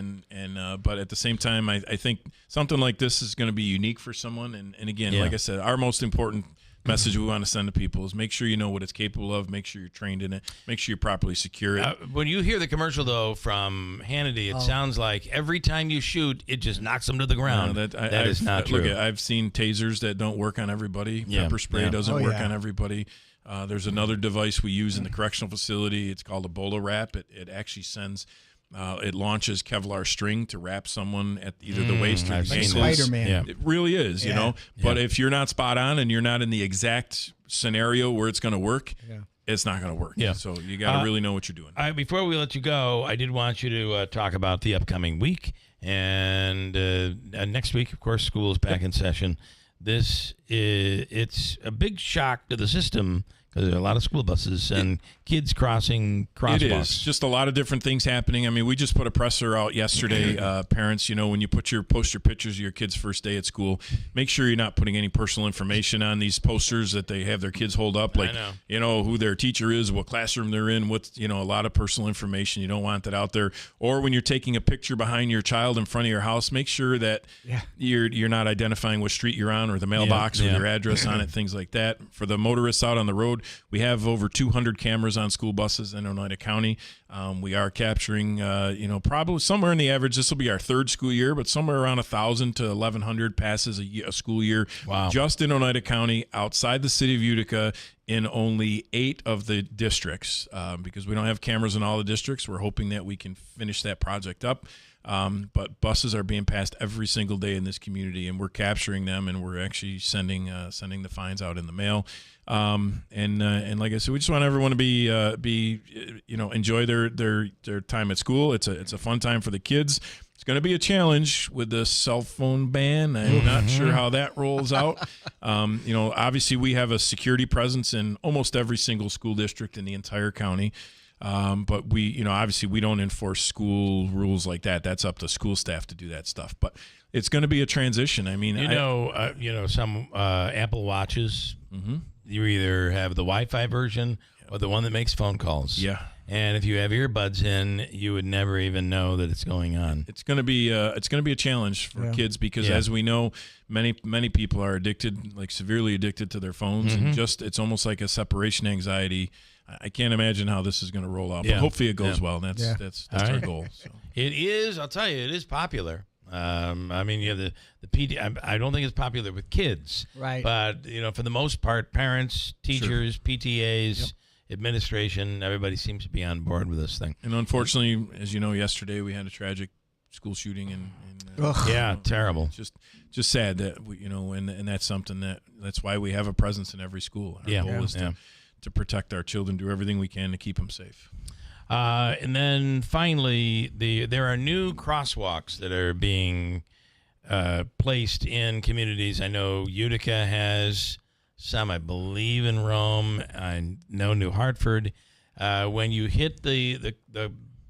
but at the same time, I think something like this is going to be unique for someone. And again, like I said, our most important message we want to send to people is make sure you know what it's capable of, make sure you're trained in it, make sure you properly secure it. When you hear the commercial, though, from Hannity, it sounds like every time you shoot, it just knocks them to the ground. No, that is not true. I've seen tasers that don't work on everybody. Pepper spray doesn't work on everybody. There's another device we use in the correctional facility. It's called a Ebola wrap. It actually sends... it launches Kevlar string to wrap someone at either the waist or the ankles. Spider-Man. Yeah. It really is, you know. But if you're not spot on and you're not in the exact scenario where it's going to work, it's not going to work. Yeah. So you got to really know what you're doing. Before we let you go, I did want you to talk about the upcoming week. And next week, of course, school is back in session. It's a big shock to the system because there are a lot of school buses and kids crossing crosswalks. It is just a lot of different things happening. I mean, we just put a presser out yesterday. Parents, you know, when you post your pictures of your kids' first day at school, make sure you're not putting any personal information on these posters that they have their kids hold up, like you know who their teacher is, what classroom they're in, what's a lot of personal information. You don't want that out there. Or when you're taking a picture behind your child in front of your house, make sure that you're not identifying what street you're on or the mailbox with your address on it, things like that. For the motorists out on the road, we have over 200 cameras on school buses in Oneida County. We are capturing, probably somewhere in the average. This will be our third school year, but somewhere around 1,000 to 1,100 passes a school year. Wow. Just in Oneida County, outside the city of Utica, in only 8 of the districts. Because we don't have cameras in all the districts, we're hoping that we can finish that project up. But buses are being passed every single day in this community, and we're capturing them, and we're actually sending the fines out in the mail. And like I said, we just want everyone to enjoy their time at school. It's a fun time for the kids. It's going to be a challenge with the cell phone ban. I'm not sure how that rolls out. Obviously we have a security presence in almost every single school district in the entire county. But we, obviously we don't enforce school rules like that. That's up to school staff to do that stuff. But it's going to be a transition. I mean, some Apple Watches, you either have the Wi-Fi version or the one that makes phone calls. Yeah. And if you have earbuds in, you would never even know that it's going on. It's going to be a challenge for kids because, as we know, many people are addicted, like severely addicted to their phones, and it's almost like a separation anxiety. I can't imagine how this is going to roll out, but hopefully it goes well. And that's our goal. So. It is. I'll tell you, it is popular. I mean, the PD. I don't think it's popular with kids, right? But for the most part, parents, teachers, PTAs. Administration, everybody seems to be on board with this thing. And unfortunately, as you know, yesterday we had a tragic school shooting, and terrible. Just sad that and that's something that's why we have a presence in every school. Our goal is to protect our children, do everything we can to keep them safe. And then finally, there are new crosswalks that are being placed in communities. I know Utica has some, I believe, in Rome. I know New Hartford. When you hit the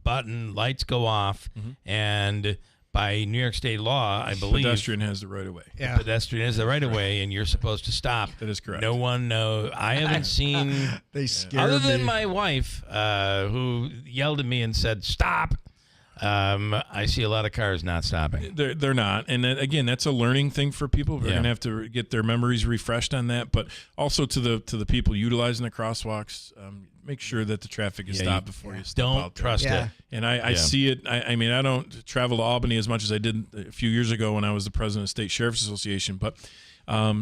button, lights go off, and by New York State law, I believe pedestrian has the right of way. Yeah, pedestrian has the right of way, and you're supposed to stop. That is correct. No one knows. I haven't seen. They scared other than me. my wife, who yelled at me and said, "Stop." I see a lot of cars not stopping. They're not, and again, that's a learning thing for people. We're gonna have to get their memories refreshed on that, but also to the people utilizing the crosswalks, make sure that the traffic is stopped before you step out there. Trust it. And I see it. I mean, I don't travel to Albany as much as I did a few years ago when I was the president of the State Sheriff's Association, but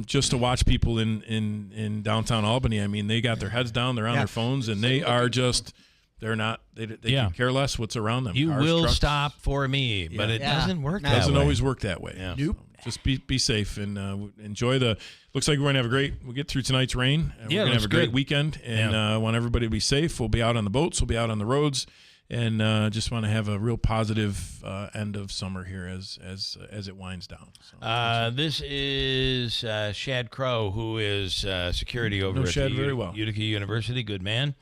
just to watch people in downtown Albany, I mean, they got their heads down, they're on their phones, and they are just. They're not. They can care less what's around them. You Cars, will trucks. stop for me, but it doesn't work. That Doesn't way. always work that way. Yeah. So just be safe and enjoy the. Looks like we're gonna have a great. We'll get through tonight's rain. We're gonna have a great weekend, and want everybody to be safe. We'll be out on the boats. We'll be out on the roads, and just want to have a real positive end of summer here as it winds down. So, this is Shad Crow, who is security over at Shad very well. Utica University. Good man.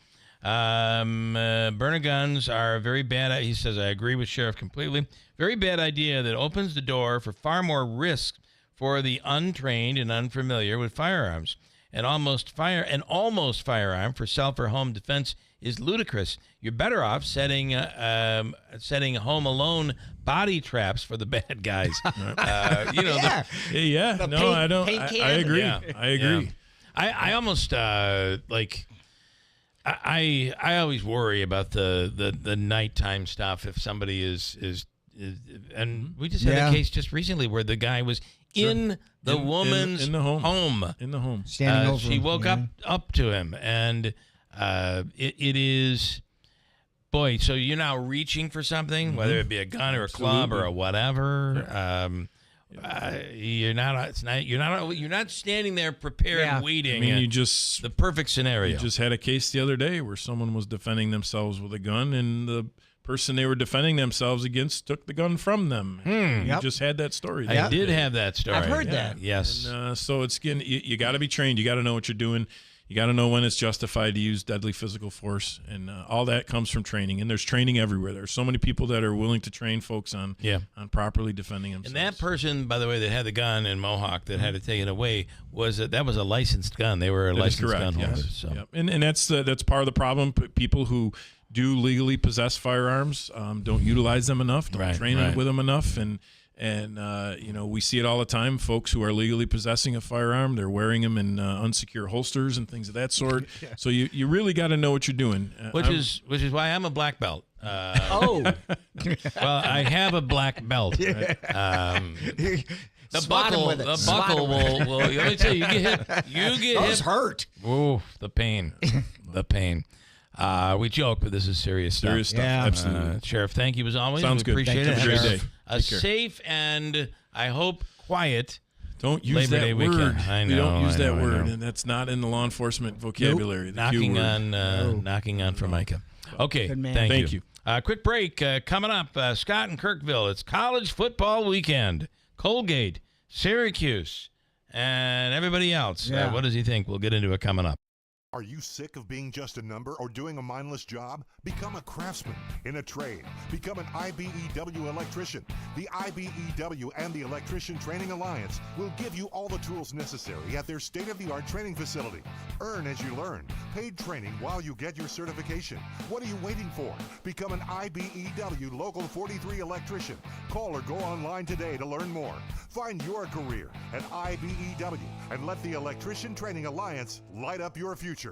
Burner guns are very bad. He says, I agree with Sheriff completely. Very bad idea that opens the door for far more risk for the untrained and unfamiliar with firearms. An almost firearm for self or home defense is ludicrous. You're better off setting Home Alone body traps for the bad guys. I agree. Yeah. I agree. Yeah. I almost like. I always worry about the nighttime stuff if somebody is and we just had a case just recently where the guy was in the woman's home. In the home. Standing over she him, woke up to him, and it is, boy, so you're now reaching for something, whether it be a gun or a club or a whatever. You're not standing there prepared waiting. I mean, the perfect scenario. You just had a case the other day where someone was defending themselves with a gun, and the person they were defending themselves against took the gun from them. You just had that story. I did have that story. I've heard that. Yes. And, so it's again, you got to be trained. You got to know what you're doing. You got to know when it's justified to use deadly physical force, and all that comes from training. And there's training everywhere. There's so many people that are willing to train folks on properly defending themselves. And that person, by the way, that had the gun in Mohawk that had to take it away was a licensed gun. They were a licensed gun holder. Yes. So. Yep. And that's part of the problem. People who do legally possess firearms don't utilize them enough, don't train with them enough, and we see it all the time. Folks who are legally possessing a firearm, they're wearing them in unsecure holsters and things of that sort. So you really got to know what you're doing. Which is why I'm a black belt. Well, I have a black belt. Right? The buckle will. Let me tell you, you get hit. Those hurt. Ooh, the pain, the pain. We joke, but this is serious stuff. Serious stuff, absolutely. Sheriff, thank you as always. Sounds we good. Appreciate it. Have a great day. A safe and I hope quiet. Don't use Labor that Day word. Weekend. I know. We don't use that word, I know. and that's not in the law enforcement vocabulary. Nope. Knocking on Formica. Okay, Good man. thank you. Quick break coming up. Scott and Kirkville. It's college football weekend. Colgate, Syracuse, and everybody else. Yeah. What does he think? We'll get into it coming up. Are you sick of being just a number or doing a mindless job? Become a craftsman in a trade. Become an IBEW electrician. The IBEW and the Electrician Training Alliance will give you all the tools necessary at their state-of-the-art training facility. Earn as you learn. Paid training while you get your certification. What are you waiting for? Become an IBEW Local 43 electrician. Call or go online today to learn more. Find your career at IBEW and let the Electrician Training Alliance light up your future.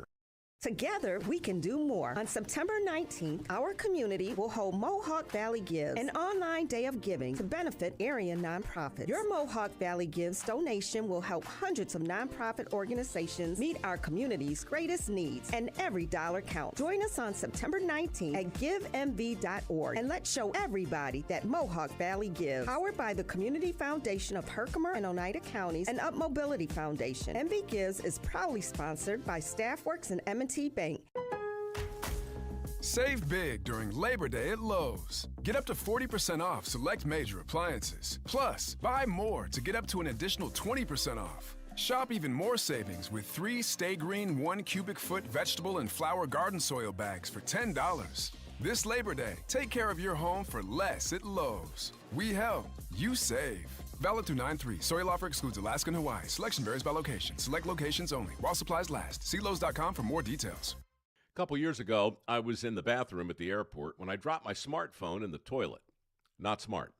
Together, we can do more. On September 19th, our community will hold Mohawk Valley Gives, an online day of giving to benefit area nonprofits. Your Mohawk Valley Gives donation will help hundreds of nonprofit organizations meet our community's greatest needs, and every dollar counts. Join us on September 19th at givemv.org, and let's show everybody that Mohawk Valley Gives. Powered by the Community Foundation of Herkimer and Oneida Counties and Up Mobility Foundation. MV Gives is proudly sponsored by Staffworks and M&T Bank. Save big during Labor Day at Lowe's. Get up to 40% off select major appliances. Plus, buy more to get up to an additional 20% off. Shop even more savings with 3 Stay Green 1 cubic foot vegetable and flower garden soil bags for $10. This Labor Day, take care of your home for less at Lowe's. We help, you save. Valid through 9/3. Soil offer excludes Alaska and Hawaii. Selection varies by location. Select locations only. While supplies last. See Lowe's.com for more details. A couple years ago, I was in the bathroom at the airport when I dropped my smartphone in the toilet. Not smart.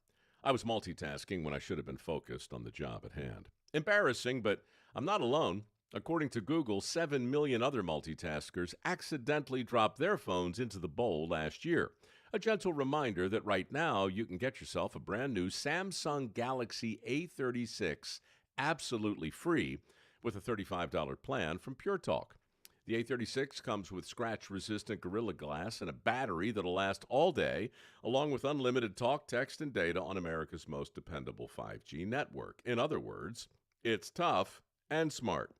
I was multitasking when I should have been focused on the job at hand. Embarrassing, but I'm not alone. According to Google, 7 million other multitaskers accidentally dropped their phones into the bowl last year. A gentle reminder that right now you can get yourself a brand new Samsung Galaxy A36 absolutely free with a $35 plan from Pure Talk. The A36 comes with scratch-resistant Gorilla Glass and a battery that'll last all day, along with unlimited talk, text, and data on America's most dependable 5G network. In other words, it's tough and smart.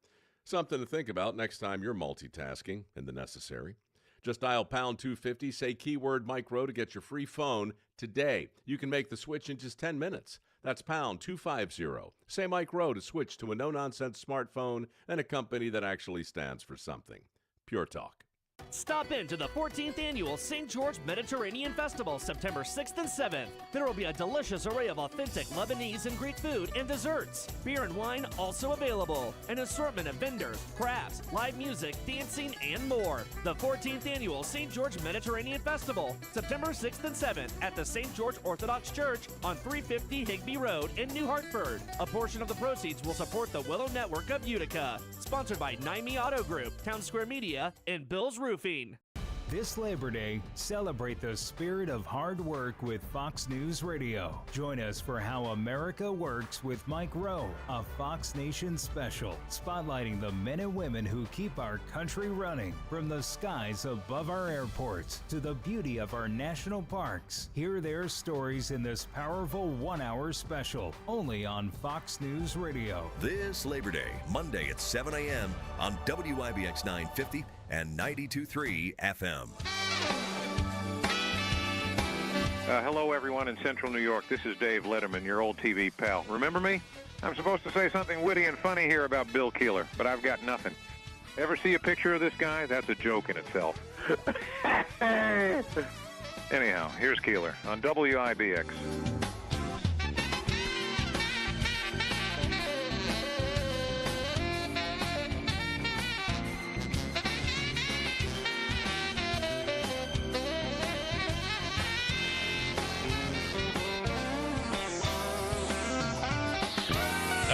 Something to think about next time you're multitasking in the necessary. Just dial pound 250, say keyword Mike Rowe to get your free phone today. You can make the switch in just 10 minutes. That's pound 250. Say Mike Rowe to switch to a no-nonsense smartphone and a company that actually stands for something. Pure Talk. Stop in to the 14th Annual St. George Mediterranean Festival, September 6th and 7th. There will be a delicious array of authentic Lebanese and Greek food and desserts. Beer and wine also available. An assortment of vendors, crafts, live music, dancing, and more. The 14th Annual St. George Mediterranean Festival, September 6th and 7th at the St. George Orthodox Church on 350 Higbee Road in New Hartford. A portion of the proceeds will support the Willow Network of Utica. Sponsored by Naimi Auto Group, Town Square Media, and Bill's Roofing. This Labor Day, celebrate the spirit of hard work with Fox News Radio. Join us for How America Works with Mike Rowe, a Fox Nation special, spotlighting the men and women who keep our country running. From the skies above our airports to the beauty of our national parks, hear their stories in this powerful one-hour special, only on Fox News Radio. This Labor Day, Monday at 7 a.m. on WIBX 950 and 92.3 FM. Hello, everyone in Central New York. This is Dave Letterman, your old TV pal. Remember me? I'm supposed to say something witty and funny here about Bill Keeler, but I've got nothing. Ever see a picture of this guy? That's a joke in itself. Anyhow, here's Keeler on WIBX.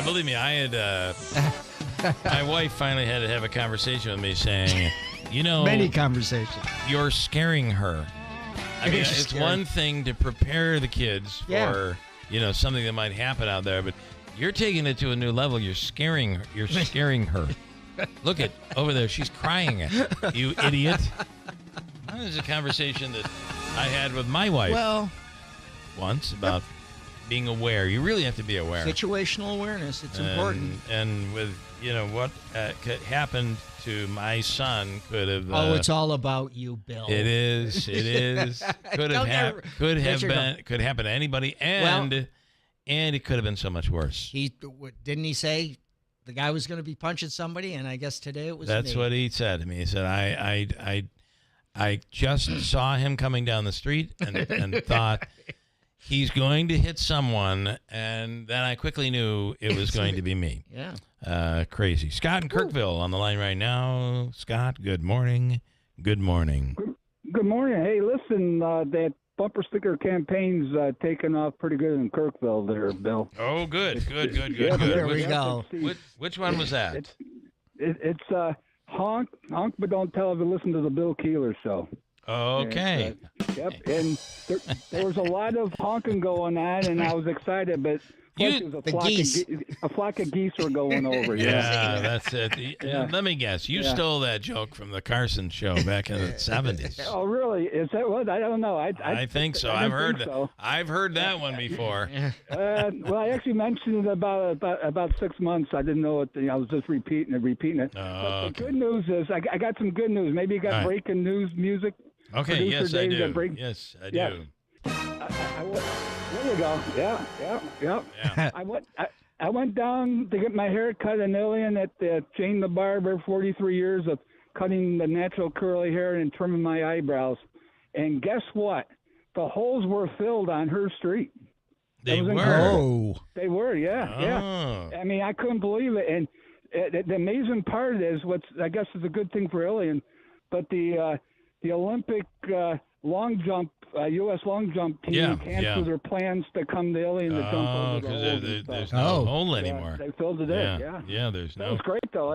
Believe me, I had my wife finally had to have a conversation with me saying, you know, many conversations. You're scaring her. I mean, it's one thing to prepare the kids for, you know, something that might happen out there, but you're taking it to a new level. You're scaring her. You're scaring her. Look at over there. She's crying. You idiot. That is a conversation that I had with my wife once about being aware. You really have to be aware. Situational awareness. It's important. And with, you know, what happened to my son could have... it's all about you, Bill. It is. It is. Could happen to anybody, and it could have been so much worse. Didn't he say the guy was going to be punching somebody, and I guess today it was That's me. what he said to me. He said, I just saw him coming down the street and thought... He's going to hit someone, and then I quickly knew it was going to be me. Yeah. Crazy. Scott in Kirkville on the line right now. Scott, good morning. Good morning. Good morning. Hey, listen, that bumper sticker campaign's taken off pretty good in Kirkville there, Bill. Oh, good. There we go. Which one was that? It's honk, but don't tell if you listen to the Bill Keeler show. Okay. And there was a lot of honking going on, and I was excited, but a flock of geese were going over. Yeah, that's it. Let me guess. You stole that joke from the Carson show back in the 70s. Oh, really? Is that what? I don't know. I think so. I've heard that one before. Well, I actually mentioned it about 6 months. I didn't know it. I was just repeating it. But the good news is I got some good news. Maybe you got breaking news music. Okay, yes, I do. Yes, I do. There you go. Yeah. I went down to get my hair cut in Ilion at Jane the Barber, 43 years of cutting the natural curly hair and trimming my eyebrows. And guess what? The holes were filled on her street. They were? They were, yeah. I mean, I couldn't believe it. And the amazing part is I guess is a good thing for Ilion, but the Olympic long jump, U.S. long jump team canceled their plans to come to Ilion to jump over the hole. There's no hole anymore. They filled it in. Yeah. There's that was great though.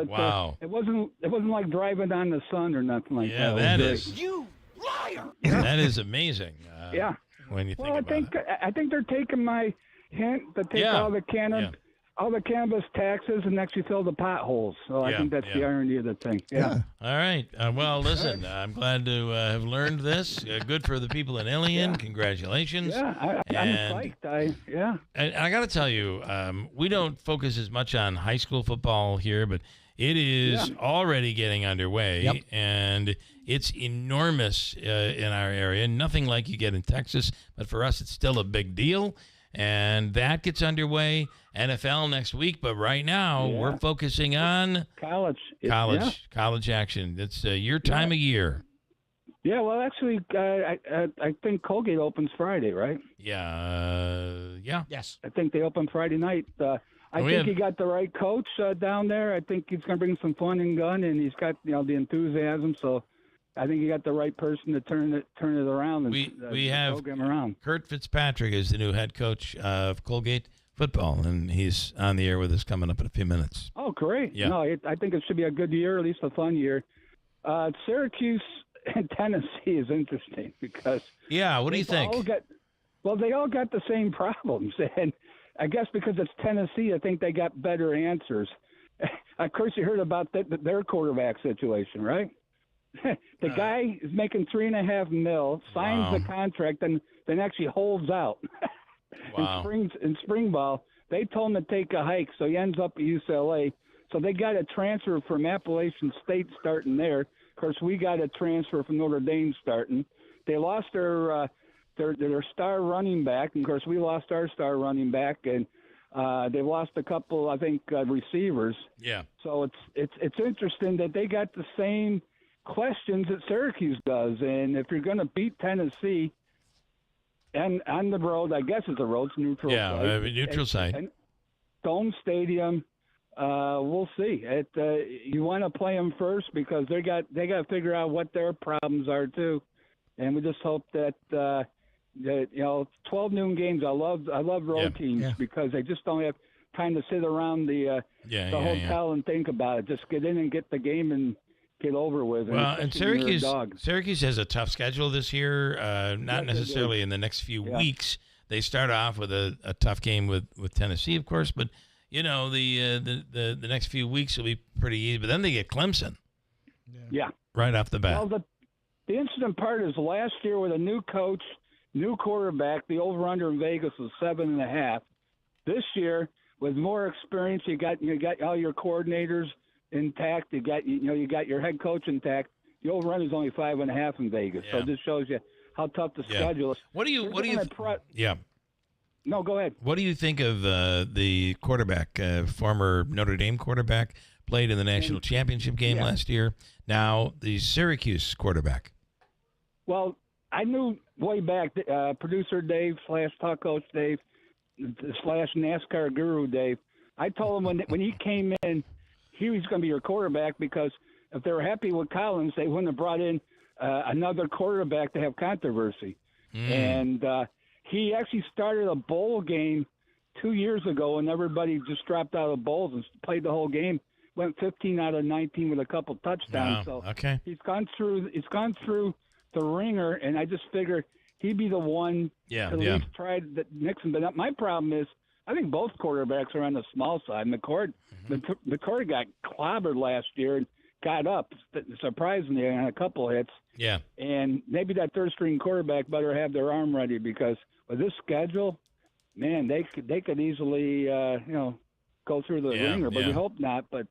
It wasn't like driving on the sun or nothing like that. Yeah, that is. You liar. That is amazing. When you think about it. I think they're taking my hint to take all the cannabis taxes and actually fill the potholes. So I think that's the irony of the thing. Yeah. All right. Well, listen, I'm glad to have learned this. Good for the people in Ilion. Congratulations. Yeah, I'm psyched. And I got to tell you, we don't focus as much on high school football here, but it is already getting underway, and it's enormous in our area. Nothing like you get in Texas, but for us, it's still a big deal. and that gets underway. NFL next week, but right now we're focusing on college action. It's your time of year. Yeah, well, actually, I think Colgate opens Friday, right? Yeah. Yes. I think they open Friday night. I think he got the right coach down there. I think he's going to bring some fun and gun, and he's got the enthusiasm. So I think he got the right person to turn it around and we have program around. Kurt Fitzpatrick is the new head coach of Colgate football, and he's on the air with us coming up in a few minutes. Oh, great! Yeah. No, I think it should be a good year, at least a fun year. Syracuse and Tennessee is interesting because what do you think? They all got the same problems, and I guess because it's Tennessee, I think they got better answers. Of course, you heard about their quarterback situation, right? The guy is making $3.5 million, signs the contract, and then actually holds out. Wow. In spring ball, they told him to take a hike, so he ends up at UCLA. So they got a transfer from Appalachian State starting there. Of course, we got a transfer from Notre Dame starting. They lost their star running back, and of course, we lost our star running back, and they lost a couple, I think, receivers. Yeah. So it's interesting that they got the same questions that Syracuse does, and if you're going to beat Tennessee and on the road, I guess it's a road, it's neutral site. Neutral site. And Dome Stadium, we'll see. You want to play them first because they got to figure out what their problems are too, and we just hope that 12 noon games. I love road teams because they just don't have time to sit around the hotel and think about it. Just get in and get the game and get over with. Well, and Syracuse has a tough schedule this year. Not necessarily in the next few weeks. They start off with a tough game with Tennessee, of course, but the next few weeks will be pretty easy. But then they get Clemson. Yeah. Right off the bat. Well, the interesting part is last year with a new coach, new quarterback, the over/under in Vegas was 7.5. This year, with more experience, you got all your coordinators intact. You got your head coach intact. The over/under is only 5.5 in Vegas. So this shows you how tough the schedule is. What do you? No, go ahead. What do you think of the quarterback, former Notre Dame quarterback, played in the national championship game last year? Now the Syracuse quarterback. Well, I knew way back, producer Dave / talk coach Dave / NASCAR guru Dave. I told him when he came in, he was going to be your quarterback because if they were happy with Collins, they wouldn't have brought in another quarterback to have controversy. And he actually started a bowl game 2 years ago, and everybody just dropped out of bowls and played the whole game. Went 15 out of 19 with a couple touchdowns. Wow. So okay. He's gone through the ringer, and I just figured he'd be the one to at least try Nixon. But my problem is I think both quarterbacks are on the small side. McCord got clobbered last year and got up, surprisingly, on a couple hits. Yeah. And maybe that third-string quarterback better have their arm ready because with this schedule, man, they could easily go through the ringer, but we hope not. But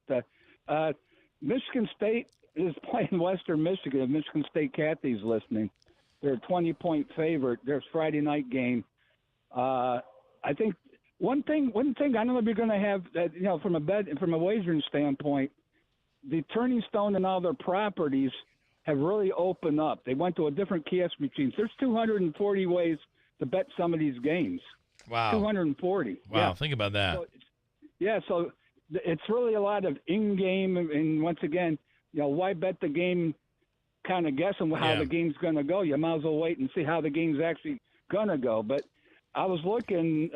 Michigan State is playing Western Michigan. If Michigan State Kathy's listening, they're a 20-point favorite. There's Friday night game. I think one thing I don't know if you're going to have from a wagering standpoint, the Turning Stone and all their properties have really opened up. They went to a different kiosk machines. There's 240 ways to bet some of these games. Wow. 240. Wow. Yeah. Think about that. So it's really a lot of in-game, and once again, why bet the game kind of guessing how the game's going to go? You might as well wait and see how the game's actually going to go. But I was looking,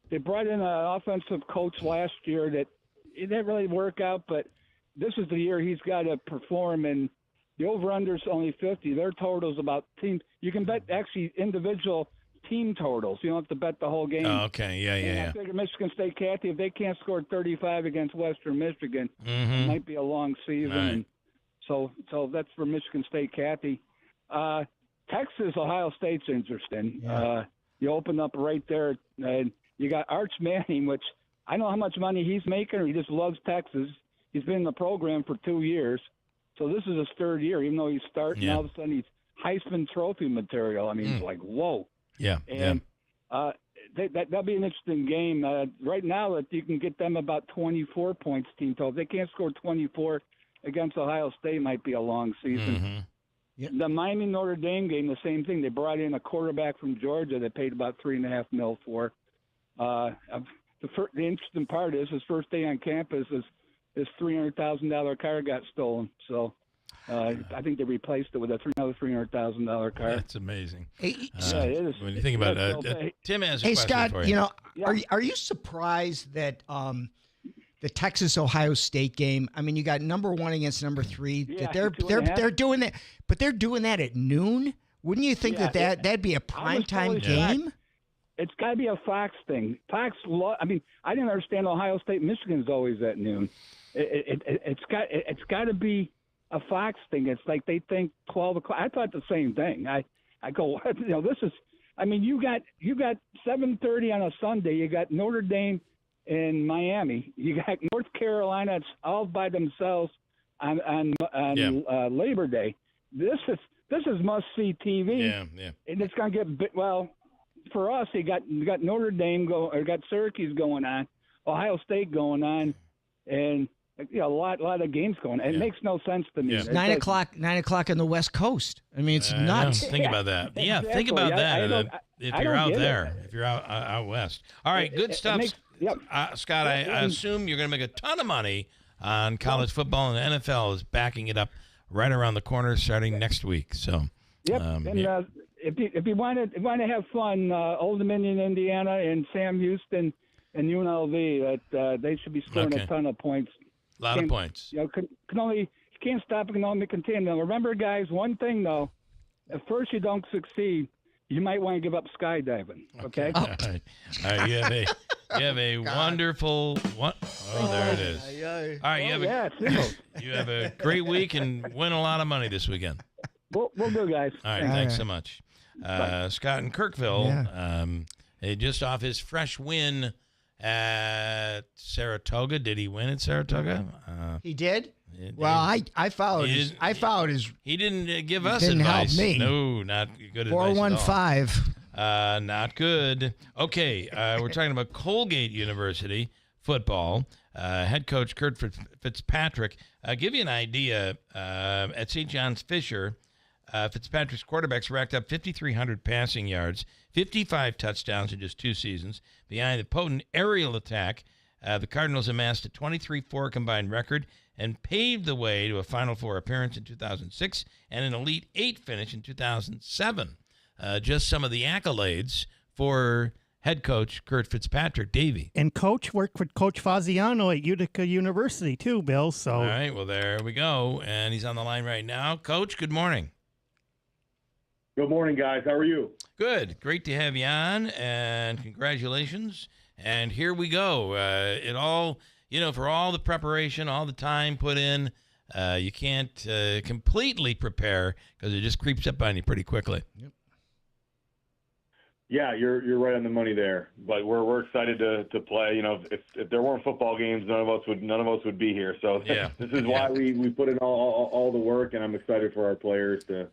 they brought in an offensive coach last year that it didn't really work out, but this is the year he's got to perform, and the over-under's only 50. Their total's about team. You can bet actually individual team totals. You don't have to bet the whole game. Oh, okay, yeah. I figure Michigan State, Kathy, if they can't score 35 against Western Michigan, it might be a long season. Right. And so that's for Michigan State, Kathy. Texas, Ohio State's interesting. Yeah. You open up right there, and you got Arch Manning, which I don't know how much money he's making, or he just loves Texas. He's been in the program for 2 years. So this is his third year, even though he's starting. All of a sudden, he's Heisman Trophy material. I mean, it's like, whoa. Yeah. And that'll be an interesting game. Right now, that you can get them about 24 points team total. If they can't score 24 against Ohio State, might be a long season. Mm-hmm. Yep. The Miami Notre Dame game, the same thing. They brought in a quarterback from Georgia. They paid about $3.5 million for. The interesting part is his first day on campus is his $300,000 car got stolen. So I think they replaced it with another $300,000 car. That's amazing. Hey, yeah, it is. When you think about it, Tim has a hey question Scott, for you. Are you surprised that the Texas-Ohio State game? I mean, you got number 1 against number 3. Yeah, that they're doing that, but they're doing that at noon. Wouldn't you think that'd be a primetime game? It's got to be a Fox thing. Fox, I mean, I didn't understand Ohio State, Michigan's always at noon. It's got to be a Fox thing. It's like they think 12 o'clock. I thought the same thing. I go, this is. I mean, you got 7:30 on a Sunday. You got Notre Dame in Miami. You got North Carolina. It's all by themselves on Labor Day. This is must see TV. Yeah. And it's gonna get for us, you got Notre Dame got Syracuse going on, Ohio State going on, and a lot of games going on. It makes no sense to me. Yeah. 9 o'clock on the West Coast. I mean, it's nuts. Think about that. Yeah, Exactly. think about that. If you're out there, it. if you're out west. All right, good stuff. Scott, I assume you're going to make a ton of money on college football, and the NFL is backing it up right around the corner starting next week. So, if you want to have fun, Old Dominion, Indiana, and Sam Houston and UNLV, they should be scoring a ton of points. A lot of points. You can't stop it, can only contain them. Remember, guys, one thing though: at first you don't succeed, you might want to give up skydiving. Okay. All right. You have a wonderful one. Oh, there it is. All right. You have a great week and win a lot of money this weekend. We'll do, guys. All right. Thanks so much. Scott in Kirkville, just off his fresh win at Saratoga. Did he win at Saratoga? He did. Well, I followed. I followed his. He didn't give us didn't advice. Help me. No, not good advice. 415. Not good. Okay, we're talking about Colgate University football. Head coach Kurt Fitzpatrick. Give you an idea. At St. John's Fisher, Fitzpatrick's quarterbacks racked up 5,300 passing yards, 55 touchdowns in just 2 seasons. Behind the potent aerial attack, the Cardinals amassed a 23-4 combined record and paved the way to a Final Four appearance in 2006 and an Elite Eight finish in 2007. Just some of the accolades for head coach Kurt Fitzpatrick. Davey. And coach worked with Coach Faziano at Utica University too, Bill. So. All right, well, there we go. And he's on the line right now. Coach, good morning. Good morning, guys. How are you? Good. Great to have you on, and congratulations. And here we go. It all, for all the preparation, all the time put in, you can't completely prepare because it just creeps up on you pretty quickly. Yep. Yeah, you're right on the money there. But we're excited to play. If there weren't football games, none of us would be here. So this is why we put in all the work, and I'm excited for our players to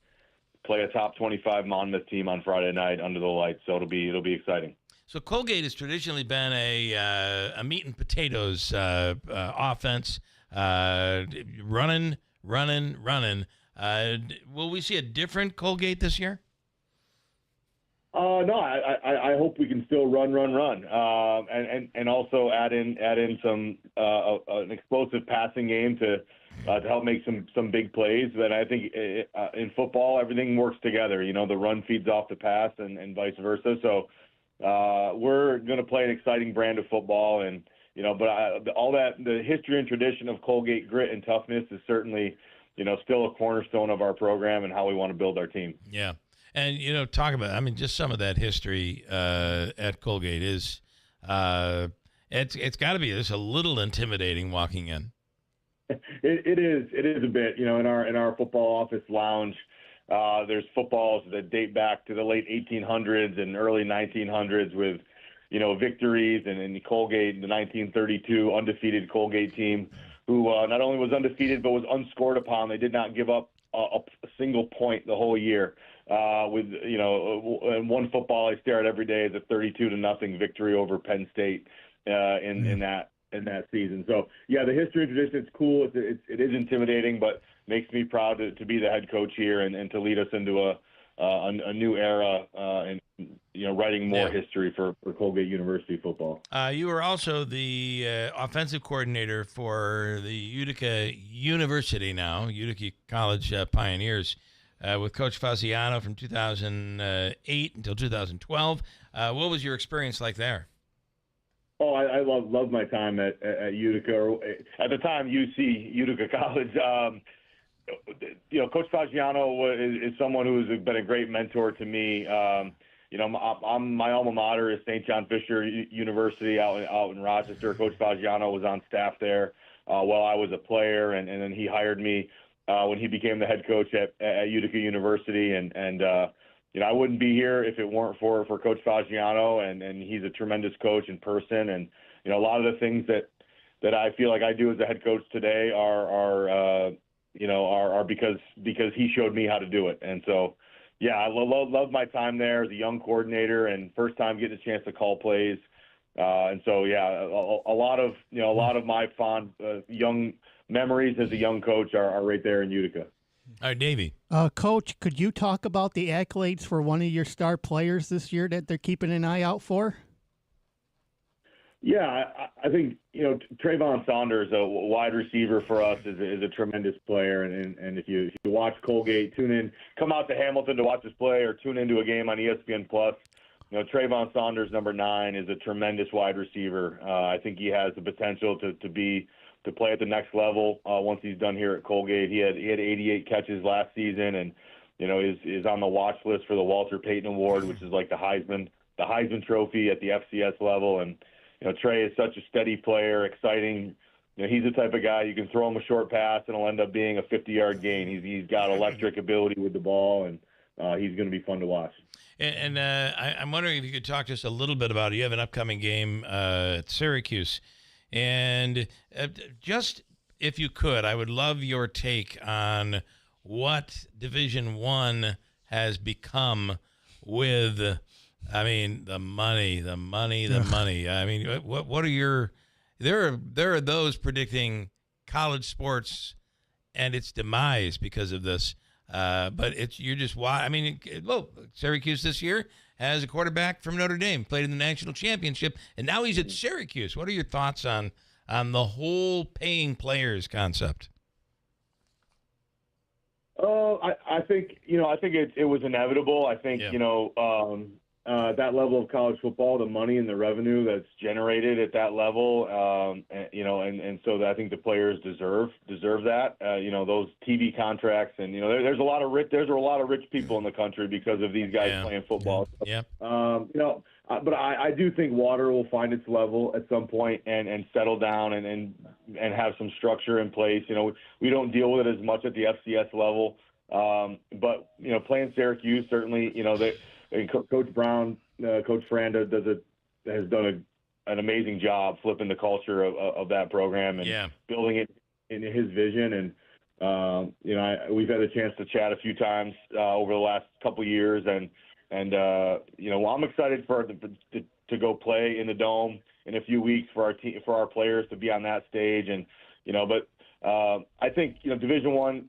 play a top 25 Monmouth team on Friday night under the lights. So it'll be exciting. So Colgate has traditionally been a meat and potatoes offense, running. Will we see a different Colgate this year? No, I hope we can still run, and also add in some an explosive passing game to help make some big plays. But I think in football, everything works together. The run feeds off the pass, and vice versa. So we're going to play an exciting brand of football, and but all that, the history and tradition of Colgate grit and toughness is certainly still a cornerstone of our program and how we want to build our team. Yeah. And, talk about, just some of that history at Colgate is, it's got to be just a little intimidating walking in. It is a bit, in our football office lounge. There's footballs that date back to the late 1800s and early 1900s with, victories, and in Colgate, the 1932 undefeated Colgate team, who not only was undefeated but was unscored upon. They did not give up a single point the whole year. with and one football I stare at every day is a 32-0 victory over Penn State in that season. So yeah, the history and tradition, it's cool. It is intimidating, but makes me proud to be the head coach here and to lead us into a new era and writing more history for Colgate University football. You were also the offensive coordinator for the Utica University now, Utica College Pioneers, with Coach Faziano from 2008 until 2012. What was your experience like there? Oh, I love my time at Utica, or at the time UC, Utica College. Coach Fagiano is someone who's been a great mentor to me. My alma mater is St. John Fisher University out in Rochester. Coach Fagiano was on staff there while I was a player, and then he hired me when he became the head coach at Utica University. And I wouldn't be here if it weren't for Coach Fagiano, and he's a tremendous coach in person. And a lot of the things that I feel like I do as a head coach today are because he showed me how to do it. And so, yeah, I love my time there as a young coordinator and first time getting a chance to call plays. And so, yeah, a lot of my fond young memories as a young coach are right there in Utica. All right, Davey. Coach, could you talk about the accolades for one of your star players this year that they're keeping an eye out for? Yeah, I think Trayvon Saunders, a wide receiver for us, is a tremendous player, and if you watch Colgate, tune in, come out to Hamilton to watch us play, or tune into a game on ESPN Plus. Trayvon Saunders, number 9, is a tremendous wide receiver. I think he has the potential to play at the next level once he's done here at Colgate. He had 88 catches last season, and is on the watch list for the Walter Payton Award, which is like the Heisman Trophy at the FCS level. And Trey is such a steady player, exciting. He's the type of guy you can throw him a short pass and it'll end up being a 50-yard gain. He's got electric ability with the ball, and he's going to be fun to watch. And I'm wondering if you could talk just a little bit about it. You have an upcoming game at Syracuse. And just if you could, I would love your take on what Division I has become with, the money. I mean, what are your – there are those predicting college sports and its demise because of this. But you're just why. I mean, Syracuse this year has a quarterback from Notre Dame, played in the national championship, and now he's at Syracuse. What are your thoughts on the whole paying players concept? I think it was inevitable. I think that level of college football, the money and the revenue that's generated at that level, and so I think the players deserve that. Those TV contracts, and there's a lot of rich people in the country because of these guys playing football. Yeah. But I do think water will find its level at some point and settle down and have some structure in place. We don't deal with it as much at the FCS level, but playing Syracuse certainly. Coach Brown, Coach Franda has done an amazing job flipping the culture of that program and building it in his vision. And we've had a chance to chat a few times over the last couple of years, and I'm excited to go play in the Dome in a few weeks for our players to be on that stage. And but I think Division I,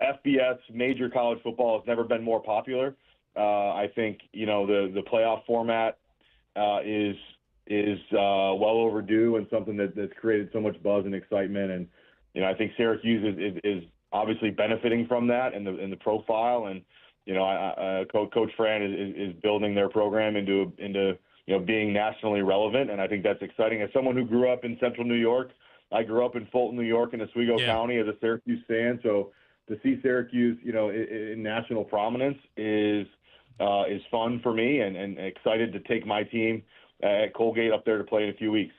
FBS, major college football has never been more popular. I think the playoff format is well overdue and something that's created so much buzz and excitement. And I think Syracuse is obviously benefiting from that and the profile. And Coach Fran is building their program into being nationally relevant, and I think that's exciting. As someone who grew up in Central New York, I grew up in Fulton, New York, in Oswego County as a Syracuse fan. So to see Syracuse, in national prominence is fun for me, and excited to take my team at Colgate up there to play in a few weeks.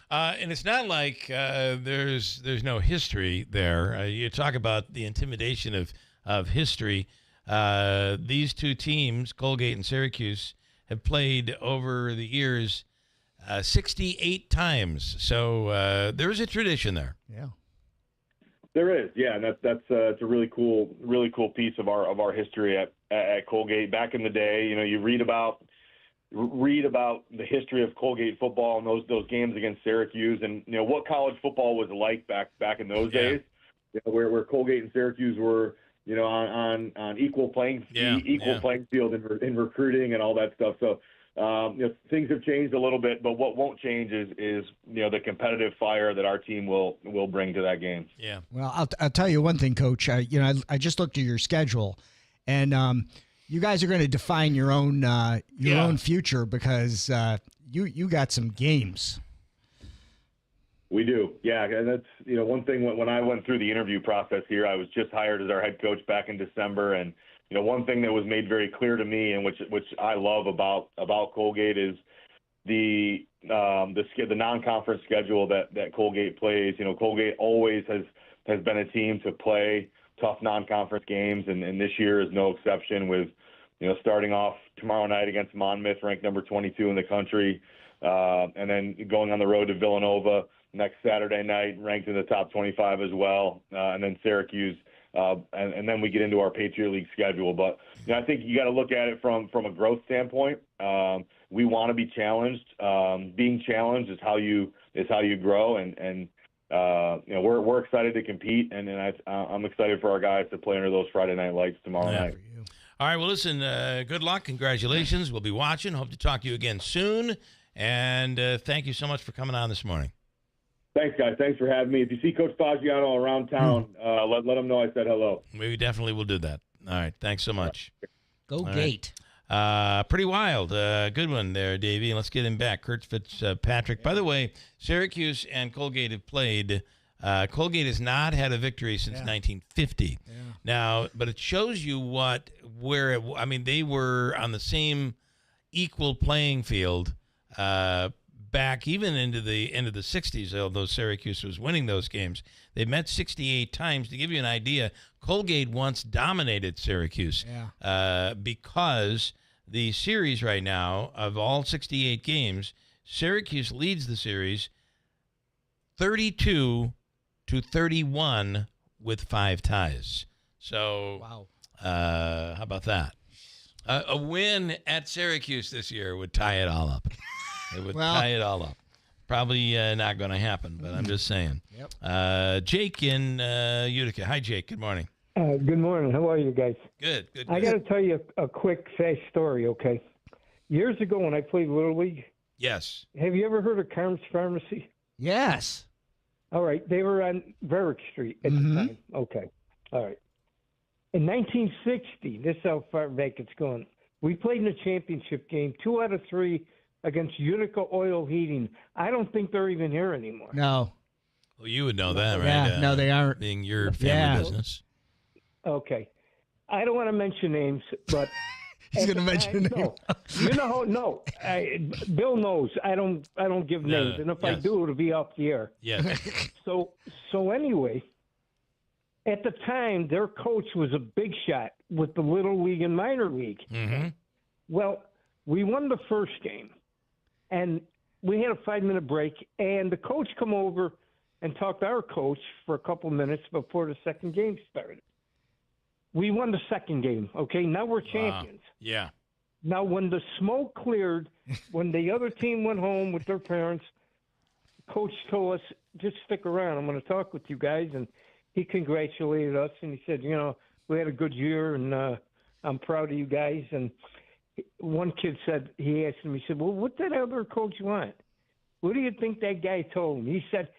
And it's not like there's no history there. You talk about the intimidation of history. These two teams, Colgate and Syracuse, have played over the years 68 times. So there is a tradition there. Yeah. There is, and that's it's a really cool piece of our history at at Colgate. Back in the day, you read about the history of Colgate football and those games against Syracuse, and what college football was like back in those days, where Colgate and Syracuse were on equal playing field in recruiting and all that stuff. So things have changed a little bit, but what won't change is the competitive fire that our team will bring to that game. Yeah. Well, I'll tell you one thing, Coach. I just looked at your schedule, and you guys are going to define your own future because you got some games. We do, yeah, and that's one thing. When I went through the interview process here, I was just hired as our head coach back in December, and one thing that was made very clear to me, and which I love about Colgate, is the non-conference schedule that Colgate plays. Colgate always has been a team to play tough non-conference games, and this year is no exception. With starting off tomorrow night against Monmouth, ranked number 22 in the country, and then going on the road to Villanova next Saturday night, ranked in the top 25 as well, and then Syracuse. And then we get into our Patriot League schedule. But I think you got to look at it from a growth standpoint. We want to be challenged. Being challenged is how you grow, and we're excited to compete, and I'm excited for our guys to play under those Friday night lights tomorrow night. All right. Well, listen. Good luck. Congratulations. We'll be watching. Hope to talk to you again soon. And thank you so much for coming on this morning. Thanks, guys. Thanks for having me. If you see Coach Baggiano around town, let him know I said hello. We definitely will do that. All right. Thanks so much. Go Gate. Right. Pretty wild. Good one there, Davey. Let's get him back. Kurt Fitzpatrick. By the way, Syracuse and Colgate have played. Colgate has not had a victory since 1950. Yeah. Now, but it shows you they were on the same equal playing field back even into the end of the 60s, although Syracuse was winning those games. They met 68 times. To give you an idea, Colgate once dominated Syracuse because the series right now, of all 68 games, Syracuse leads the series 32-31 with 5 ties. So, how about that? A win at Syracuse this year would tie it all up. It would tie it all up. Probably not going to happen, but I'm just saying. Yep. Jake in Utica. Hi, Jake. Good morning. Good morning. How are you guys? Good. I got to tell you a quick, fast story, okay? Years ago when I played Little League. Yes. Have you ever heard of Carm's Pharmacy? Yes. All right. They were on Varick Street at the time. Okay. All right. In 1960, this is how far back it's going, we played in a championship game, 2 out of 3 against Utica Oil Heating. I don't think they're even here anymore. No. Well, you would know that, right? Yeah, no, they aren't. Being your family business. Okay. I don't want to mention names, but he's going to mention names. No. You know, no. Bill knows. I don't give names, and if I do, it'll be off the air. Yes. So anyway, at the time, their coach was a big shot with the Little League and Minor League. Mm-hmm. Well, we won the first game, and we had a 5-minute break, and the coach come over and talked to our coach for a couple minutes before the second game started. We won the second game, okay? Now we're champions. Yeah. Now, when the smoke cleared, when the other team went home with their parents, coach told us, just stick around. I'm going to talk with you guys. And he congratulated us, and he said, we had a good year, and I'm proud of you guys. And one kid said, he asked him, he said, well, what did other coach want? What do you think that guy told him? He said,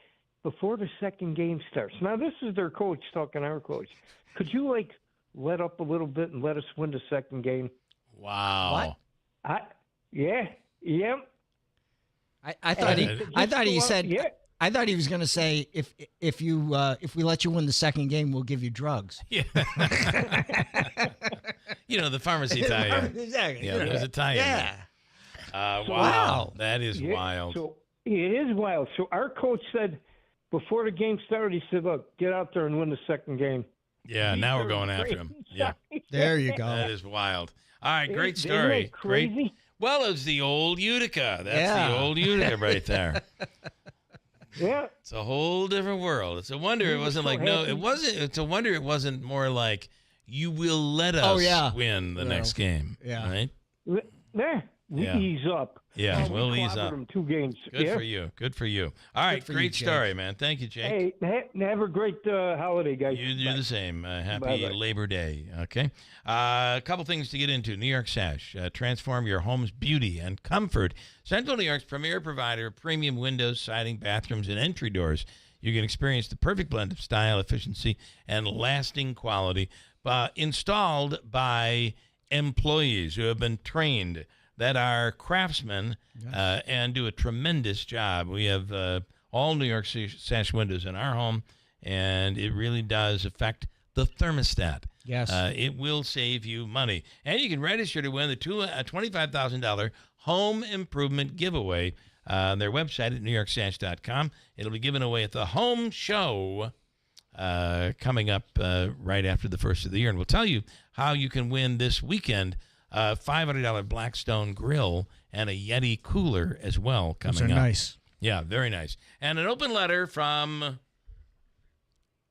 before the second game starts. Now, this is their coach talking to our coach. Could you, let up a little bit and let us win the second game? Wow. What? Yeah. I thought he said. Yeah. I thought he was going to say if we let you win the second game, we'll give you drugs. Yeah. The pharmacy tie-in. Exactly. Yeah, there's a tie-in. Yeah. Wow. That is wild. So it is wild. So our coach said before the game started, he said, "Look, get out there and win the second game." Yeah. Now we're going after him. Yeah. There you go. That is wild. All right. Great story. Isn't that crazy? Great. Well, it's the old Utica. That's the old Utica right there. Yeah. It's a whole different world. It's a wonder it wasn't like, no, it wasn't. It's a wonder it wasn't more like, you will let us win the next game. Yeah. Right? We ease up. Yeah, we'll ease up. Them 2 games. Good for you. Good for you. All right, great story, man. Thank you, Jake. Hey, have a great holiday, guys. You do the same. Happy Bye-bye. Labor Day. Okay. A couple things to get into. New York Sash. Transform your home's beauty and comfort. Central New York's premier provider of premium windows, siding, bathrooms, and entry doors. You can experience the perfect blend of style, efficiency, and lasting quality installed by employees who have been trained, that are craftsmen and do a tremendous job. We have all New York Sash windows in our home, and it really does affect the thermostat. Yes. It will save you money. And you can register to win the $25,000 home improvement giveaway on their website at newyorksash.com. It'll be given away at the home show coming up right after the first of the year. And we'll tell you how you can win this weekend. $500 Blackstone grill and a Yeti cooler as well coming up. Those are nice. Yeah, very nice. And an open letter from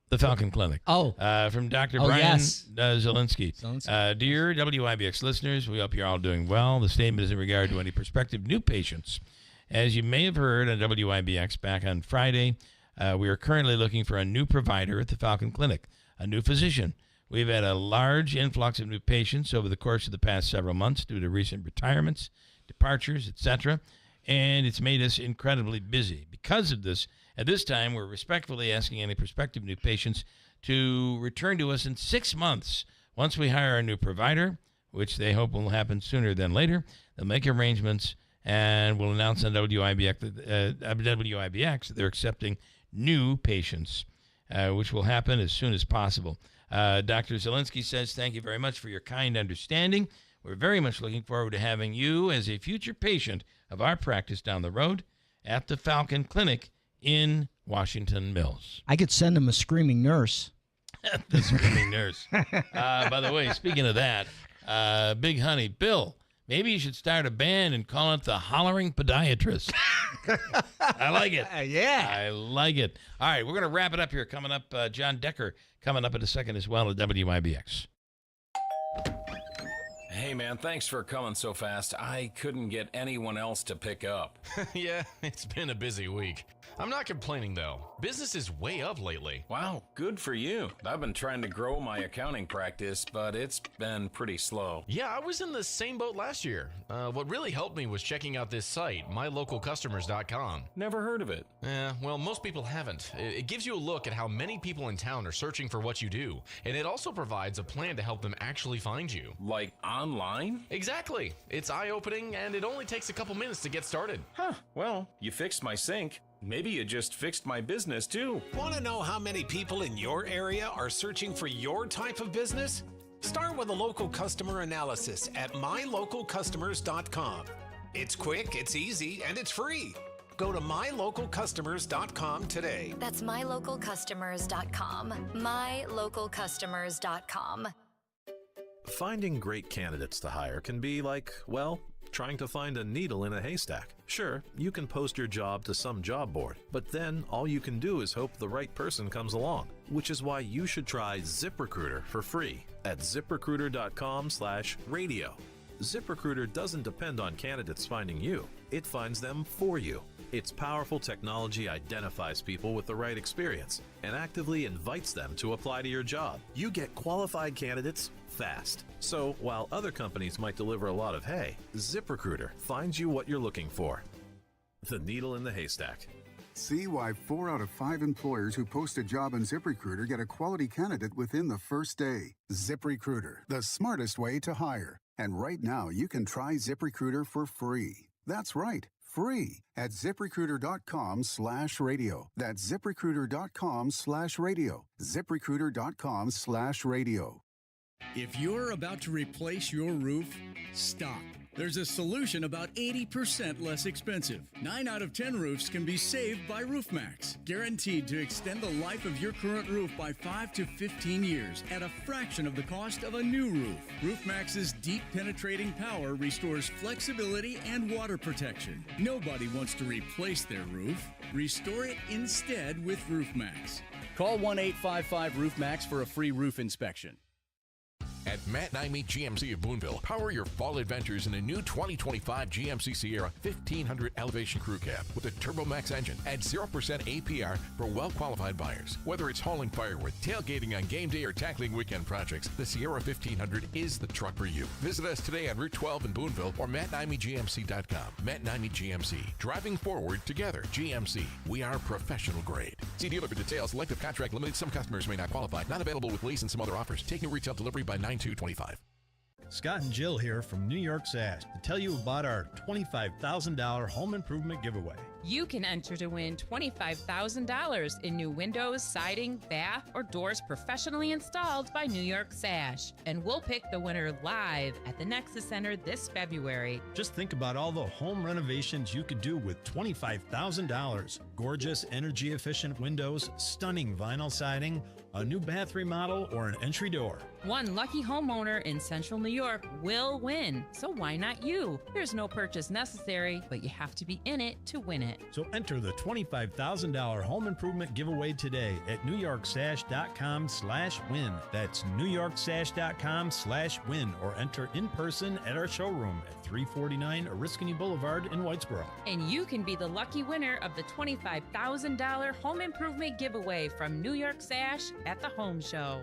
the Falcon Clinic. From Dr. Brian Zielinski. Dear WIBX listeners, we hope you're all doing well. The statement is in regard to any prospective new patients. As you may have heard on WIBX back on Friday, we are currently looking for a new provider at the Falcon Clinic, a new physician. We've had a large influx of new patients over the course of the past several months due to recent retirements, departures, etc., and it's made us incredibly busy. Because of this, at this time, we're respectfully asking any prospective new patients to return to us in 6 months. Once we hire a new provider, which they hope will happen sooner than later, they'll make arrangements and we'll announce on WIBX that they're accepting new patients, which will happen as soon as possible. Dr. Zielinski says, thank you very much for your kind understanding. We're very much looking forward to having you as a future patient of our practice down the road at the Falcon Clinic in Washington Mills. I could send him a screaming nurse. The screaming nurse. By the way, speaking of that, Big Honey, Bill, maybe you should start a band and call it the Hollering Podiatrist. I like it. Yeah. I like it. All right, we're going to wrap it up here. Coming up, John Decker coming up in a second as well at WIBX. Hey, man, thanks for coming so fast. I couldn't get anyone else to pick up. Yeah, it's been a busy week. I'm not complaining, though. Business is way up lately. Wow, good for you. I've been trying to grow my accounting practice, but it's been pretty slow. Yeah, I was in the same boat last year. What really helped me was checking out this site, mylocalcustomers.com. Never heard of it. Yeah, well, most people haven't. It gives you a look at how many people in town are searching for what you do, and it also provides a plan to help them actually find you. Like online? Exactly. It's eye-opening, and it only takes a couple minutes to get started. Huh, well, you fixed my sink. Maybe you just fixed my business, too. Want to know how many people in your area are searching for your type of business? Start with a local customer analysis at mylocalcustomers.com. It's quick, it's easy, and it's free. Go to mylocalcustomers.com today. That's mylocalcustomers.com. mylocalcustomers.com. Finding great candidates to hire can be like, well, trying to find a needle in a haystack. Sure, you can post your job to some job board, but then all you can do is hope the right person comes along, which is why you should try ZipRecruiter for free at ziprecruiter.com/radio. ZipRecruiter doesn't depend on candidates finding you. It finds them for you. Its powerful technology identifies people with the right experience and actively invites them to apply to your job. You get qualified candidates fast. So while other companies might deliver a lot of hay, ZipRecruiter finds you what you're looking for. The needle in the haystack. See why 4 out of 5 employers who post a job on ZipRecruiter get a quality candidate within the first day. ZipRecruiter, the smartest way to hire. And right now, you can try ZipRecruiter for free. That's right, free at ZipRecruiter.com/radio. That's ZipRecruiter.com/radio. ZipRecruiter.com/radio. If you're about to replace your roof, stop. There's a solution about 80% less expensive. 9 out of 10 roofs can be saved by RoofMax. Guaranteed to extend the life of your current roof by 5 to 15 years at a fraction of the cost of a new roof. RoofMax's deep penetrating power restores flexibility and water protection. Nobody wants to replace their roof. Restore it instead with RoofMax. Call 1-855-RoofMax for a free roof inspection. At Matt and I Meet GMC of Boonville, power your fall adventures in a new 2025 GMC Sierra 1500 Elevation Crew Cab with a TurboMax engine at 0% APR for well-qualified buyers. Whether it's hauling firewood, tailgating on game day, or tackling weekend projects, the Sierra 1500 is the truck for you. Visit us today on Route 12 in Boonville or mattandImeGMC.com. Matt and I Meet GMC. Driving forward together. GMC. We are professional grade. See dealer for details. Length of contract limited. Some customers may not qualify. Not available with lease and some other offers. Take new retail delivery by 9/2/25. Scott and Jill here from New York Sash to tell you about our $25,000 home improvement giveaway. You can enter to win $25,000 in new windows, siding, bath, or doors professionally installed by New York Sash. And we'll pick the winner live at the Nexus Center this February. Just think about all the home renovations you could do with $25,000. Gorgeous, energy-efficient windows, stunning vinyl siding, a new bath remodel, or an entry door. One lucky homeowner in Central New York will win, so why not you? There's no purchase necessary, but you have to be in it to win it. So enter the $25,000 home improvement giveaway today at NewYorkSash.com/win. That's NewYorkSash.com/win, or enter in person at our showroom at 349 Oriskany Boulevard in Whitesboro. And you can be the lucky winner of the $25,000 home improvement giveaway from New York Sash at the Home Show.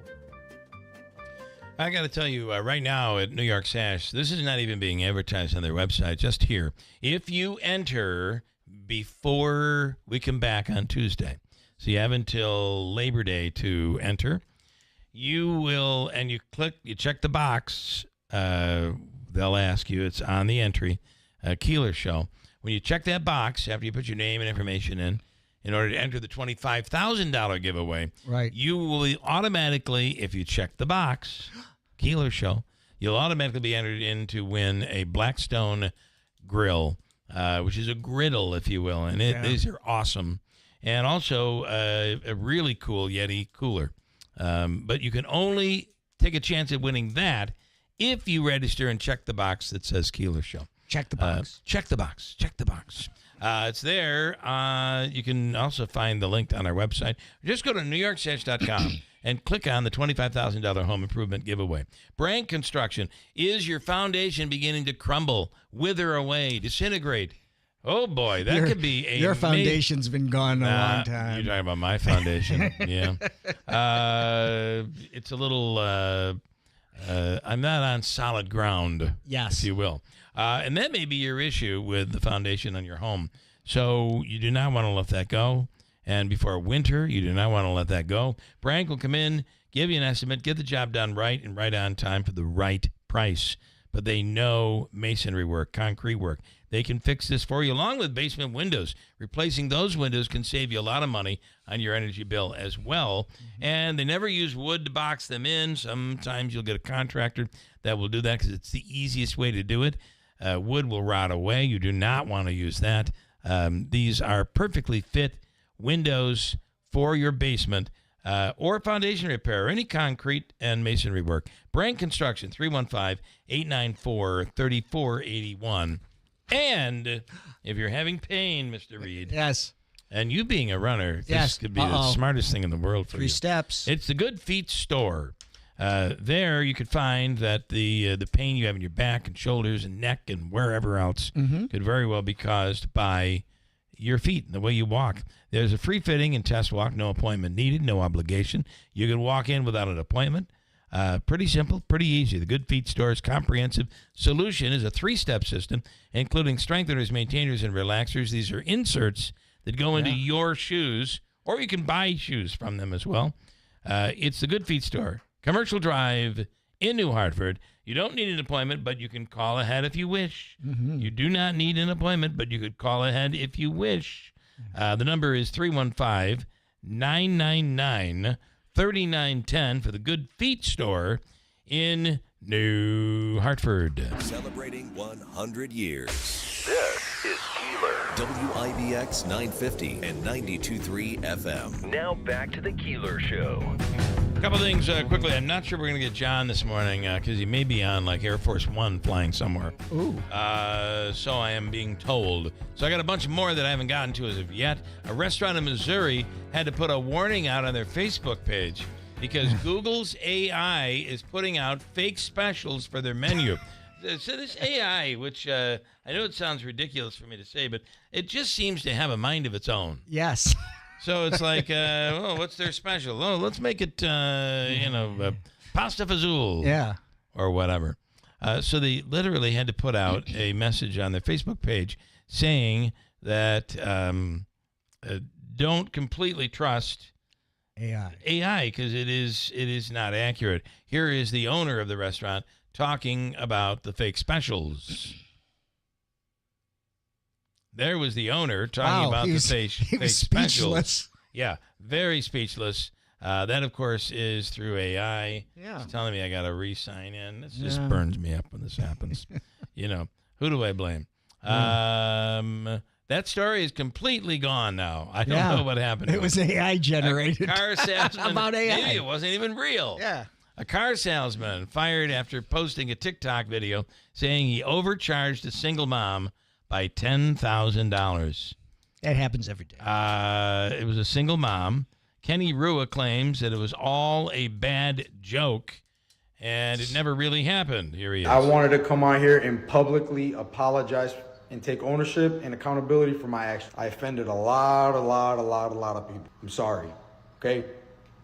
I got to tell you, right now at New York Sash, this is not even being advertised on their website, just here. If you enter before we come back on Tuesday, so you have until Labor Day to enter, you will, and you check the box, they'll ask you, it's on the entry, Keeler Show. When you check that box, after you put your name and information in order to enter the $25,000 giveaway, right, you will automatically, if you check the box, Keeler Show, you'll automatically be entered in to win a Blackstone grill, which is a griddle, if you will, and these are awesome. And also a really cool Yeti cooler. But you can only take a chance at winning that if you register and check the box that says Keeler Show. Check the box. Check the box. Check the box. It's there. You can also find the link on our website. Just go to NewYorkSash.com and click on the $25,000 home improvement giveaway. Brank Construction. Is your foundation beginning to crumble, wither away, disintegrate? Oh, boy, that could be a... Your foundation's been gone a long time. You're talking about my foundation. Yeah. It's a little... I'm not on solid ground, yes, if you will. And that may be your issue with the foundation on your home. So you do not want to let that go. And before winter, you do not want to let that go. Brank will come in, give you an estimate, get the job done right and right on time for the right price. But they know masonry work, concrete work. They can fix this for you, along with basement windows. Replacing those windows can save you a lot of money on your energy bill as well. And they never use wood to box them in. Sometimes you'll get a contractor that will do that because it's the easiest way to do it. Wood will rot away. You do not want to use that. These are perfectly fit windows for your basement or foundation repair, or any concrete and masonry work. Brank Construction, 315-894-3481. And if you're having pain, Mr. Reed. Yes. And you being a runner, this could be the smartest thing in the world for you. 3 steps. It's the Good Feet store. There you could find that the pain you have in your back and shoulders and neck and wherever else could very well be caused by your feet and the way you walk. There's a free fitting and test walk, no appointment needed, no obligation. You can walk in without an appointment. Pretty simple, pretty easy. The Good Feet store's comprehensive solution is a 3-step system, including strengtheners, maintainers, and relaxers. These are inserts that go into your shoes, or you can buy shoes from them as well. It's the Good Feet store, Commercial Drive in New Hartford. You don't need an appointment, but you can call ahead if you wish. You do not need an appointment, but you could call ahead if you wish. The number is 315-999-3910 for the Good Feet store in New Hartford. Celebrating 100 years. This is Keeler. WIBX 950 and 92.3 FM. Now back to the Keeler Show. A couple things quickly. I'm not sure we're going to get John this morning because he may be on like Air Force One flying somewhere. Ooh. So I am being told. So I got a bunch more that I haven't gotten to as of yet. A restaurant in Missouri had to put a warning out on their Facebook page. because Google's AI is putting out fake specials for their menu. So this AI, which I know it sounds ridiculous for me to say, but it just seems to have a mind of its own. Yes. So it's like, what's their special? Oh, let's make it, pasta fazool. Yeah. Or whatever. So they literally had to put out a message on their Facebook page saying that don't completely trust AI because it is not accurate. Here is the owner of the restaurant talking about the fake specials. There was the owner talking about the fake specials. Speechless. Yeah, very speechless. That, of course, is through AI. Yeah. It's telling me I got to re-sign in. This just burns me up when this happens. Who do I blame? That story is completely gone now. I don't know what happened. It was AI generated. A car salesman. About AI. Maybe it wasn't even real. Yeah. A car salesman fired after posting a TikTok video saying he overcharged a single mom by $10,000. That happens every day. It was a single mom. Kenny Rua claims that it was all a bad joke, and it never really happened. Here he is. I wanted to come on here and publicly apologize and take ownership and accountability for my actions. I offended a lot of people. I'm sorry, okay?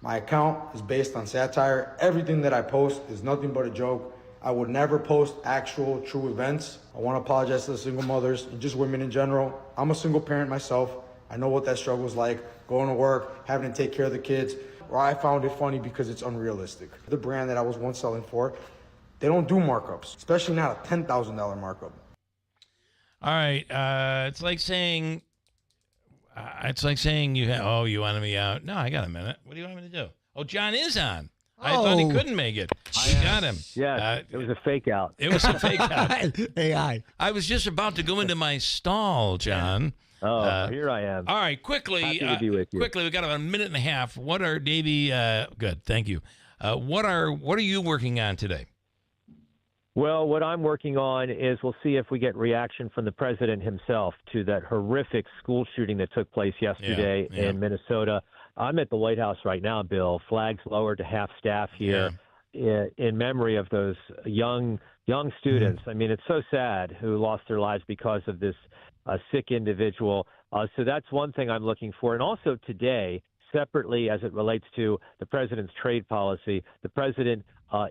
My account is based on satire. Everything that I post is nothing but a joke. I would never post actual true events. I want to apologize to the single mothers and just women in general. I'm a single parent myself. I know what that struggle is like, going to work, having to take care of the kids. Or I found it funny because it's unrealistic. The brand that I was once selling for, they don't do markups, especially not a $10,000 markup. All right, it's like saying you wanted me out. No, I got a minute. What do you want me to do? Oh, John is on. I thought he couldn't make it. I got him. Yeah, it was a fake out. It was a fake out. AI. I was just about to go into my stall, John. Here I am. All right, quickly. Happy to be with you. Quickly, we got about a minute and a half. What are Davey? Good, thank you. What are you working on today? Well, what I'm working on is we'll see if we get reaction from the president himself to that horrific school shooting that took place yesterday in Minnesota. I'm at the White House right now, Bill. Flags lowered to half staff here in memory of those young students. I mean, it's so sad who lost their lives because of this sick individual. So that's one thing I'm looking for. And also today, separately as it relates to the president's trade policy, the president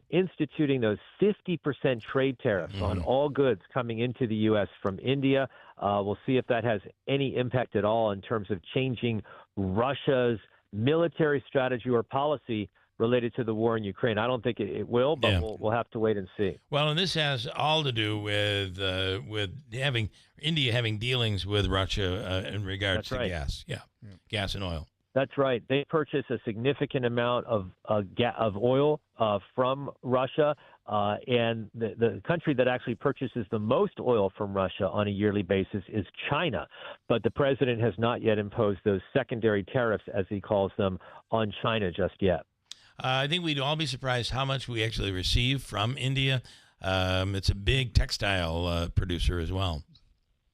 instituting those 50% trade tariffs on all goods coming into the U.S. from India. We'll see if that has any impact at all in terms of changing Russia's military strategy or policy related to the war in Ukraine. I don't think it will, but we'll have to wait and see. Well, and this has all to do with having India having dealings with Russia in regards to gas. Yeah, gas and oil. That's right. They purchase a significant amount of oil from Russia, and the country that actually purchases the most oil from Russia on a yearly basis is China. But the president has not yet imposed those secondary tariffs, as he calls them, on China just yet. I think we'd all be surprised how much we actually receive from India. It's a big textile producer as well.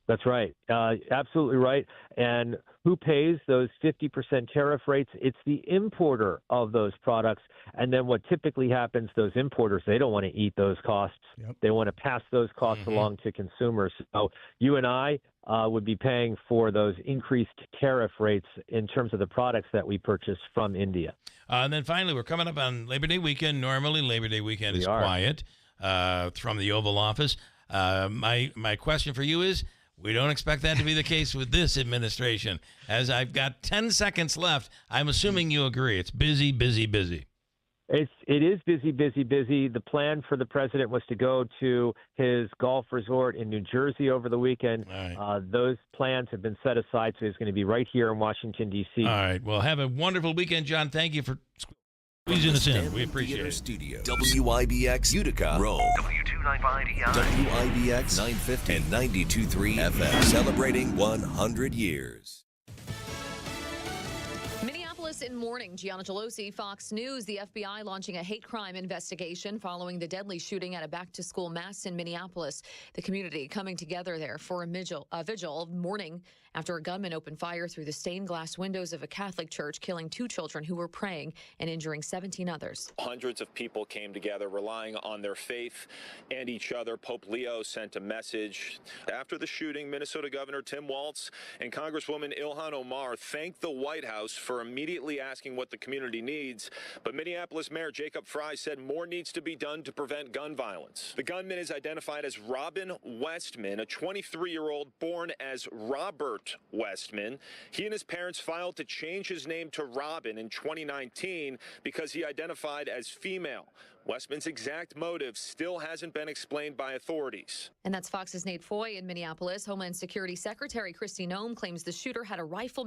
That's right. Absolutely right. And who pays those 50% tariff rates? It's the importer of those products. And then what typically happens, those importers, they don't want to eat those costs. They want to pass those costs along to consumers. So you and I would be paying for those increased tariff rates in terms of the products that we purchase from India. And then finally, we're coming up on Labor Day weekend. Normally, Labor Day weekend is quiet from the Oval Office. My question for you is, we don't expect that to be the case with this administration. As I've got 10 seconds left, I'm assuming you agree. It's busy, busy, busy. It is busy, busy, busy. The plan for the president was to go to his golf resort in New Jersey over the weekend. Those plans have been set aside, so he's going to be right here in Washington, D.C. All right. Well, have a wonderful weekend, John. Thank you for squeezing us in. We appreciate it. Studio. WIBX Utica, Rome. W295EI. WIBX 950 and 92.3 FM. Celebrating 100 years. Minneapolis in mourning. Gianna Gelosi, Fox News. The FBI launching a hate crime investigation following the deadly shooting at a back-to-school mass in Minneapolis. The community coming together there for a vigil mourning after a gunman opened fire through the stained glass windows of a Catholic church, killing 2 children who were praying and injuring 17 others. Hundreds of people came together relying on their faith and each other. Pope Leo sent a message. After the shooting, Minnesota Governor Tim Walz and Congresswoman Ilhan Omar thanked the White House for immediately asking what the community needs. But Minneapolis Mayor Jacob Fry said more needs to be done to prevent gun violence. The gunman is identified as Robin Westman, a 23-year-old born as Robert Westman. He and his parents filed to change his name to Robin in 2019 because he identified as female. Westman's exact motive still hasn't been explained by authorities. And that's Fox's Nate Foy in Minneapolis. Homeland Security Secretary Kristi Noem claims the shooter had a rifle